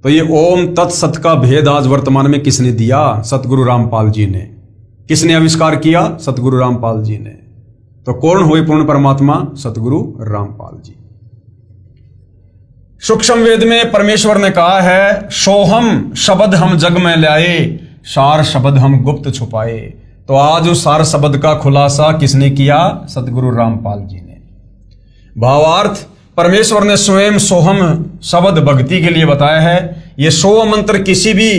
तो ये ओम तत्सत का भेद आज वर्तमान में किसने दिया? सतगुरु रामपाल जी ने। किसने आविष्कार किया? सतगुरु रामपाल जी ने। तो कौन हुए पूर्ण परमात्मा? सतगुरु रामपाल जी। सूक्ष्म वेद में परमेश्वर ने कहा है, सोहम शब्द हम जग में लाए, सार शब्द हम गुप्त छुपाए। तो आज उस सार शब्द का खुलासा किसने किया? सतगुरु रामपाल जी ने। भावार्थ, परमेश्वर ने स्वयं सोहम शब्द भक्ति के लिए बताया है। यह 100 मंत्र किसी भी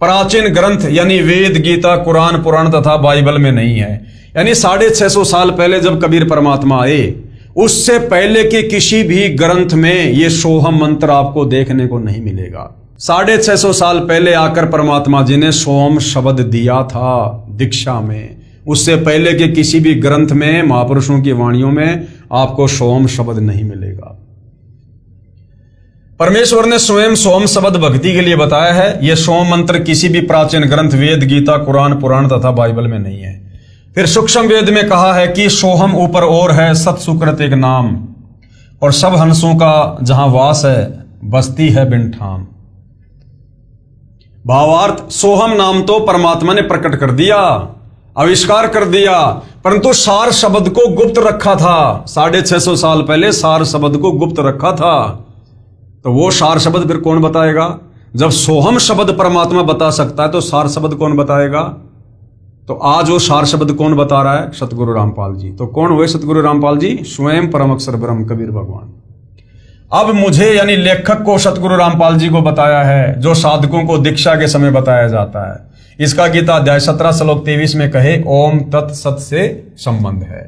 प्राचीन ग्रंथ यानी वेद, गीता, कुरान, पुराण तथा बाइबल में नहीं है। यानी 650 साल पहले जब कबीर परमात्मा आए, उससे पहले के किसी भी ग्रंथ में यह सोहम मंत्र आपको देखने को नहीं मिलेगा। 650 साल पहले आकर परमात्मा जी ने सोहम शब्द दिया था दीक्षा में। उससे पहले के किसी भी ग्रंथ में, महापुरुषों की वाणियों में आपको सोम शब्द नहीं मिलेगा। परमेश्वर ने स्वयं सोम शब्द भक्ति के लिए बताया है। यह सोम मंत्र किसी भी प्राचीन ग्रंथ वेद, गीता, कुरान, पुराण तथा बाइबल में नहीं है। फिर सूक्ष्म वेद में कहा है कि सोहम ऊपर और है, सत सुकृत एक नाम, और सब हंसों का जहां वास है, बस्ती है बिन ठाम। भावार्थ, सोहम नाम तो परमात्मा ने प्रकट कर दिया, आविष्कार कर दिया, परंतु सार शब्द को गुप्त रखा था। 650 साल पहले सार शब्द को गुप्त रखा था। तो वो सार शब्द फिर कौन बताएगा? जब सोहम शब्द परमात्मा बता सकता है, तो सार शब्द कौन बताएगा? तो आज वो सार शब्द कौन बता रहा है? सतगुरु रामपाल जी। तो कौन हुए सतगुरु रामपाल जी? स्वयं परम अक्षर ब्रह्म कबीर भगवान। अब मुझे यानी लेखक को सतगुरु रामपाल जी को बताया है, जो साधकों को दीक्षा के समय बताया जाता है। इसका गीता अध्याय 17 श्लोक 23 में कहे ओम तत्सत से संबंध है।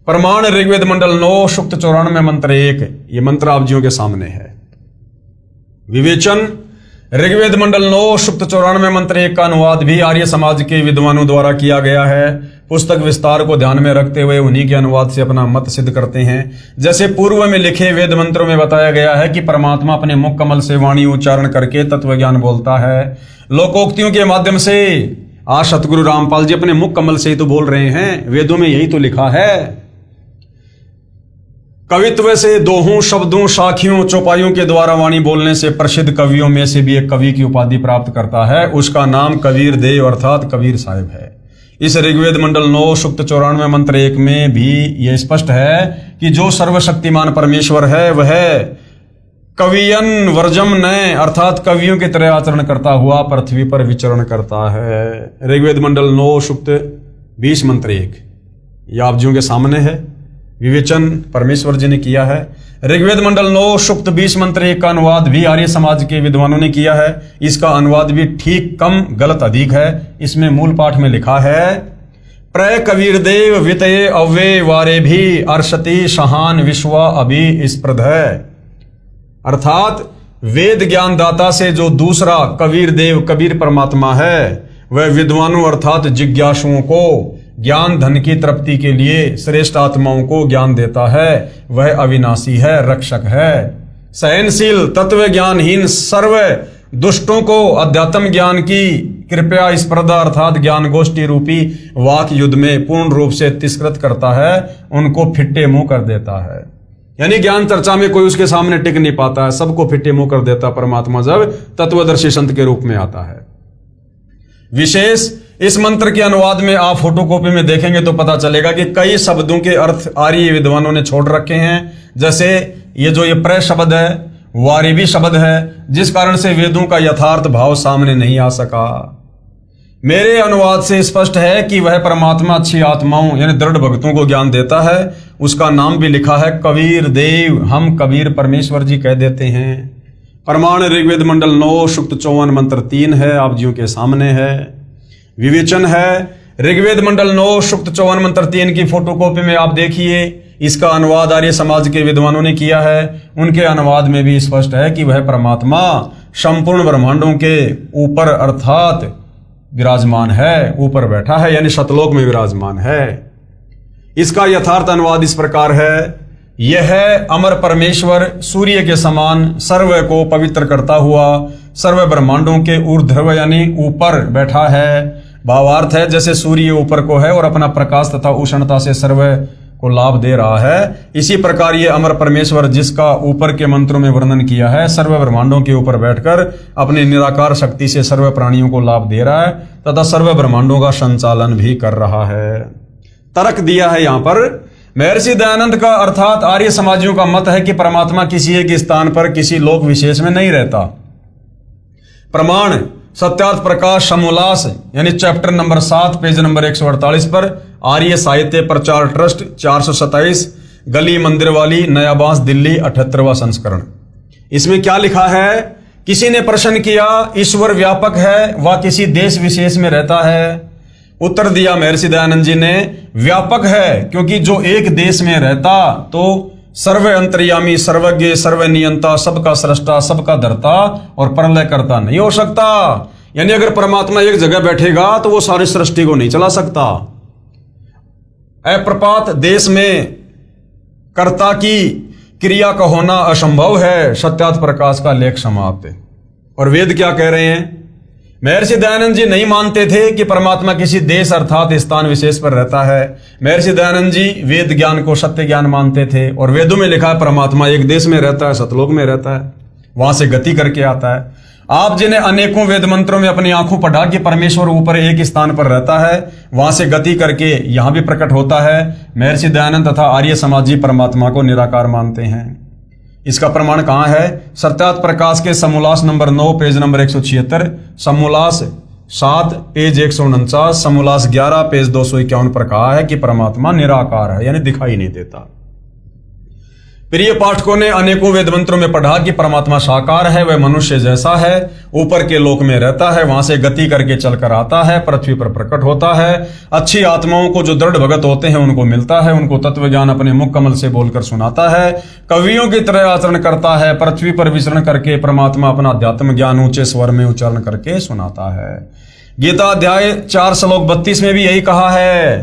प्रमाण ऋग्वेद मंडल 9 सूक्त 94 मंत्र 1, ये मंत्र आप जियों के सामने है। विवेचन, ऋग्वेद मंडल 9 सूक्त 94 मंत्र 1 का अनुवाद भी आर्य समाज के विद्वानों द्वारा किया गया है। पुस्तक विस्तार को ध्यान में रखते हुए उन्हीं के अनुवाद से अपना मत सिद्ध करते हैं। जैसे पूर्व में लिखे वेद मंत्रों में बताया गया है कि परमात्मा अपने मुख कमल से वाणी उच्चारण करके तत्व ज्ञान बोलता है। लोकोक्तियों के माध्यम से आज सतगुरु रामपाल जी अपने मुख कमल से ही तो बोल रहे हैं। वेदों में यही तो लिखा है। कवित्व से दोहों, शब्दों, साखियों, चौपाइयों के द्वारा वाणी बोलने से प्रसिद्ध कवियों में से भी एक कवि की उपाधि प्राप्त करता है। उसका नाम कबीर देव अर्थात कबीर साहिब है। इस ऋग्वेद मंडल 9 सूक्त 94 मंत्र 1 में भी यह स्पष्ट है कि जो सर्वशक्तिमान परमेश्वर है वह कवियन वर्जम नय अर्थात कवियों की तरह आचरण करता हुआ पृथ्वी पर विचरण करता है। ऋग्वेद मंडल 9 सूक्त 20 मंत्र 1 यह आप जियों के सामने है। विवेचन परमेश्वर जी ने किया है। ऋग्वेद मंडल 9 सूक्त 20 मंत्र 1 का अनुवाद भी आर्य समाज के विद्वानों ने किया है। इसका अनुवाद भी ठीक कम गलत अधिक है। इसमें मूल पाठ में लिखा है प्र कबीर देव वितये अव्ये वारे भी अर्षति शहान विश्वा अभि स्प्रध है। अर्थात वेद ज्ञान दाता से जो दूसरा कबीर देव कबीर परमात्मा है वह विद्वानों अर्थात जिज्ञासुओं को ज्ञान धन की तृप्ति के लिए श्रेष्ठ आत्माओं को ज्ञान देता है। वह अविनाशी है, रक्षक है, सहनशील, तत्व ज्ञानहीन सर्व दुष्टों को अध्यात्म ज्ञान की कृपया स्पर्धा अर्थात ज्ञान गोष्ठी रूपी वाक युद्ध में पूर्ण रूप से तिरस्कृत करता है, उनको फिट्टे मुंह कर देता है। यानी ज्ञान चर्चा में कोई उसके सामने टिक नहीं पाता है, सबको फिट्टे मुंह कर देता परमात्मा जब तत्वदर्शी संत के रूप में आता है। विशेष इस मंत्र के अनुवाद में आप फोटोकॉपी में देखेंगे तो पता चलेगा कि कई शब्दों के अर्थ आर्य विद्वानों ने छोड़ रखे हैं। जैसे ये जो ये प्र शब्द है वारिभी शब्द है, जिस कारण से वेदों का यथार्थ भाव सामने नहीं आ सका। मेरे अनुवाद से स्पष्ट है कि वह परमात्मा अच्छी आत्माओं यानी दृढ़ भक्तों को ज्ञान देता है। उसका नाम भी लिखा है कबीर देव, हम कबीर परमेश्वर जी कह देते हैं। प्रमाण ऋग्वेद मंडल 9 सूक्त 54 मंत्र 3 है, आप जियों के सामने है। विवेचन है ऋग्वेद मंडल 9 सूक्त 54 मंत्र 3 की फोटोकॉपी में आप देखिए। इसका अनुवाद आर्य समाज के विद्वानों ने किया है। उनके अनुवाद में भी स्पष्ट है कि वह परमात्मा संपूर्ण ब्रह्मांडों के ऊपर अर्थात विराजमान है, ऊपर बैठा है यानी सतलोक में विराजमान है। इसका यथार्थ अनुवाद इस प्रकार है, यह अमर परमेश्वर सूर्य के समान सर्व को पवित्र करता हुआ सर्व ब्रह्मांडों के ऊर्ध्व यानी ऊपर बैठा है। भावार्थ है जैसे सूर्य ऊपर को है और अपना प्रकाश तथा उष्णता से सर्व को लाभ दे रहा है, इसी प्रकार ये अमर परमेश्वर जिसका ऊपर के मंत्रों में वर्णन किया है सर्व ब्रह्मांडों के ऊपर बैठकर अपने निराकार शक्ति से सर्व प्राणियों को लाभ दे रहा है तथा सर्व ब्रह्मांडों का संचालन भी कर रहा है। तर्क दिया है यहाँ पर महर्षि दयानंद का अर्थात आर्य समाजियों का मत है कि परमात्मा किसी एक स्थान पर किसी लोक विशेष में नहीं रहता। प्रमाण सत्यार्थ प्रकाश समोल्लास यानी चैप्टर नंबर 7 पेज नंबर 148 पर आर्य साहित्य प्रचार ट्रस्ट 427 गली मंदिर वाली नया बांस दिल्ली 78वां संस्करण। इसमें क्या लिखा है? किसी ने प्रश्न किया ईश्वर व्यापक है व किसी देश विशेष में रहता है? उत्तर दिया महर्षि दयानंद जी ने व्यापक है क्योंकि जो एक देश में रहता तो सर्व अंतर्यामी सर्वज्ञ सर्वनियंता सबका सृष्टा सबका धर्ता और प्रलय करता नहीं हो सकता। यानी अगर परमात्मा एक जगह बैठेगा तो वो सारी सृष्टि को नहीं चला सकता। अप्रपात देश में कर्ता की क्रिया का होना असंभव है। सत्यार्थ प्रकाश का लेख समाप्त। और वेद क्या कह रहे हैं? महर्षि दयानंद जी नहीं मानते थे कि परमात्मा किसी देश अर्थात स्थान विशेष पर रहता है। महर्षि दयानंद जी वेद ज्ञान को सत्य ज्ञान मानते थे और वेदों में लिखा है परमात्मा एक देश में रहता है, सतलोक में रहता है, वहां से गति करके आता है। आप जिन्हें अनेकों वेद मंत्रों में अपनी आंखों पढ़ा कि परमेश्वर ऊपर एक स्थान पर रहता है, वहां से गति करके यहां भी प्रकट होता है। महर्षि दयानंद तथा आर्य समाजी परमात्मा को निराकार मानते हैं। इसका प्रमाण कहां है? सत्यार्थ प्रकाश के समोल्लास नंबर 9 पेज नंबर 176, समोल्लास 7 पेज 149, समोल्लास 11 पेज 251 पर कहा है कि परमात्मा निराकार है यानी दिखाई नहीं देता। प्रिय पाठकों ने अनेकों वेद मंत्रों में पढ़ा कि परमात्मा साकार है, वह मनुष्य जैसा है, ऊपर के लोक में रहता है, वहां से गति करके चलकर आता है, पृथ्वी पर प्रकट होता है। अच्छी आत्माओं को जो दृढ़ भगत होते हैं उनको मिलता है, उनको तत्व ज्ञान अपने मुख कमल से बोलकर सुनाता है, कवियों की तरह आचरण करता है, पृथ्वी पर विचरण करके परमात्मा अपना अध्यात्म ज्ञान ऊंचे स्वर में उच्चारण करके सुनाता है। गीता अध्याय 4 श्लोक 32 में भी यही कहा है।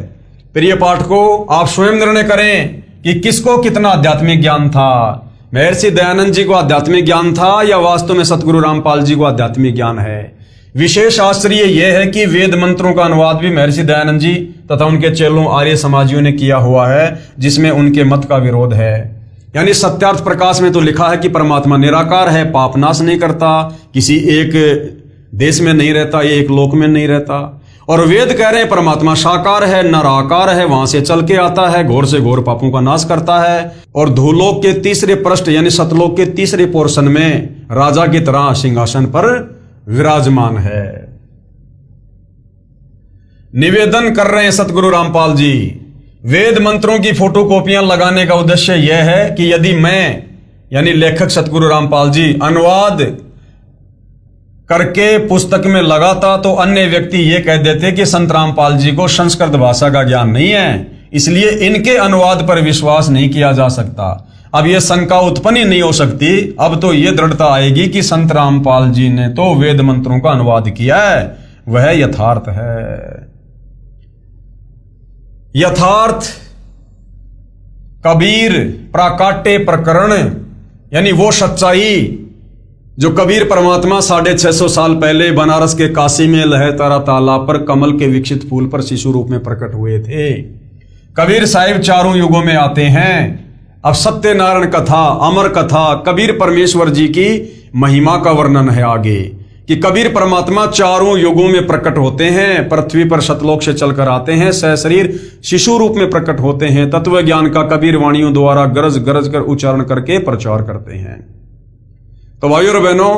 प्रिय पाठकों, आप स्वयं निर्णय करें कि किसको कितना आध्यात्मिक ज्ञान था। महर्षि दयानंद जी को आध्यात्मिक ज्ञान था या वास्तव में सतगुरु रामपाल जी को आध्यात्मिक ज्ञान है। विशेष आश्चर्य यह है कि वेद मंत्रों का अनुवाद भी महर्षि दयानंद जी तथा उनके चेलों आर्य समाजियों ने किया हुआ है, जिसमें उनके मत का विरोध है। यानी सत्यार्थ प्रकाश में तो लिखा है कि परमात्मा निराकार है, पाप नाश नहीं करता, किसी एक देश में नहीं रहता, ये एक लोक में नहीं रहता। और वेद कह रहे हैं परमात्मा साकार है, नराकार है, वहां से चल के आता है, घोर से घोर पापों का नाश करता है। और धूलोक के तीसरे पृष्ठ यानी सतलोक के तीसरे पोर्शन में राजा की तरह सिंहासन पर विराजमान है। निवेदन कर रहे हैं सतगुरु रामपाल जी, वेद मंत्रों की फोटोकॉपियां लगाने का उद्देश्य यह है कि यदि मैं यानी लेखक सतगुरु रामपाल जी अनुवाद करके पुस्तक में लगाता तो अन्य व्यक्ति ये कह देते कि संत रामपाल जी को संस्कृत भाषा का ज्ञान नहीं है, इसलिए इनके अनुवाद पर विश्वास नहीं किया जा सकता। अब यह शंका उत्पन्न ही नहीं हो सकती, अब तो यह दृढ़ता आएगी कि संत रामपाल जी ने तो वेद मंत्रों का अनुवाद किया है, वह यथार्थ है। यथार्थ कबीर प्राकाट्य प्रकरण यानी वो सच्चाई जो कबीर परमात्मा 650 साल पहले बनारस के काशी में लहतारा तालाब पर कमल के विकसित फूल पर शिशु रूप में प्रकट हुए थे। कबीर साहिब चारों युगों में आते हैं। अब सत्यनारायण कथा, अमर कथा, कबीर परमेश्वर जी की महिमा का वर्णन है आगे कि कबीर परमात्मा चारों युगों में प्रकट होते हैं, पृथ्वी पर सतलोक से चलकर आते हैं, सहशरीर शिशु रूप में प्रकट होते हैं, तत्व ज्ञान का कबीर वाणियों द्वारा गरज गरज कर उच्चारण करके प्रचार करते हैं। तो भाइयों और बहनों,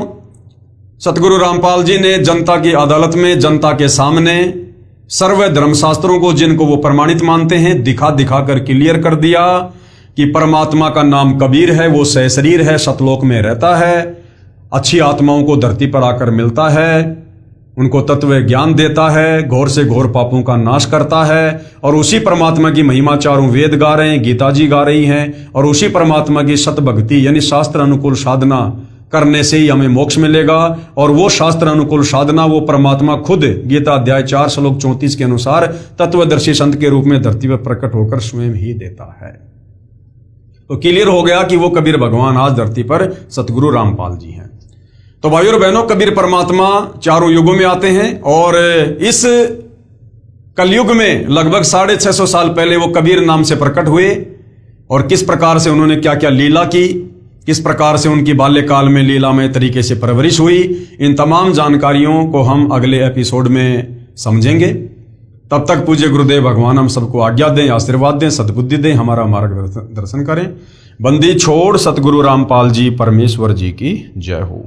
सतगुरु रामपाल जी ने जनता की अदालत में, जनता के सामने सर्व धर्मशास्त्रों को जिनको वो प्रमाणित मानते हैं दिखा दिखा कर क्लियर कर दिया कि परमात्मा का नाम कबीर है, वो सहशरीर है, सतलोक में रहता है, अच्छी आत्माओं को धरती पर आकर मिलता है, उनको तत्व ज्ञान देता है, घोर से घोर पापों का नाश करता है। और उसी परमात्मा की महिमा चारों वेद गा रहे हैं, गीता जी गा रही हैं, और उसी परमात्मा की सत भक्ति यानी शास्त्र अनुकूल साधना करने से ही हमें मोक्ष मिलेगा। और वो शास्त्र अनुकूल साधना वो परमात्मा खुद गीता अध्याय 4 श्लोक 34 के अनुसार तत्वदर्शी संत के रूप में धरती पर प्रकट होकर स्वयं ही देता है। तो क्लियर हो गया कि वो कबीर भगवान आज धरती पर सतगुरु रामपाल जी हैं। तो भाइयों और बहनों, कबीर परमात्मा चारों युगों में आते हैं और इस कलयुग में लगभग 650 साल पहले वो कबीर नाम से प्रकट हुए। और किस प्रकार से उन्होंने क्या क्या लीला की, किस प्रकार से उनकी बाल्यकाल में लीलामय तरीके से परवरिश हुई, इन तमाम जानकारियों को हम अगले एपिसोड में समझेंगे। तब तक पूज्य गुरुदेव भगवान हम सबको आज्ञा दें, आशीर्वाद दें, सद्बुद्धि दें, हमारा मार्गदर्शन करें। बंदी छोड़ सतगुरु रामपाल जी परमेश्वर जी की जय हो।